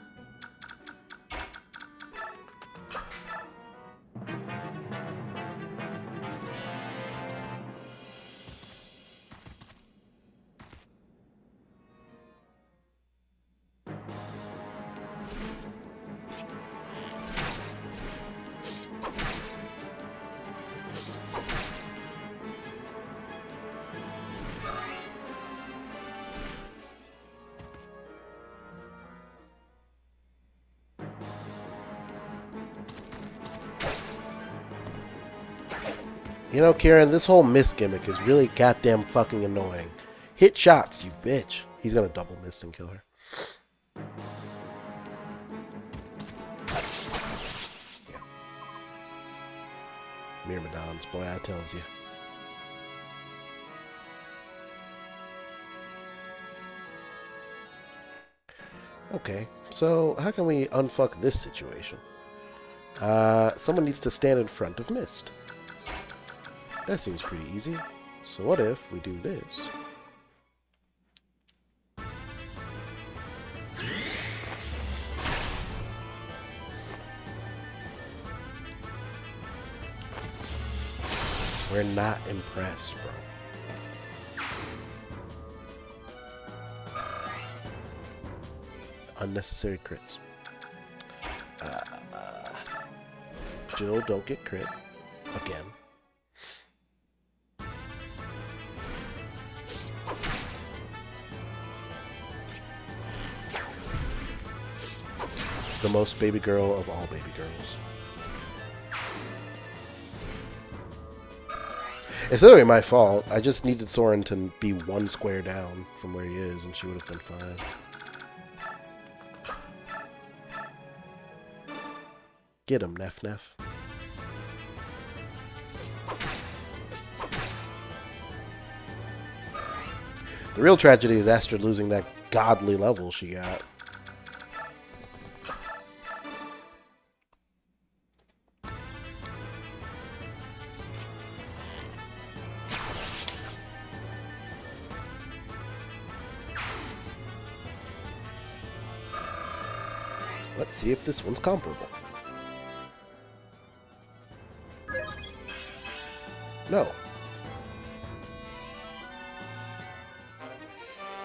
You know, Kieran, this whole miss gimmick is really goddamn fucking annoying. Hit shots, you bitch. He's gonna double miss and kill her. Yeah. Myrmidons, boy, I tells you. Okay, so how can we unfuck this situation? Someone needs to stand in front of Mist. That seems pretty easy. So what if we do this? We're not impressed, bro. Unnecessary crits. Jill, don't get crit. Again. The most baby girl of all baby girls. It's literally my fault. I just needed Soren to be one square down from where he is, and she would have been fine. Get him, Neff Neff. The real tragedy is Astrid losing that godly level she got. Let's see if this one's comparable. No.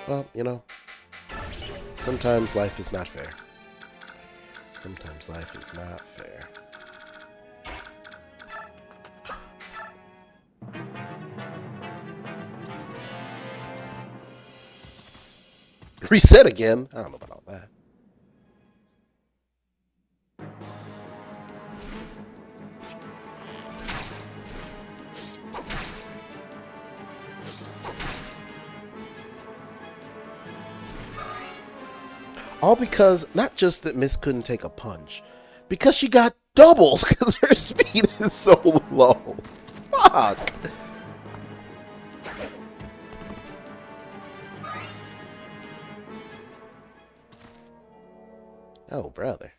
Well, you know, sometimes life is not fair. Sometimes life is not fair. Reset again? I don't know about all that. All because, not just that Miss couldn't take a punch, because she got doubles because her speed is so low. Fuck! Oh, brother.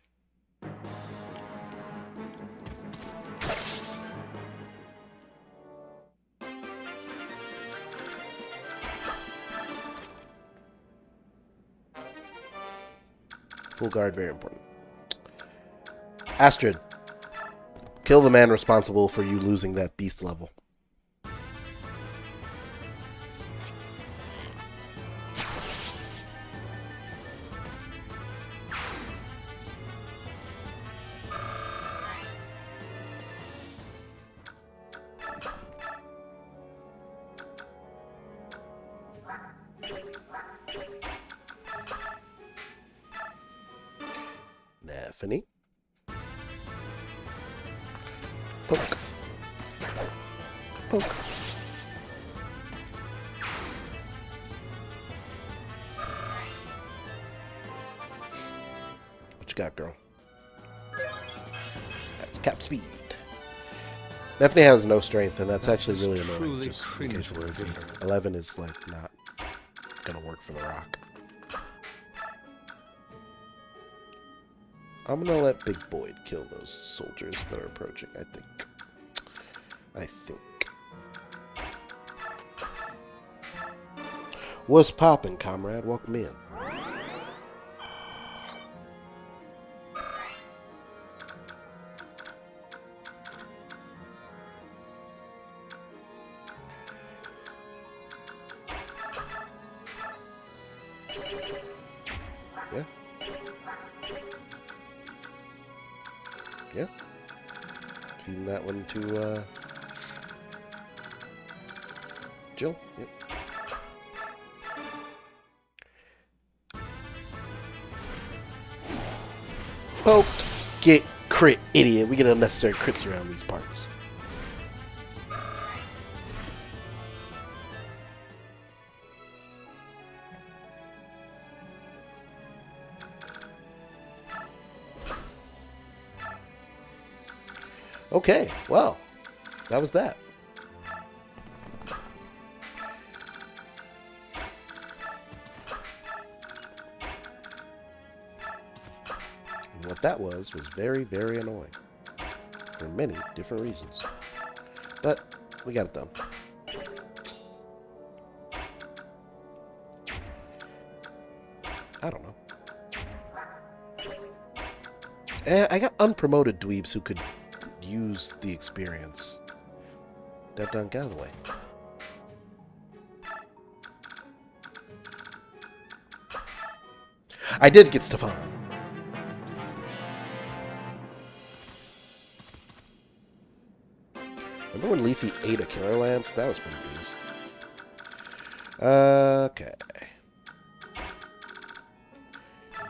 Full guard, very important. Astrid, kill the man responsible for you losing that beast level. Neffany. Poke. Poke. What you got, girl? That's cap speed. Neffany has no strength, and that's actually really annoying. Just cringeworthy. 11 is like not gonna work for the rock. I'm gonna let Big Boyd kill those soldiers that are approaching, I think. What's poppin', comrade? Welcome in. Yeah. Yeah. Feeding that one to, Jill. Yep. Poked. Get crit, idiot. We get unnecessary crits around these parts. Okay, well, that was that. And what that was very, very annoying. For many different reasons. But we got it done. I don't know. I got unpromoted dweebs who could use the experience. Dev done get out of the way. I did get Stefan. Remember when Leafy ate a killer lance? That was pretty beast. Okay.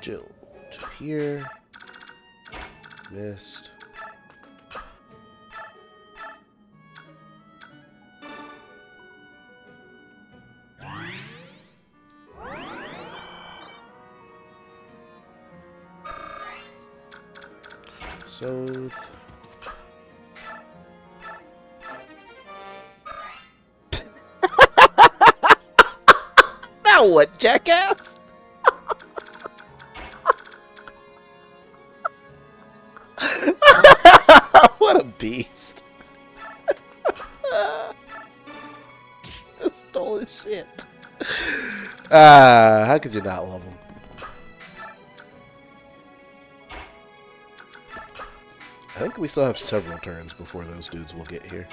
Jill to here. Missed. So now what, jackass? What a beast. Just stole his shit. How could you not love him? I think we still have several turns before those dudes will get here.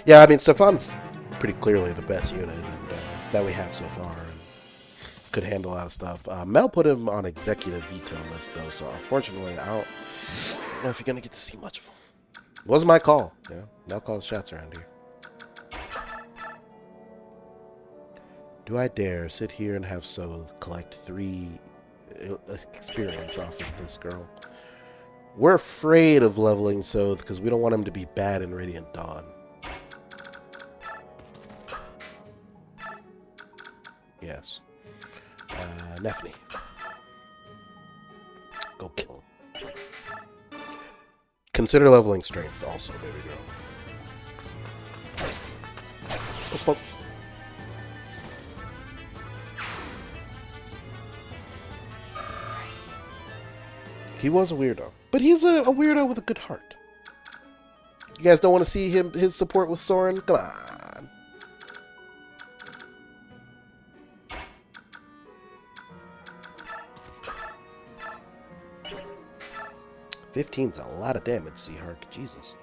Yeah, I mean, Stefan's pretty clearly the best unit that we have so far. And could handle a lot of stuff. Mel put him on executive veto list, though, so unfortunately, I don't know if you're going to get to see much of him. It wasn't my call. Yeah, Mel calls shots around here. Do I dare sit here and have Soth collect 3 experience off of this girl? We're afraid of leveling Soth because we don't want him to be bad in Radiant Dawn. Yes. Nephne. Go kill him. Consider leveling strength also, baby girl. Oh, oh. He was a weirdo. But he's a weirdo with a good heart. You guys don't want to see his support with Soren? Come on. 15's a lot of damage, Z-Hark. Jesus.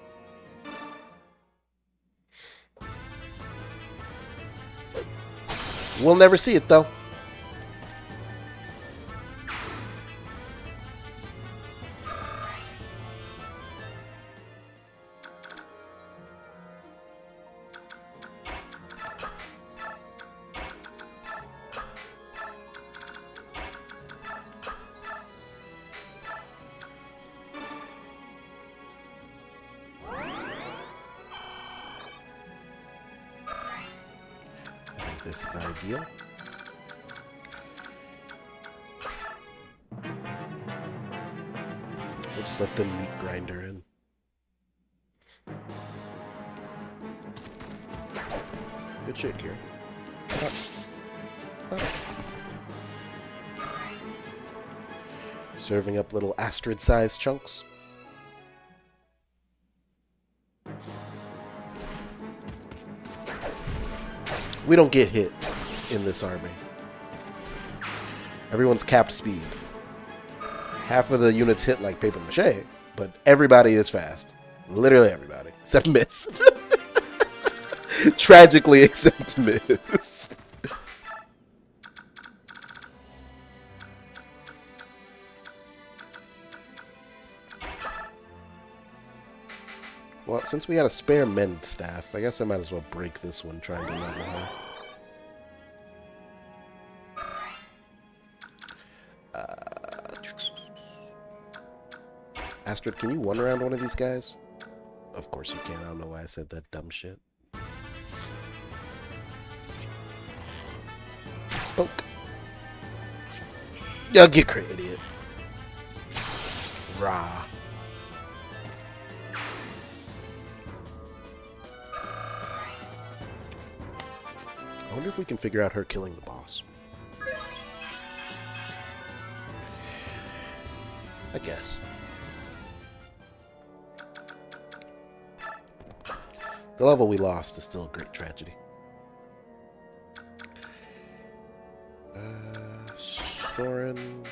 We'll never see it, though. This is ideal. We'll just let the meat grinder in. Good shit, here. Serving up little Astrid-sized chunks. We don't get hit in this army. Everyone's capped speed. Half of the units hit like paper mache, but everybody is fast. Literally everybody. Except Mist. Tragically, except Mist. Well, since we got a spare mend staff, I guess I might as well break this one trying to level her. Astrid, can you one around one of these guys? Of course you can. I don't know why I said that dumb shit. Poke. Yeah, get crit, idiot. Rah. I wonder if we can figure out her killing the boss. I guess. The level we lost is still a great tragedy. Soren.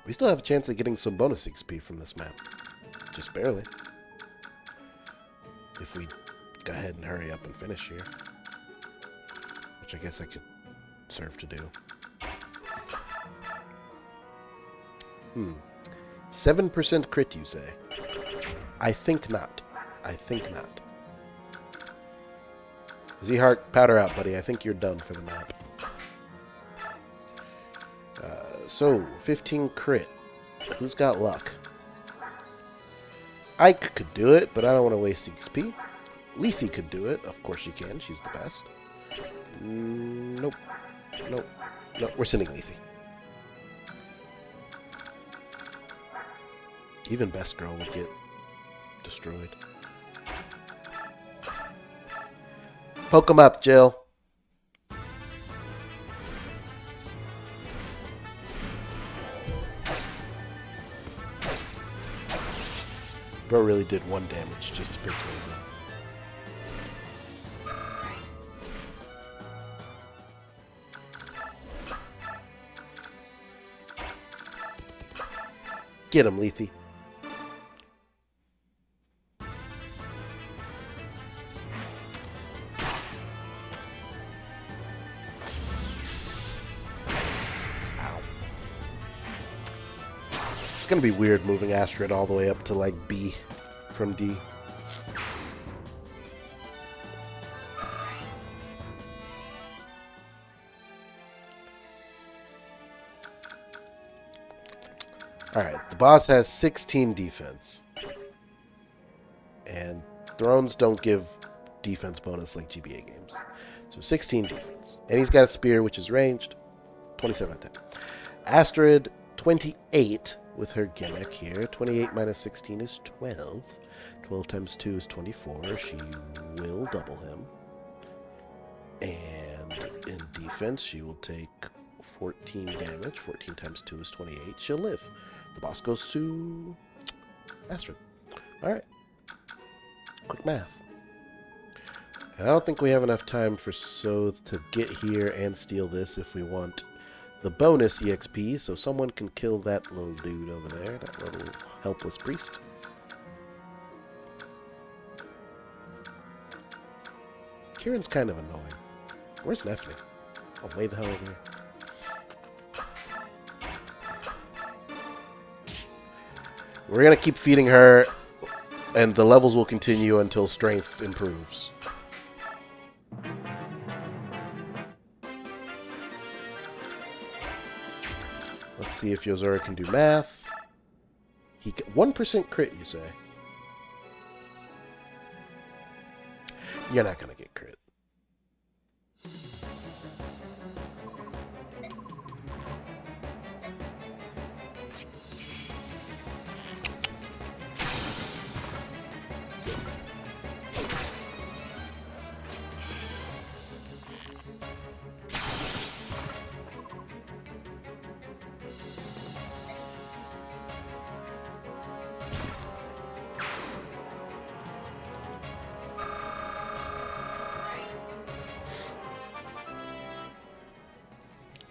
We still have a chance of getting some bonus XP from this map. Just barely. If we go ahead and hurry up and finish here. Which I guess I could serve to do. 7% crit, you say? I think not. I think not. Z-Heart, powder out, buddy. I think you're done for the map. So, 15 crit. Who's got luck? Ike could do it, but I don't want to waste XP. Lethe could do it. Of course she can. She's the best. Nope. Nope. Nope. We're sending Lethe. Even Best Girl would get destroyed. Poke him up, Jill. Bro really did 1 damage just to piss me off. Get him, Lethe. It's gonna be weird moving Astrid all the way up to like B from D. Alright, the boss has 16 defense. And thrones don't give defense bonus like GBA games. So 16 defense. And he's got a spear, which is ranged. 27 attack. Astrid, 28 with her gimmick here. 28 minus 16 is 12. 12 times 2 is 24. She will double him. And in defense, she will take 14 damage. 14 times 2 is 28. She'll live. The boss goes to Astrid. Alright. Quick math. And I don't think we have enough time for Soth to get here and steal this if we want the bonus EXP, so someone can kill that little dude over there, that little helpless priest. Kieran's kind of annoying. Where's Nefne? Oh, way the hell over here. We're going to keep feeding her, and the levels will continue until strength improves. Let's see if Yozora can do math. He 1% crit, you say? You're not going to get crit.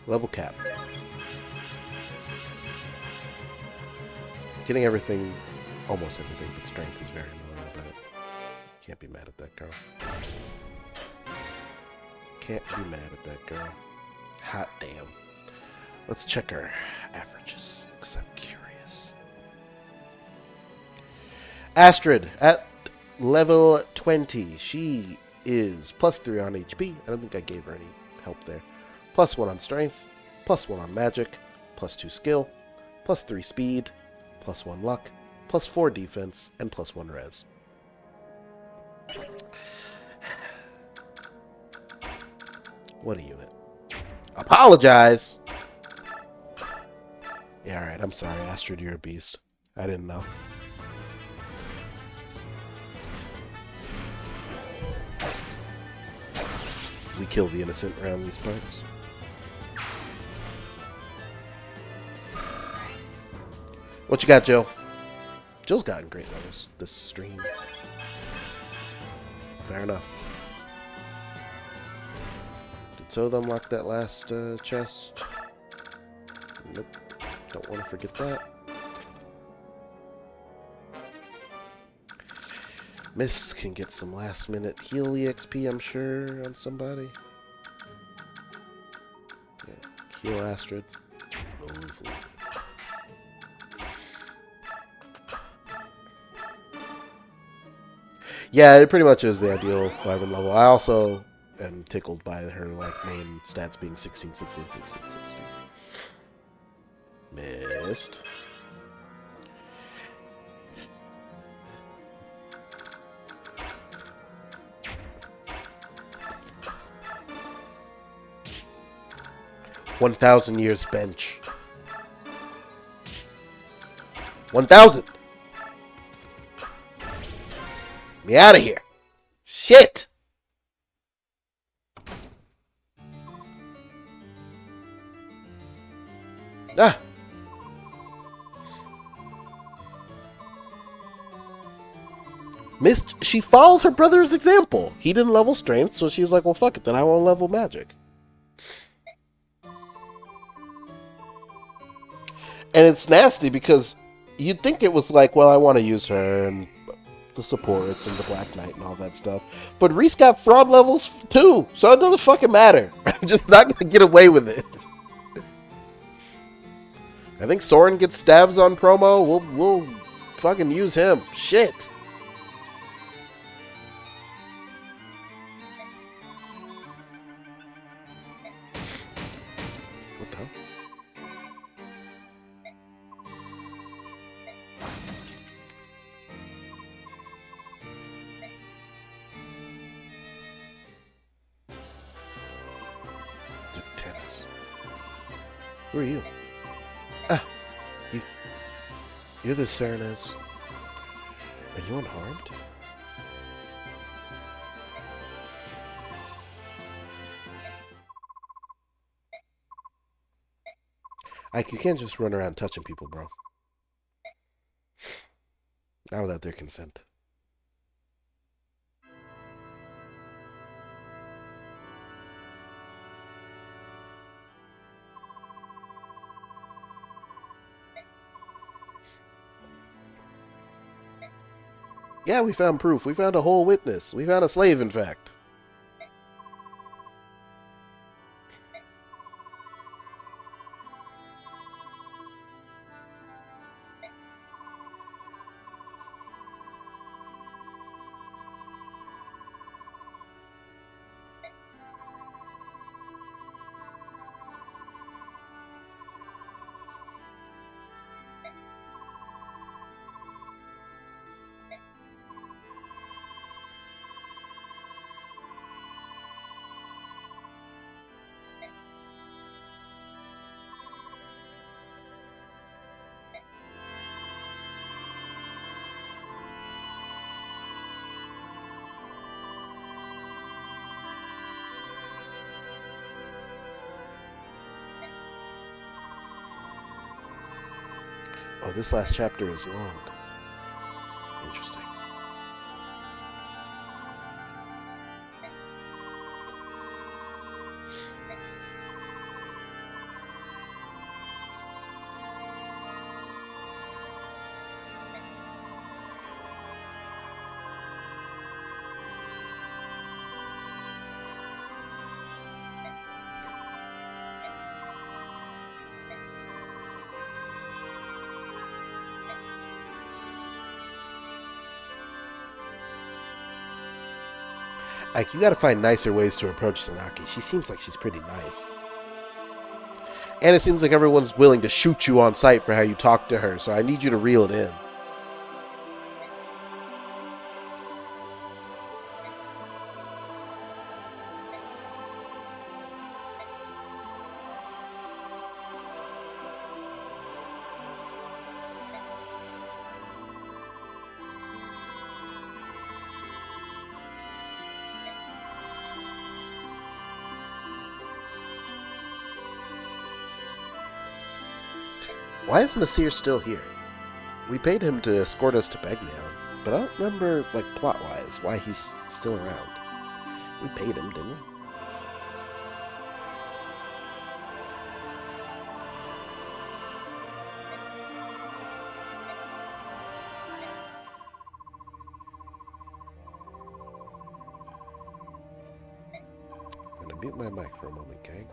Level cap. Getting everything, almost everything, but strength is very low, but can't be mad at that girl. Can't be mad at that girl. Hot damn. Let's check our averages, because I'm curious. Astrid, at level 20, she is +3 on HP. I don't think I gave her any help there. +1 on strength, +1 on magic, +2 skill, +3 speed, +1 luck, +4 defense, and +1 res. What a unit. Apologize! Yeah, alright, I'm sorry, Astrid, you're a beast. I didn't know. We kill the innocent around these parts. What you got, Jill? Jill's gotten great levels this stream. Fair enough. Did Sotha unlock that last chest? Nope. Don't want to forget that. Mist can get some last minute heal EXP, I'm sure, on somebody. Yeah. Heal Astrid. Over. Yeah, it pretty much is the ideal weapon level. I also am tickled by her main stats being 16, 16, 16, 16. Missed. $1,000 years bench. 1,000. Me out of here. Shit. Ah. Mist, she follows her brother's example. He didn't level strength, so she's like, well, fuck it, then I won't level magic. And it's nasty because you'd think it was like, well, I want to use her and the supports and the Black Knight and all that stuff. But Reese got fraud levels too, so it doesn't fucking matter. I'm just not going to get away with it. I think Soren gets stabs on promo. We'll fucking use him. Shit. What the hell? Dude, tennis. Who are you? Ah, you're the Serenez. Are you unharmed? Ike, you can't just run around touching people, bro. Not without their consent. Yeah, we found proof. We found a whole witness. We found a slave, in fact. Oh, this last chapter is long. Interesting. Like, you gotta find nicer ways to approach Sanaki. She seems like she's pretty nice. And it seems like everyone's willing to shoot you on sight for how you talk to her, so I need you to reel it in. Why is Nasir still here? We paid him to escort us to Begnaon, but I don't remember, like, plot-wise, why he's still around. We paid him, didn't we? I'm gonna mute my mic for a moment, gang.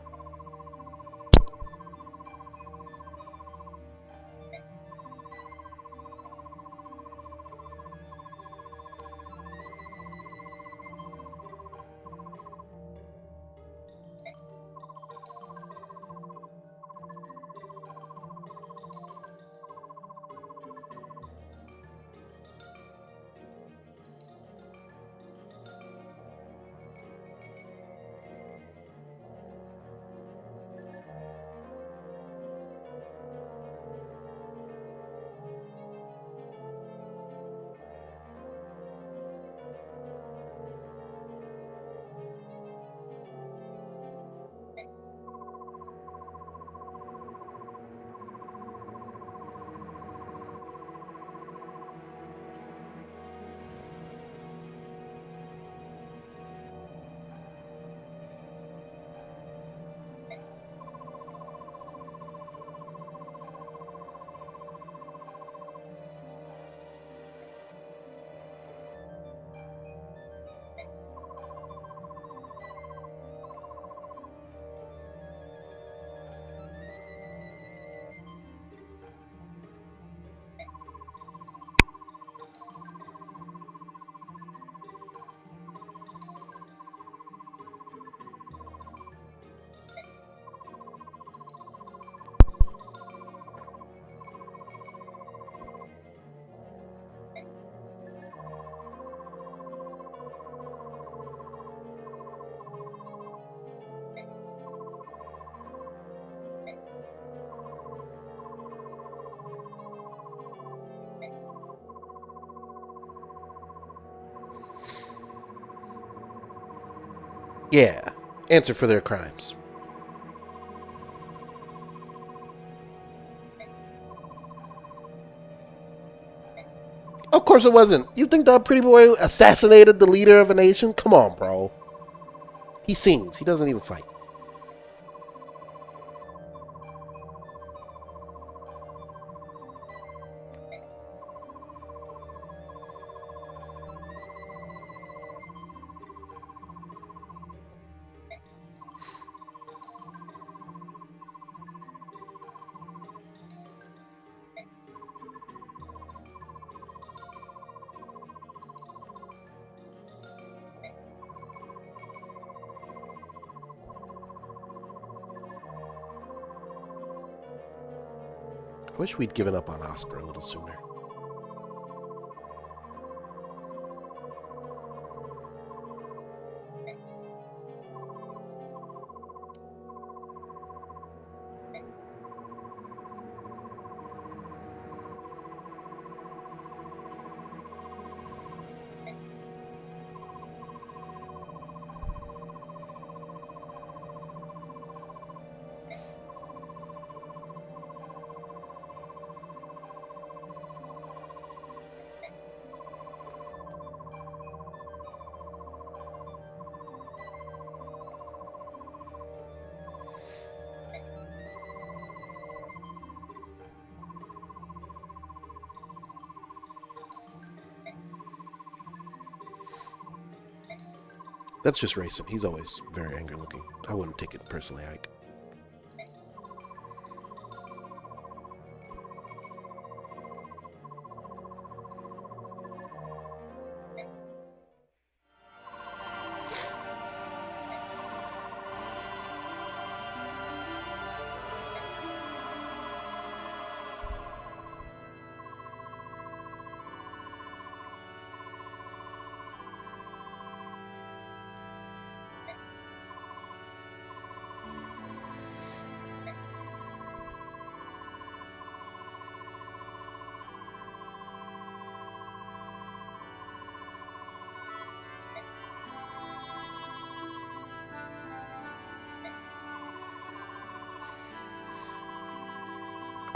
Yeah, answer for their crimes. Of course it wasn't. You think that pretty boy assassinated the leader of a nation? Come on, bro. He sings. He doesn't even fight. I wish we'd given up on Oscar a little sooner. That's just Rayson. He's always very angry looking. I wouldn't take it personally, Ike.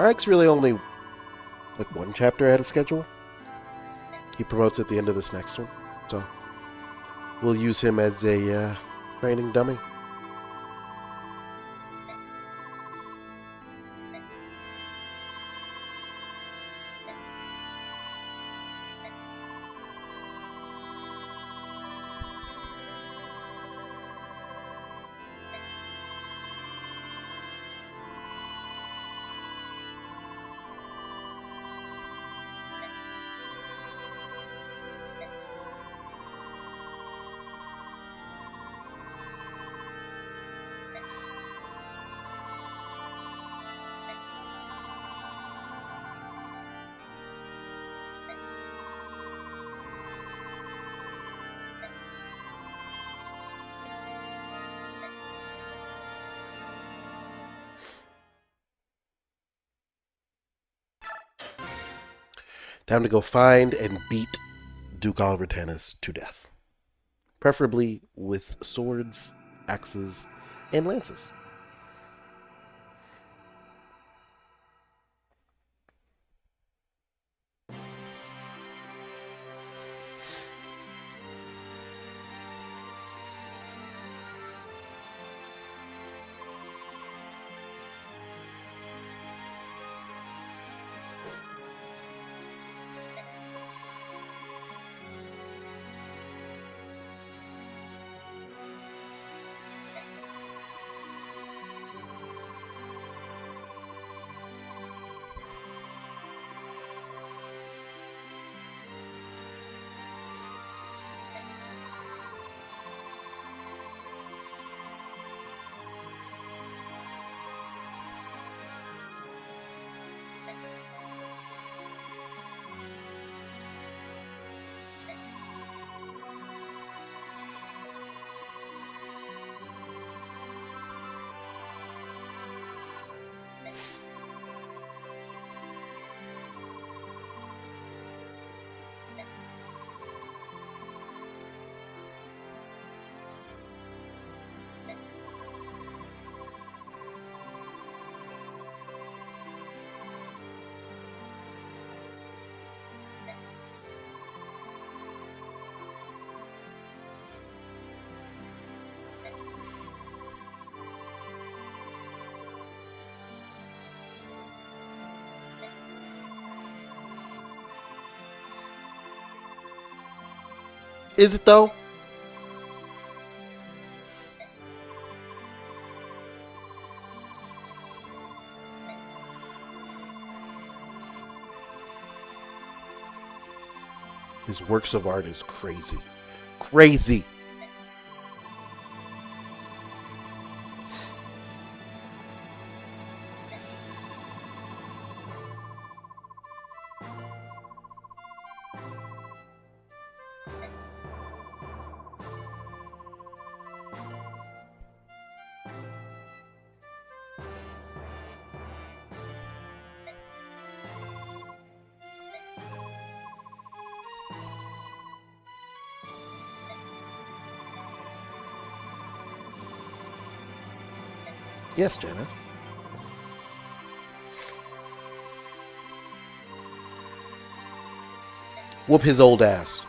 Aric's really only like one chapter ahead of schedule. He promotes at the end of this next one, so we'll use him as a training dummy. Time to go find and beat Duke Oliver Tannis to death. Preferably with swords, axes, and lances. Is it though? His works of art is crazy. Crazy. Yes, Jenna. Whoop his old ass.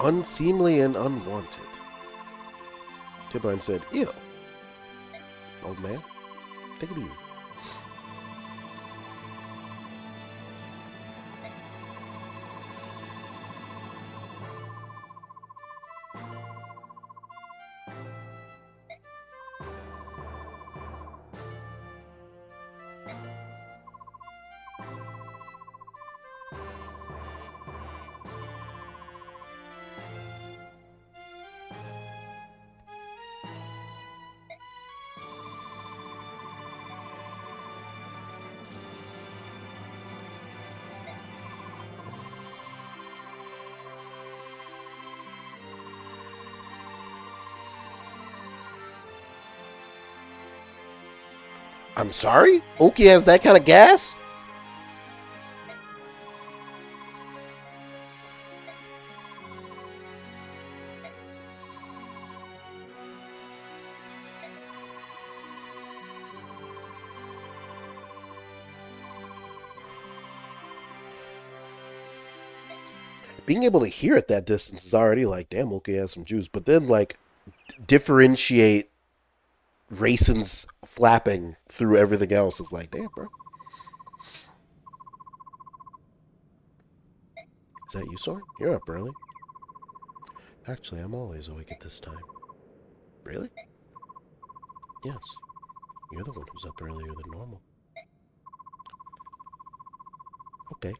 Unseemly and unwanted. Tibline said, ew. Old man, take it easy. I'm sorry? Oki has that kind of gas? Being able to hear at that distance is already like, damn, Oki has some juice. But then, like, differentiate Racin's flapping through everything else is like, damn, bro. Is that you, Soren? You're up early. Actually, I'm always awake at this time. Really? Yes. You're the one who's up earlier than normal. Okay.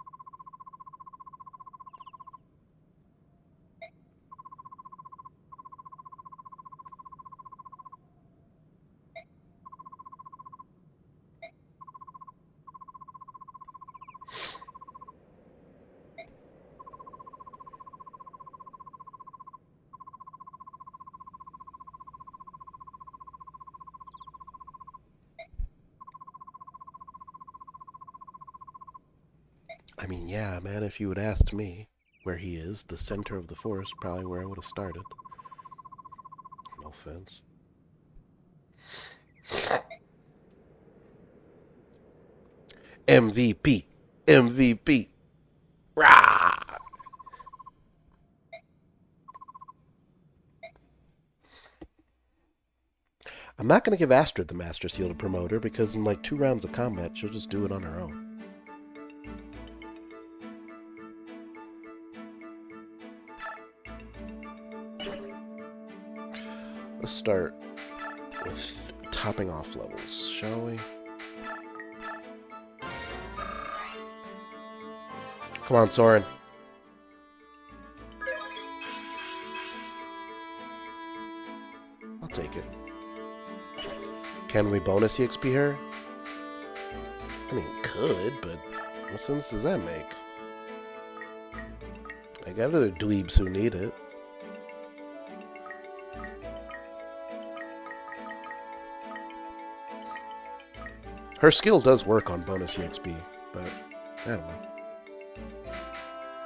I mean, yeah, man, if you had asked me where he is, the center of the forest, probably where I would have started. No offense. MVP. MVP. Rah! I'm not going to give Astrid the Master Seal to promote her because in like 2 rounds of combat, she'll just do it on her own. Let's start with topping off levels, shall we? Come on, Soren. I'll take it. Can we bonus EXP her? I mean, could, but what sense does that make? I got other dweebs who need it. Her skill does work on bonus EXP, but I don't know.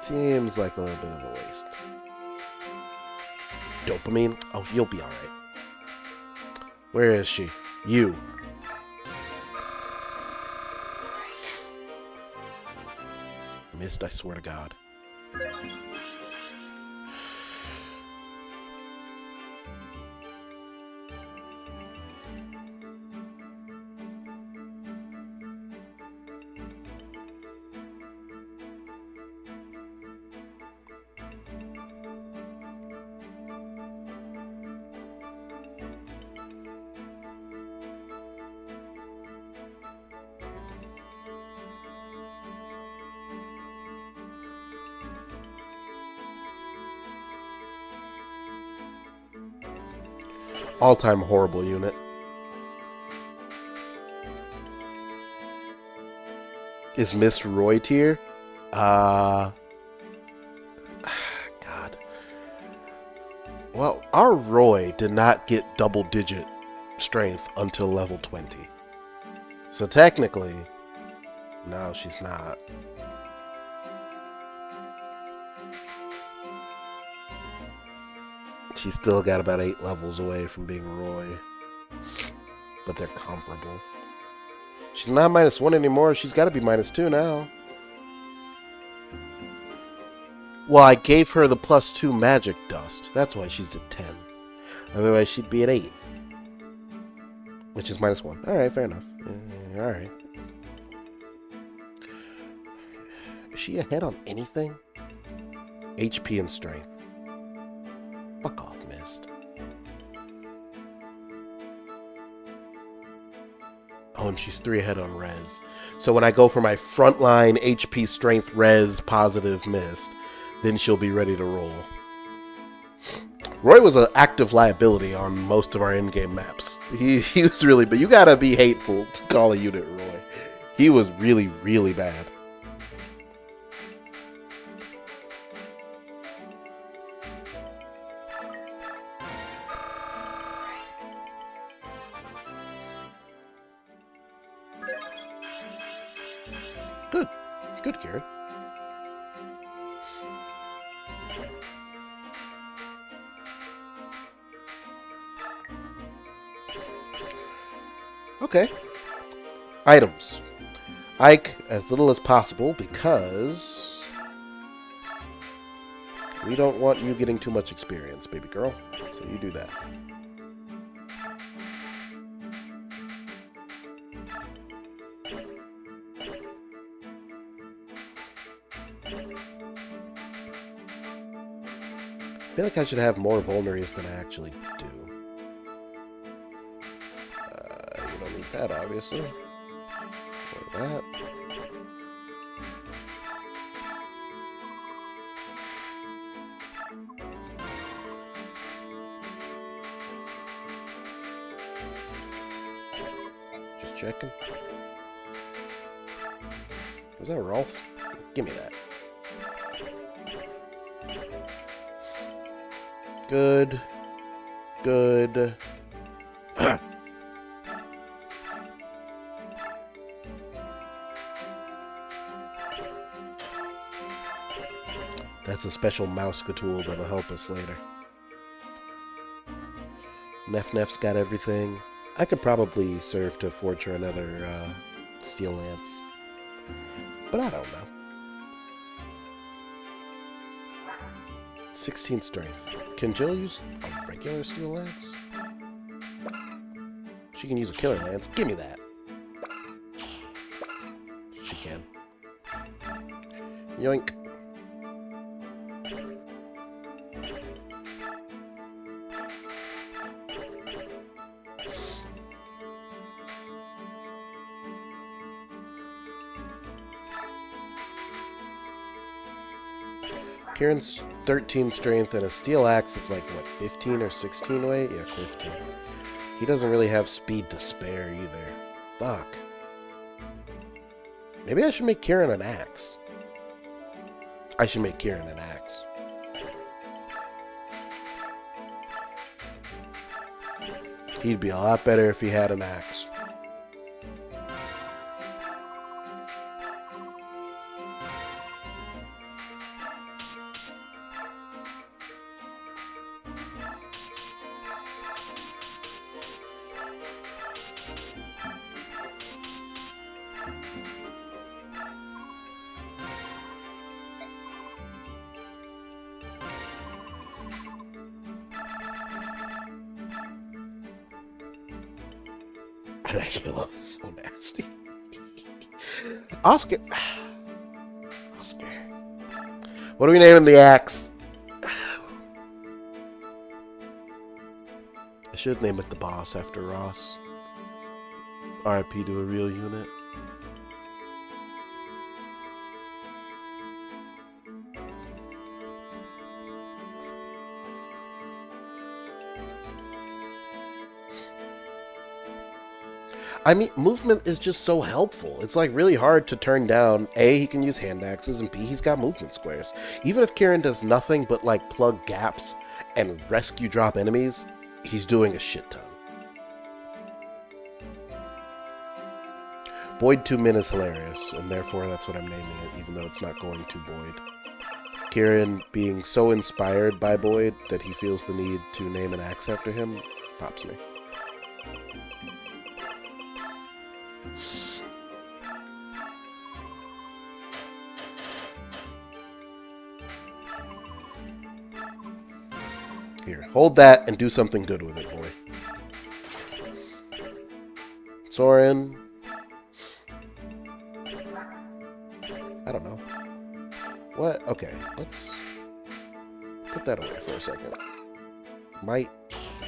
Seems like a little bit of a waste. Dopamine? Oh, you'll be alright. Where is she? You. Missed, I swear to God. All-time horrible unit. Is Miss Roy tier? God. Well, our Roy did not get double-digit strength until level 20. So technically, no, she's not. She's still got about 8 levels away from being Roy. But they're comparable. She's not -1 anymore. She's got to be -2 now. Well, I gave her the +2 magic dust. That's why she's at 10. Otherwise, she'd be at 8. Which is -1. Alright, fair enough. Alright. Is she ahead on anything? HP and strength. Fuck off, Mist. Oh, and she's 3 ahead on res. So when I go for my frontline HP, strength, res, positive Mist, then she'll be ready to roll. Roy was an active liability on most of our in-game maps. He was really, but you gotta be hateful to call a unit Roy. He was really, really bad. Good. Good, Kieran. Okay. Items. Ike, as little as possible, because we don't want you getting too much experience, baby girl. So you do that. I feel like I should have more vulneries than I actually do. You don't need that, obviously. Or that. Just checking. Was that Rolf? Give me that. Good. Good. That's a special mouse tool that'll help us later. Neff's got everything. I could probably serve to forge her another steel lance. But I don't know. 16 strength. Can Jill use a regular steel lance? She can use a killer lance. Give me that. She can. Yoink. Kieran's 13 strength and a steel axe is like, what, 15 or 16 weight? Yeah, 15. He doesn't really have speed to spare either. Fuck. Maybe I should make Kieran an axe. I should make Kieran an axe. He'd be a lot better if he had an axe. That actually looks so nasty. Oscar. Oscar. What are we naming the axe? I should name it the boss after Ross. RIP to a real unit. I mean, movement is just so helpful. It's like really hard to turn down. A, he can use hand axes, and B, he's got movement squares. Even if Kieran does nothing but like plug gaps and rescue drop enemies, he's doing a shit ton. Boyd 2 Min is hilarious, and therefore that's what I'm naming it, even though it's not going to Boyd. Kieran being so inspired by Boyd that he feels the need to name an axe after him pops me. Here, hold that and do something good with it, boy. Soren. I don't know. What? Okay, let's put that away for a second. Might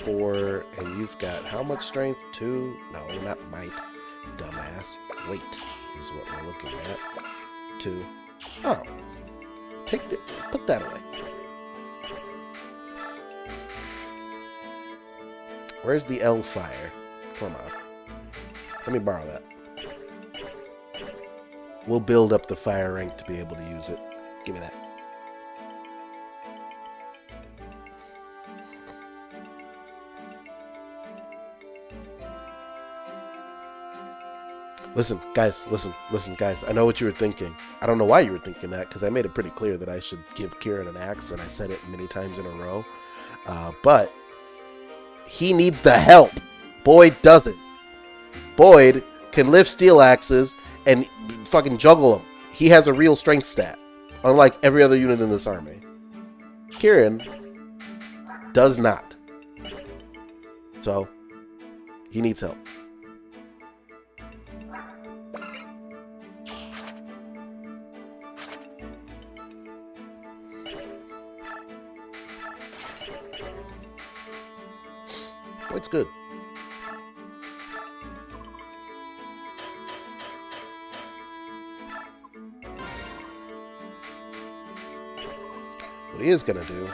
4, and you've got how much strength? 2? No, not might. Dumbass. Weight is what we're looking at. 2. Oh. Put that away. Where's the L fire? Come on. Let me borrow that. We'll build up the fire rank to be able to use it. Give me that. Listen, guys, listen, guys. I know what you were thinking. I don't know why you were thinking that, because I made it pretty clear that I should give Kieran an axe, and I said it many times in a row. But he needs the help. Boyd doesn't. Boyd can lift steel axes and fucking juggle them. He has a real strength stat, unlike every other unit in this army. Kieran does not. So, he needs help. Boyd's good. What he is going to do...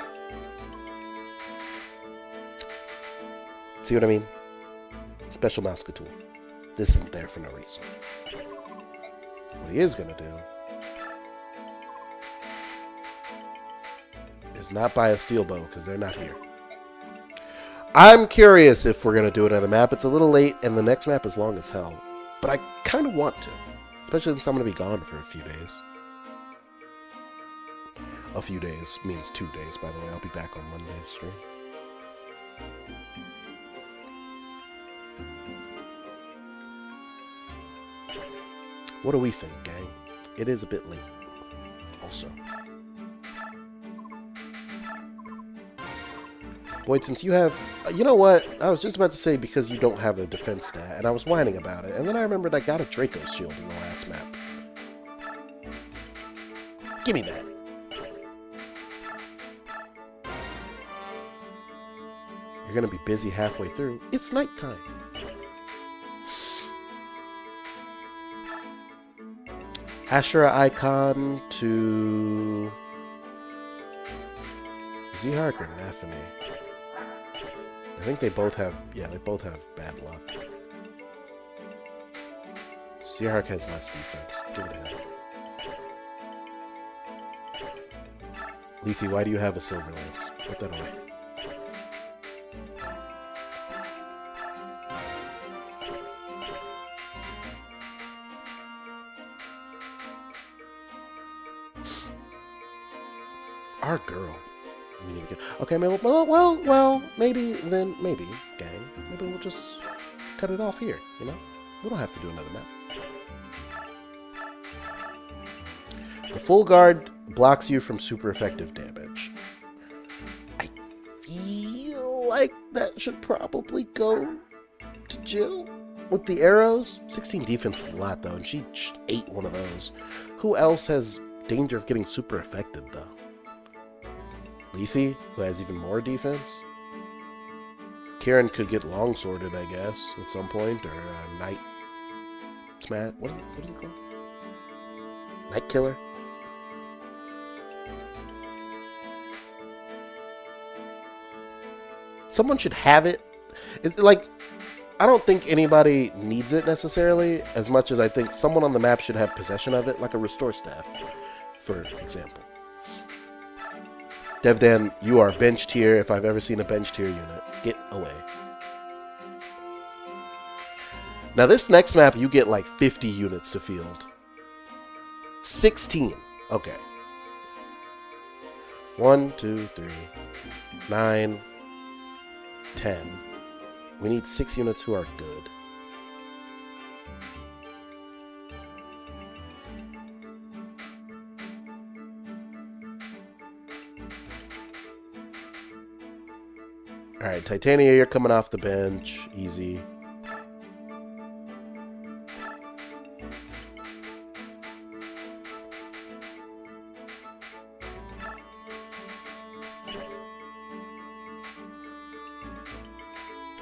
See what I mean? Special mouse tool. This isn't there for no reason. What he is going to do... is not buy a steel bow, because they're not here. I'm curious if we're going to do another map. It's a little late, and the next map is long as hell. But I kind of want to. Especially since I'm going to be gone for a few days. A few days means 2 days, by the way. I'll be back on Monday stream. What do we think, gang? It is a bit late. Also. Boyd, since you have... You know what? I was just about to say because you don't have a defense stat, and I was whining about it. And then I remembered I got a Draco shield in the last map. Give me that. You're going to be busy halfway through. It's nighttime. Ashura icon to... Zhark or Naphane? I think they both have... Yeah, they both have bad luck. Zhark has less defense. Give it to him. Lethe, why do you have a Silver Lance? Put that away. Our girl. Okay, well, maybe, gang. Maybe we'll just cut it off here, you know? We don't have to do another map. The full guard blocks you from super effective damage. I feel like that should probably go to Jill with the arrows. 16 defense is a lot, though, and she ate one of those. Who else has danger of getting super affected, though? Lethe, who has even more defense. Kieran could get longsworded, I guess, at some point, or Night Smat. What is it called? Night Killer. Someone should have it. It's like, I don't think anybody needs it necessarily, as much as I think someone on the map should have possession of it, like a restore staff, for example. Devdan, you are benched here if I've ever seen a benched here unit. Get away. Now this next map, you get like 50 units to field. 16. Okay. 1, 2, 3, 9, 10. We need 6 units who are good. Alright, Titania, you're coming off the bench. Easy.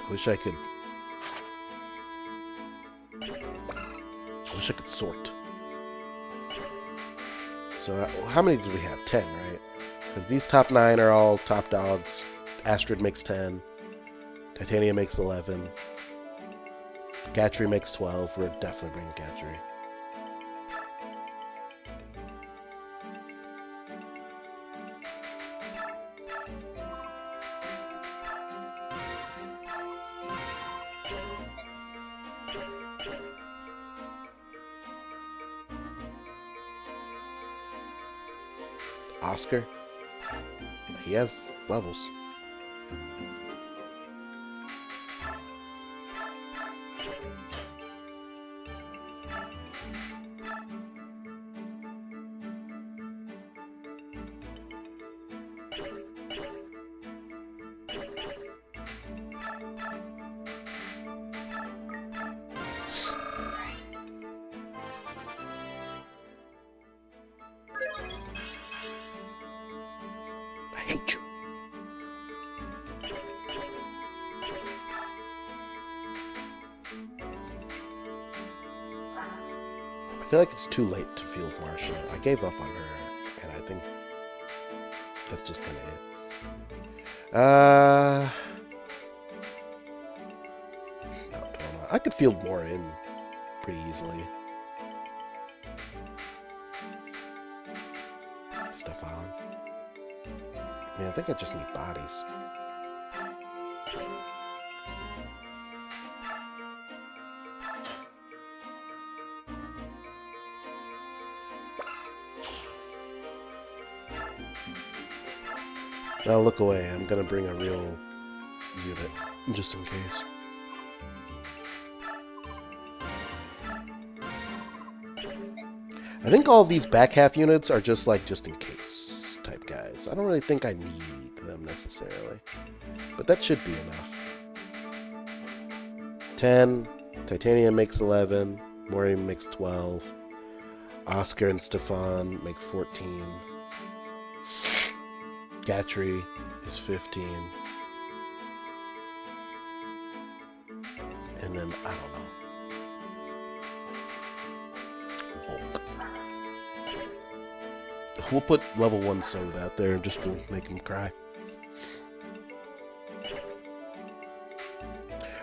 Wish I could sort. So how many do we have? 10, right? Because these top 9 are all top dogs. Astrid makes 10. Titania makes 11. Gatry makes 12. We're definitely bringing Gatry. Oscar? He has levels. I hate you. I feel like it's too late to field Marshall. I gave up on her, and I think that's just kind of it. No, I could field more in pretty easily. Stefan. Man, I think I just need bodies. Now look away. I'm gonna bring a real unit, just in case. I think all these back half units are just like just in case type guys. I don't really think I need them necessarily, but that should be enough. 10. Titania makes 11. Maureen makes 12. Oscar and Stefan make 14. Gatry is 15. And then, I don't know. Volk. We'll put level 1 Sword out there just to make him cry.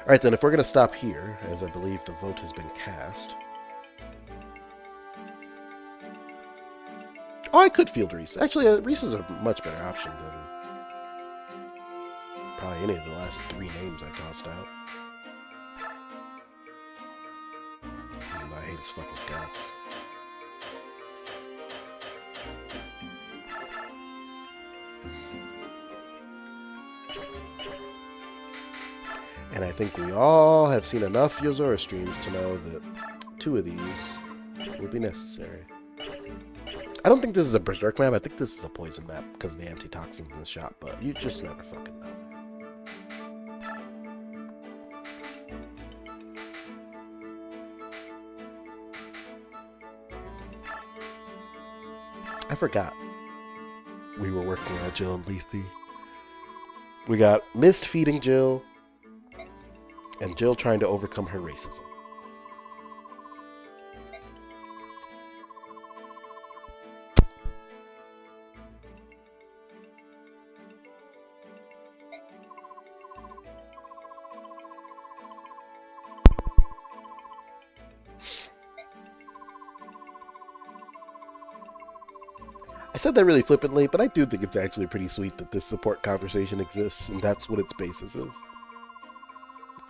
Alright then, if we're going to stop here, as I believe the vote has been cast. Oh, I could field Reese. Actually, Reese is a much better option than probably any of the last 3 names I tossed out. Even though I hate his fucking guts. And I think we all have seen enough Yozora streams to know that 2 of these will be necessary. I don't think this is a Berserk map. I think this is a poison map because of the antitoxins in the shop, but you just never fucking know. I forgot we were working on Jill and Lethe. We got Mist feeding Jill, and Jill trying to overcome her racism. I said that really flippantly, but I do think it's actually pretty sweet that this support conversation exists, and that's what its basis is.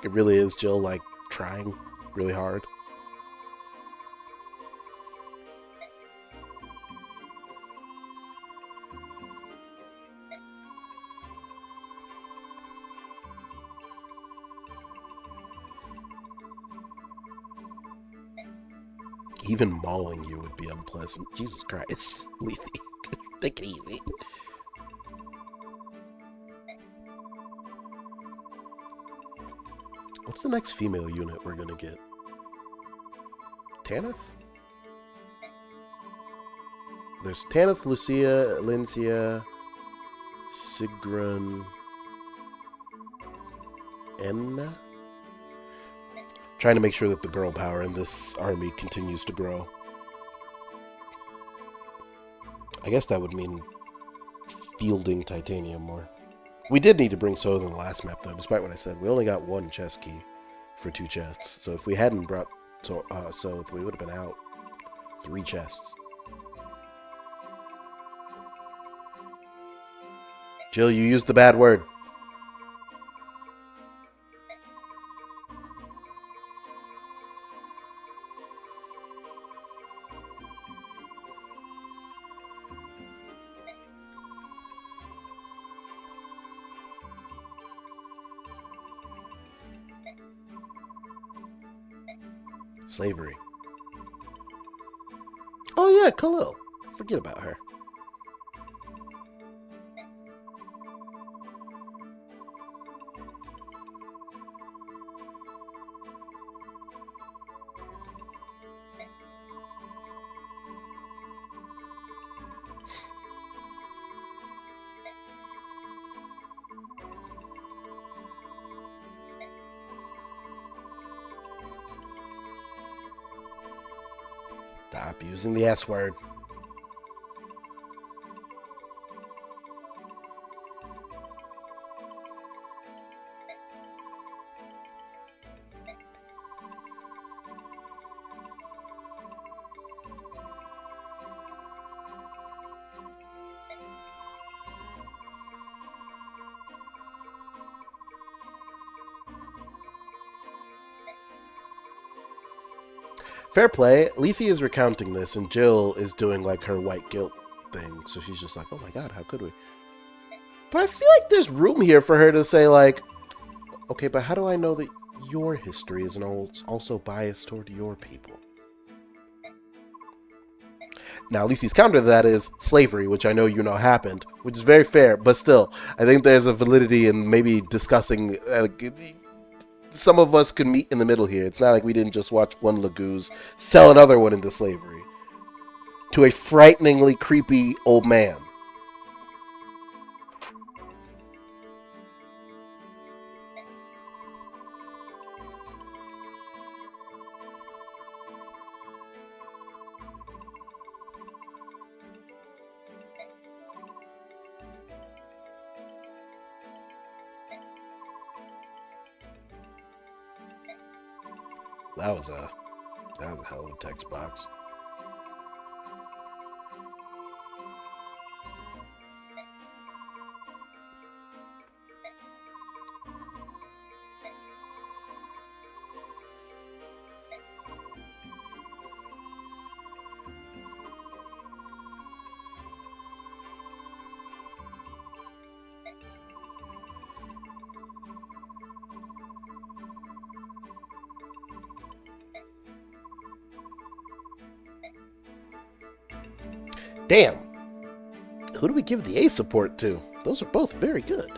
It really is Jill, like, trying really hard. Even mauling you would be unpleasant. Jesus Christ, Lethe. Take it easy. What's the next female unit we're gonna get? Tanith? There's Tanith, Lucia, Lincia, Sigrun, Emna? Trying to make sure that the girl power in this army continues to grow. I guess that would mean fielding titanium more. We did need to bring Soth in the last map, though, despite what I said. We only got one chest key for 2 chests. So if we hadn't brought Soth, we would have been out 3 chests. Jill, you used the bad word. Slavery. Oh yeah, Khalil. Forget about her. Stop using the S word. Fair play. Lethe is recounting this, and Jill is doing like her white guilt thing. So she's just like, "Oh my god, how could we?" But I feel like there's room here for her to say like, "Okay, but how do I know that your history isn't also biased toward your people?" Now, Lethe's counter to that is slavery, which I know you know happened, which is very fair. But still, I think there's a validity in maybe discussing. Some of us could meet in the middle here. It's not like we didn't just watch one Laguz sell another one into slavery to a frighteningly creepy old man. That was a hell of a text box. Damn. Who do we give the A support to? Those are both very good.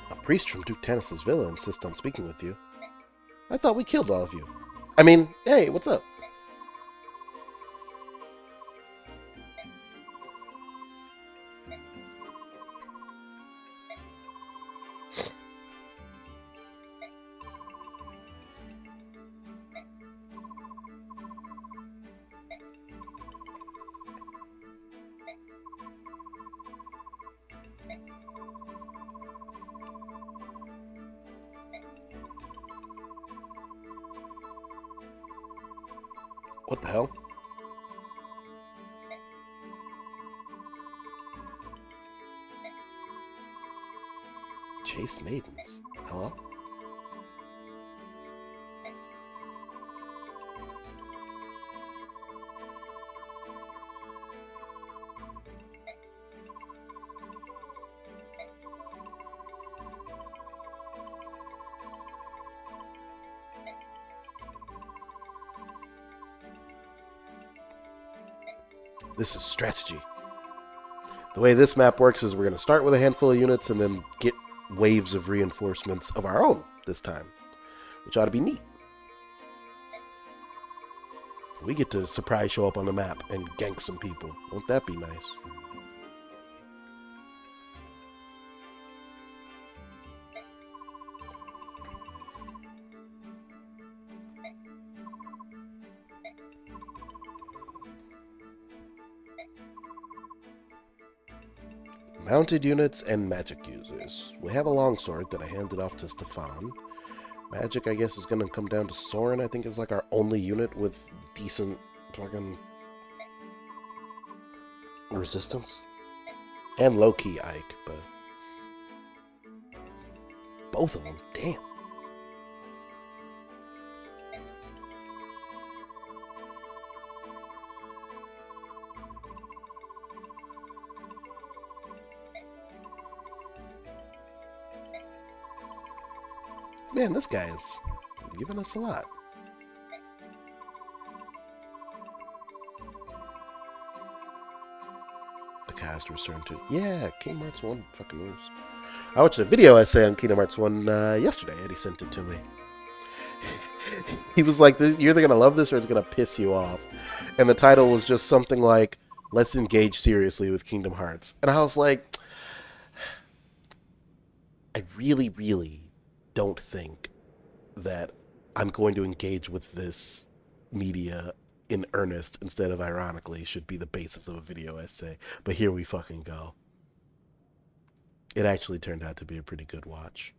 A priest from Duke Tanis's villa insists on speaking with you. I thought we killed all of you. I mean, hey, what's up? What the hell? Chaste maidens. Hello? This is strategy. The way this map works is we're going to start with a handful of units and then get waves of reinforcements of our own this time, which ought to be neat. We get to surprise show up on the map and gank some people. Won't that be nice? Mounted units and magic users. We have a longsword that I handed off to Stefan. Magic, I guess, is going to come down to Soren. I think is like our only unit with decent fucking resistance. And low-key Ike, but both of them, damn. Man, this guy is giving us a lot. The cast returned to... Yeah, Kingdom Hearts 1 fucking moves. I watched a video essay on Kingdom Hearts 1 yesterday. Eddie sent it to me. He was like, you're either going to love this or it's going to piss you off. And the title was just something like, let's engage seriously with Kingdom Hearts. And I was like, I really, really don't think that I'm going to engage with this media in earnest instead of ironically should be the basis of a video essay. But here we fucking go. It actually turned out to be a pretty good watch.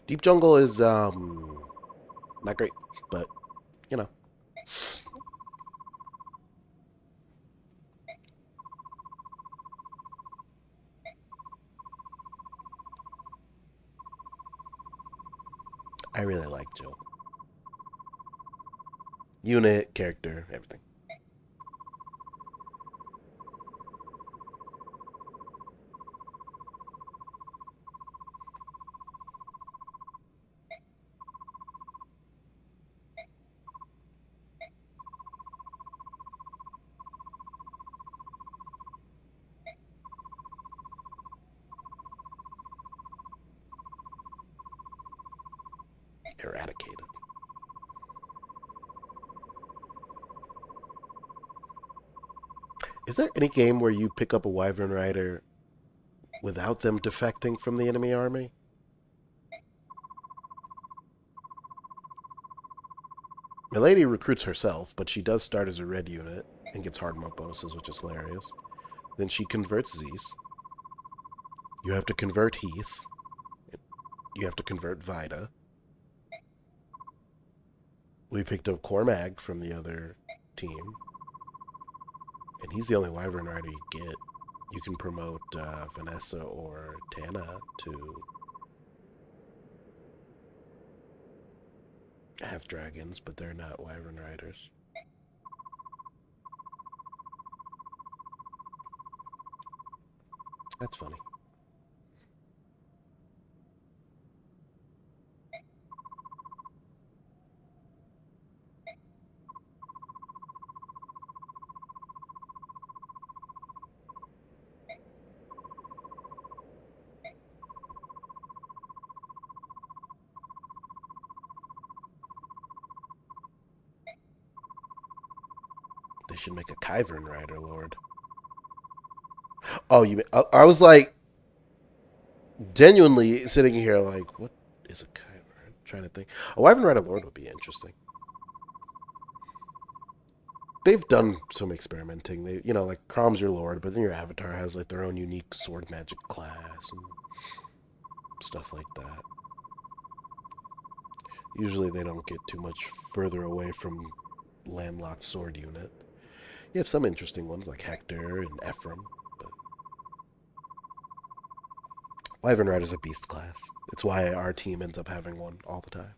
Deep Jungle is not great, but you know. I really like Jill. Unit, character, everything. Eradicated. Is there any game where you pick up a Wyvern Rider without them defecting from the enemy army? Milady recruits herself, but she does start as a red unit and gets hard mode bonuses, which is hilarious. Then she converts Zeus. You have to convert Heath. You have to convert Vida. We picked up Cormag from the other team. And he's the only Wyvern Rider you get. You can promote Vanessa or Tana to have dragons, but they're not Wyvern Riders. That's funny. They should make a Kyvern Rider Lord. Oh, you? I was like, genuinely sitting here like, what is a Kyber? I'm trying to think. A Wyvern Rider Lord would be interesting. They've done some experimenting. They, you know, like Crom's your Lord, but then your avatar has like their own unique sword magic class and stuff like that. Usually they don't get too much further away from landlocked sword unit. You have some interesting ones like Hector and Ephraim, but Wyvern Rider's a beast class. It's why our team ends up having one all the time.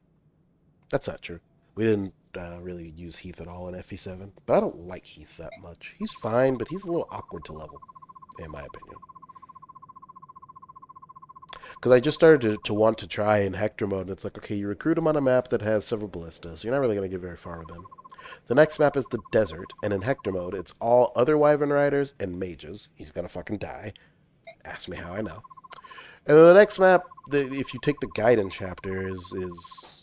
That's not true. We didn't really use Heath at all in FE7, but I don't like Heath that much. He's fine, but he's a little awkward to level, in my opinion. Because I just started to want to try in Hector mode, and it's like, okay, you recruit him on a map that has several ballistas. You're not really going to get very far with him. The next map is the desert, and in Hector mode, it's all other Wyvern Riders and mages. He's going to fucking die. Ask me how I know. And then the next map, if you take the guidance chapter, is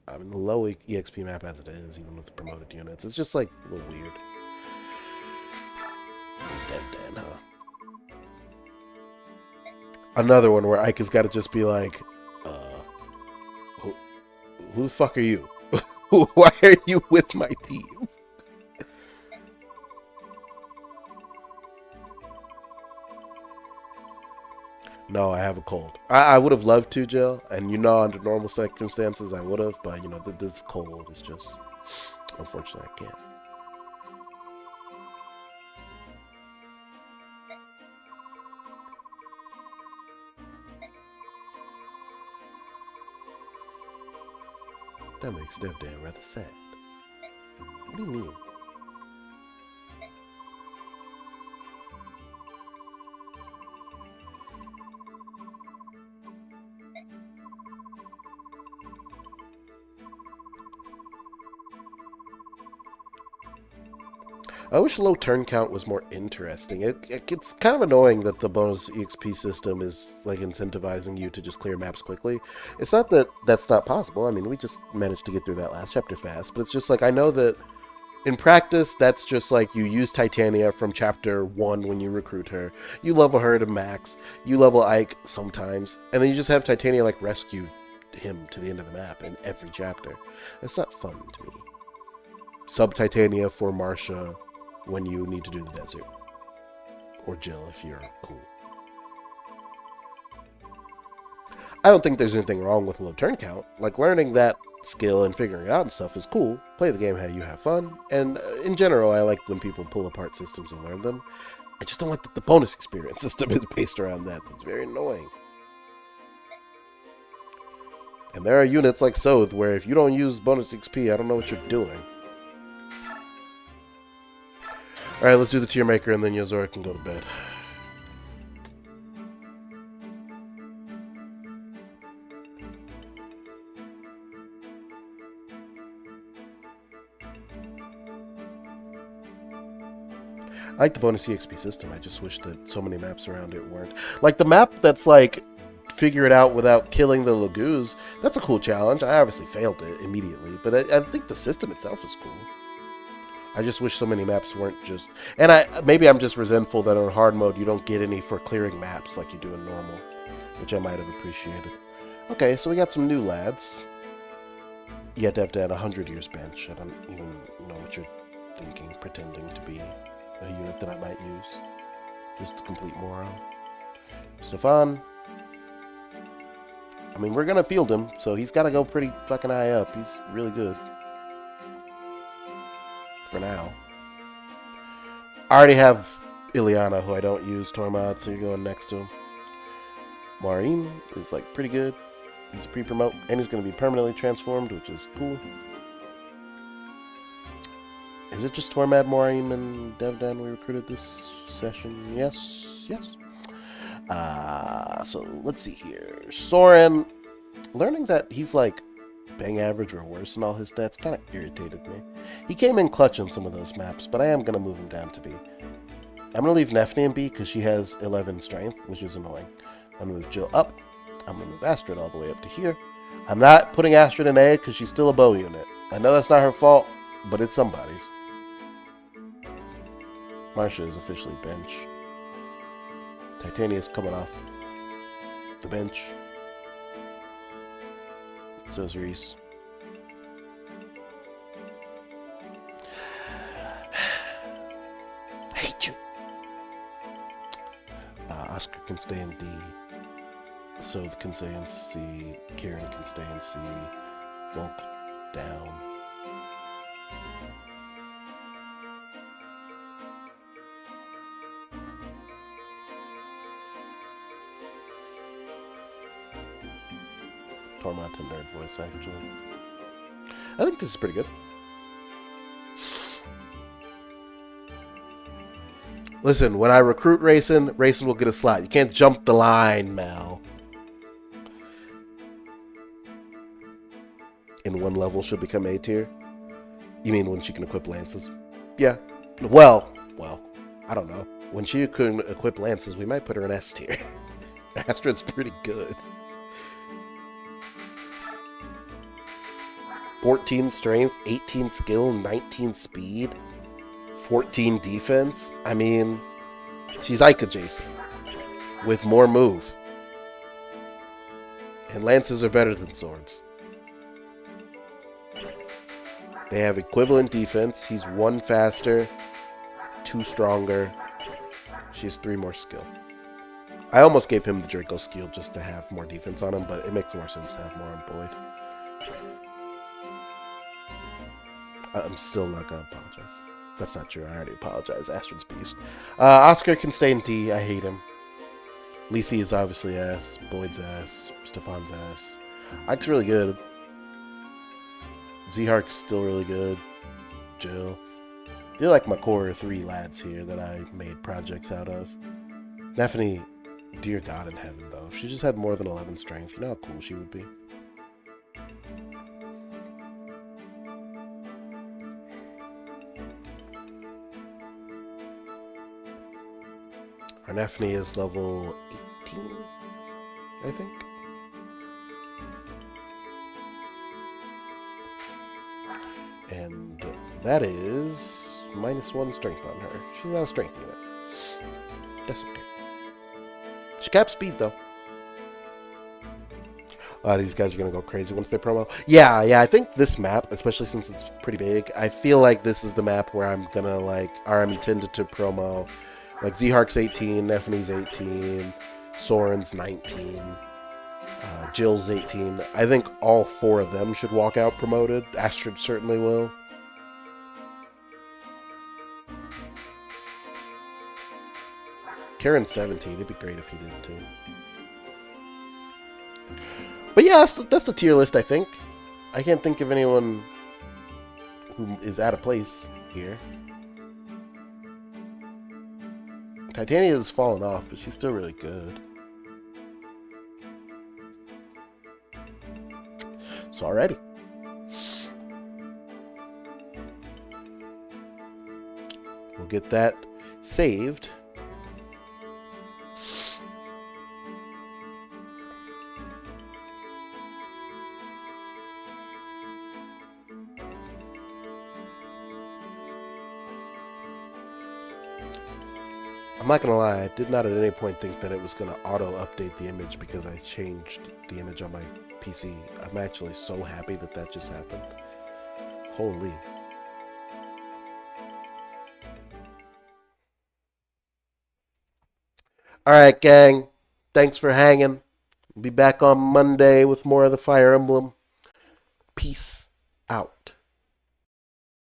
I mean, the low EXP map as it is, even with the promoted units. It's just like a little weird. Dev Dan, huh? Another one where Ike has got to just be like, who the fuck are you? Why are you with my team? No, I have a cold. I would have loved to, Jill, and you know, under normal circumstances, I would have, but you know, this cold is just, unfortunately, I can't. That makes Dev Dan rather sad. What do you mean? I wish low turn count was more interesting. It's kind of annoying that the bonus EXP system is like incentivizing you to just clear maps quickly. It's not that that's not possible. I mean, we just managed to get through that last chapter fast, but it's just like I know that in practice, that's just like you use Titania from chapter 1 when you recruit her. You level her to max. You level Ike sometimes, and then you just have Titania like rescue him to the end of the map in every chapter. It's not fun to me. Sub Titania for Marcia when you need to do the desert. Or Jill if you're cool. I don't think there's anything wrong with low turn count. Like, learning that skill and figuring it out and stuff is cool. Play the game how you have fun. And in general, I like when people pull apart systems and learn them. I just don't like that the bonus experience system is based around that. That's very annoying. And there are units like Soth where if you don't use bonus XP, I don't know what you're doing. Alright, let's do the tier maker and then Yozora can go to bed. I like the bonus EXP system. I just wish that so many maps around it weren't. Like the map that's like figure it out without killing the Lagoos, that's a cool challenge. I obviously failed it immediately, but I think the system itself is cool. I just wish so many maps weren't just... And maybe I'm just resentful that on hard mode you don't get any for clearing maps like you do in normal, which I might have appreciated. Okay, so we got some new lads. You have to have 100 years bench. I don't even know what you're thinking, pretending to be a unit that I might use. Just a complete moron. Stefan. I mean, we're going to field him, so he's got to go pretty fucking high up. He's really good. For now. I already have Ileana, who I don't use Tormod, so you're going next to him. Maureen is like pretty good. He's a pre-promote, and he's going to be permanently transformed, which is cool. Is it just Tormad, Maureen, and Devdan we recruited this session? Yes, yes. So let's see here. Soren, learning that he's like bang average or worse in all his stats kind of irritated me. He came in clutch on some of those maps, but I am going to move him down to B. I'm going to leave Nefne in B because she has 11 strength, which is annoying. I'm going to move Jill up. I'm going to move Astrid all the way up to here. I'm not putting Astrid in A because she's still a bow unit. I know that's not her fault, but it's somebody's. Marcia is officially bench. Titania's coming off the bench. So is Reese. I hate you. Oscar can stay in D. Soth can stay in C. Kieran can stay in C. Volk down. Tormont and Nerd Voice, actually. I think this is pretty good. Listen, when I recruit Racing, Racing will get a slot. You can't jump the line, Mal. In one level, she'll become A tier? You mean when she can equip lances? Yeah. Well, I don't know. When she can equip lances, we might put her in S tier. Astra's pretty good. 14 strength, 18 skill, 19 speed, 14 defense. I mean, she's Ike adjacent with more move. And lances are better than swords. They have equivalent defense. He's 1 faster, 2 stronger. She has 3 more skill. I almost gave him the Draco skill just to have more defense on him, but it makes more sense to have more on Boyd. I'm still not going to apologize. That's not true. I already apologized. Astrid's beast. Oscar can stay in D. I hate him. Lethe is obviously ass. Boyd's ass. Stefan's ass. Ike's really good. Z-Hark's still really good. Jill. They're like my core 3 lads here that I made projects out of. Nephany, dear God in heaven, though. If she just had more than 11 strength, you know how cool she would be. Our Nephany is level 18, I think. And that is -1 strength on her. She's not a strength unit. That's okay. She caps speed, though. These guys are going to go crazy once they promo. Yeah, I think this map, especially since it's pretty big, I feel like this is the map where I'm going to, or I'm intended to promo. Like, Z-Hark's 18, Nephany's 18, Soren's 19, Jill's 18. I think all 4 of them should walk out promoted. Astrid certainly will. Karen's 17. It'd be great if he did, too. But yeah, that's the tier list, I think. I can't think of anyone who is out of place here. Titania has fallen off, but she's still really good. So already. We'll get that saved. I'm not going to lie, I did not at any point think that it was going to auto-update the image because I changed the image on my PC. I'm actually so happy that that just happened. Holy. Alright, gang. Thanks for hanging. Be back on Monday with more of the Fire Emblem. Peace out.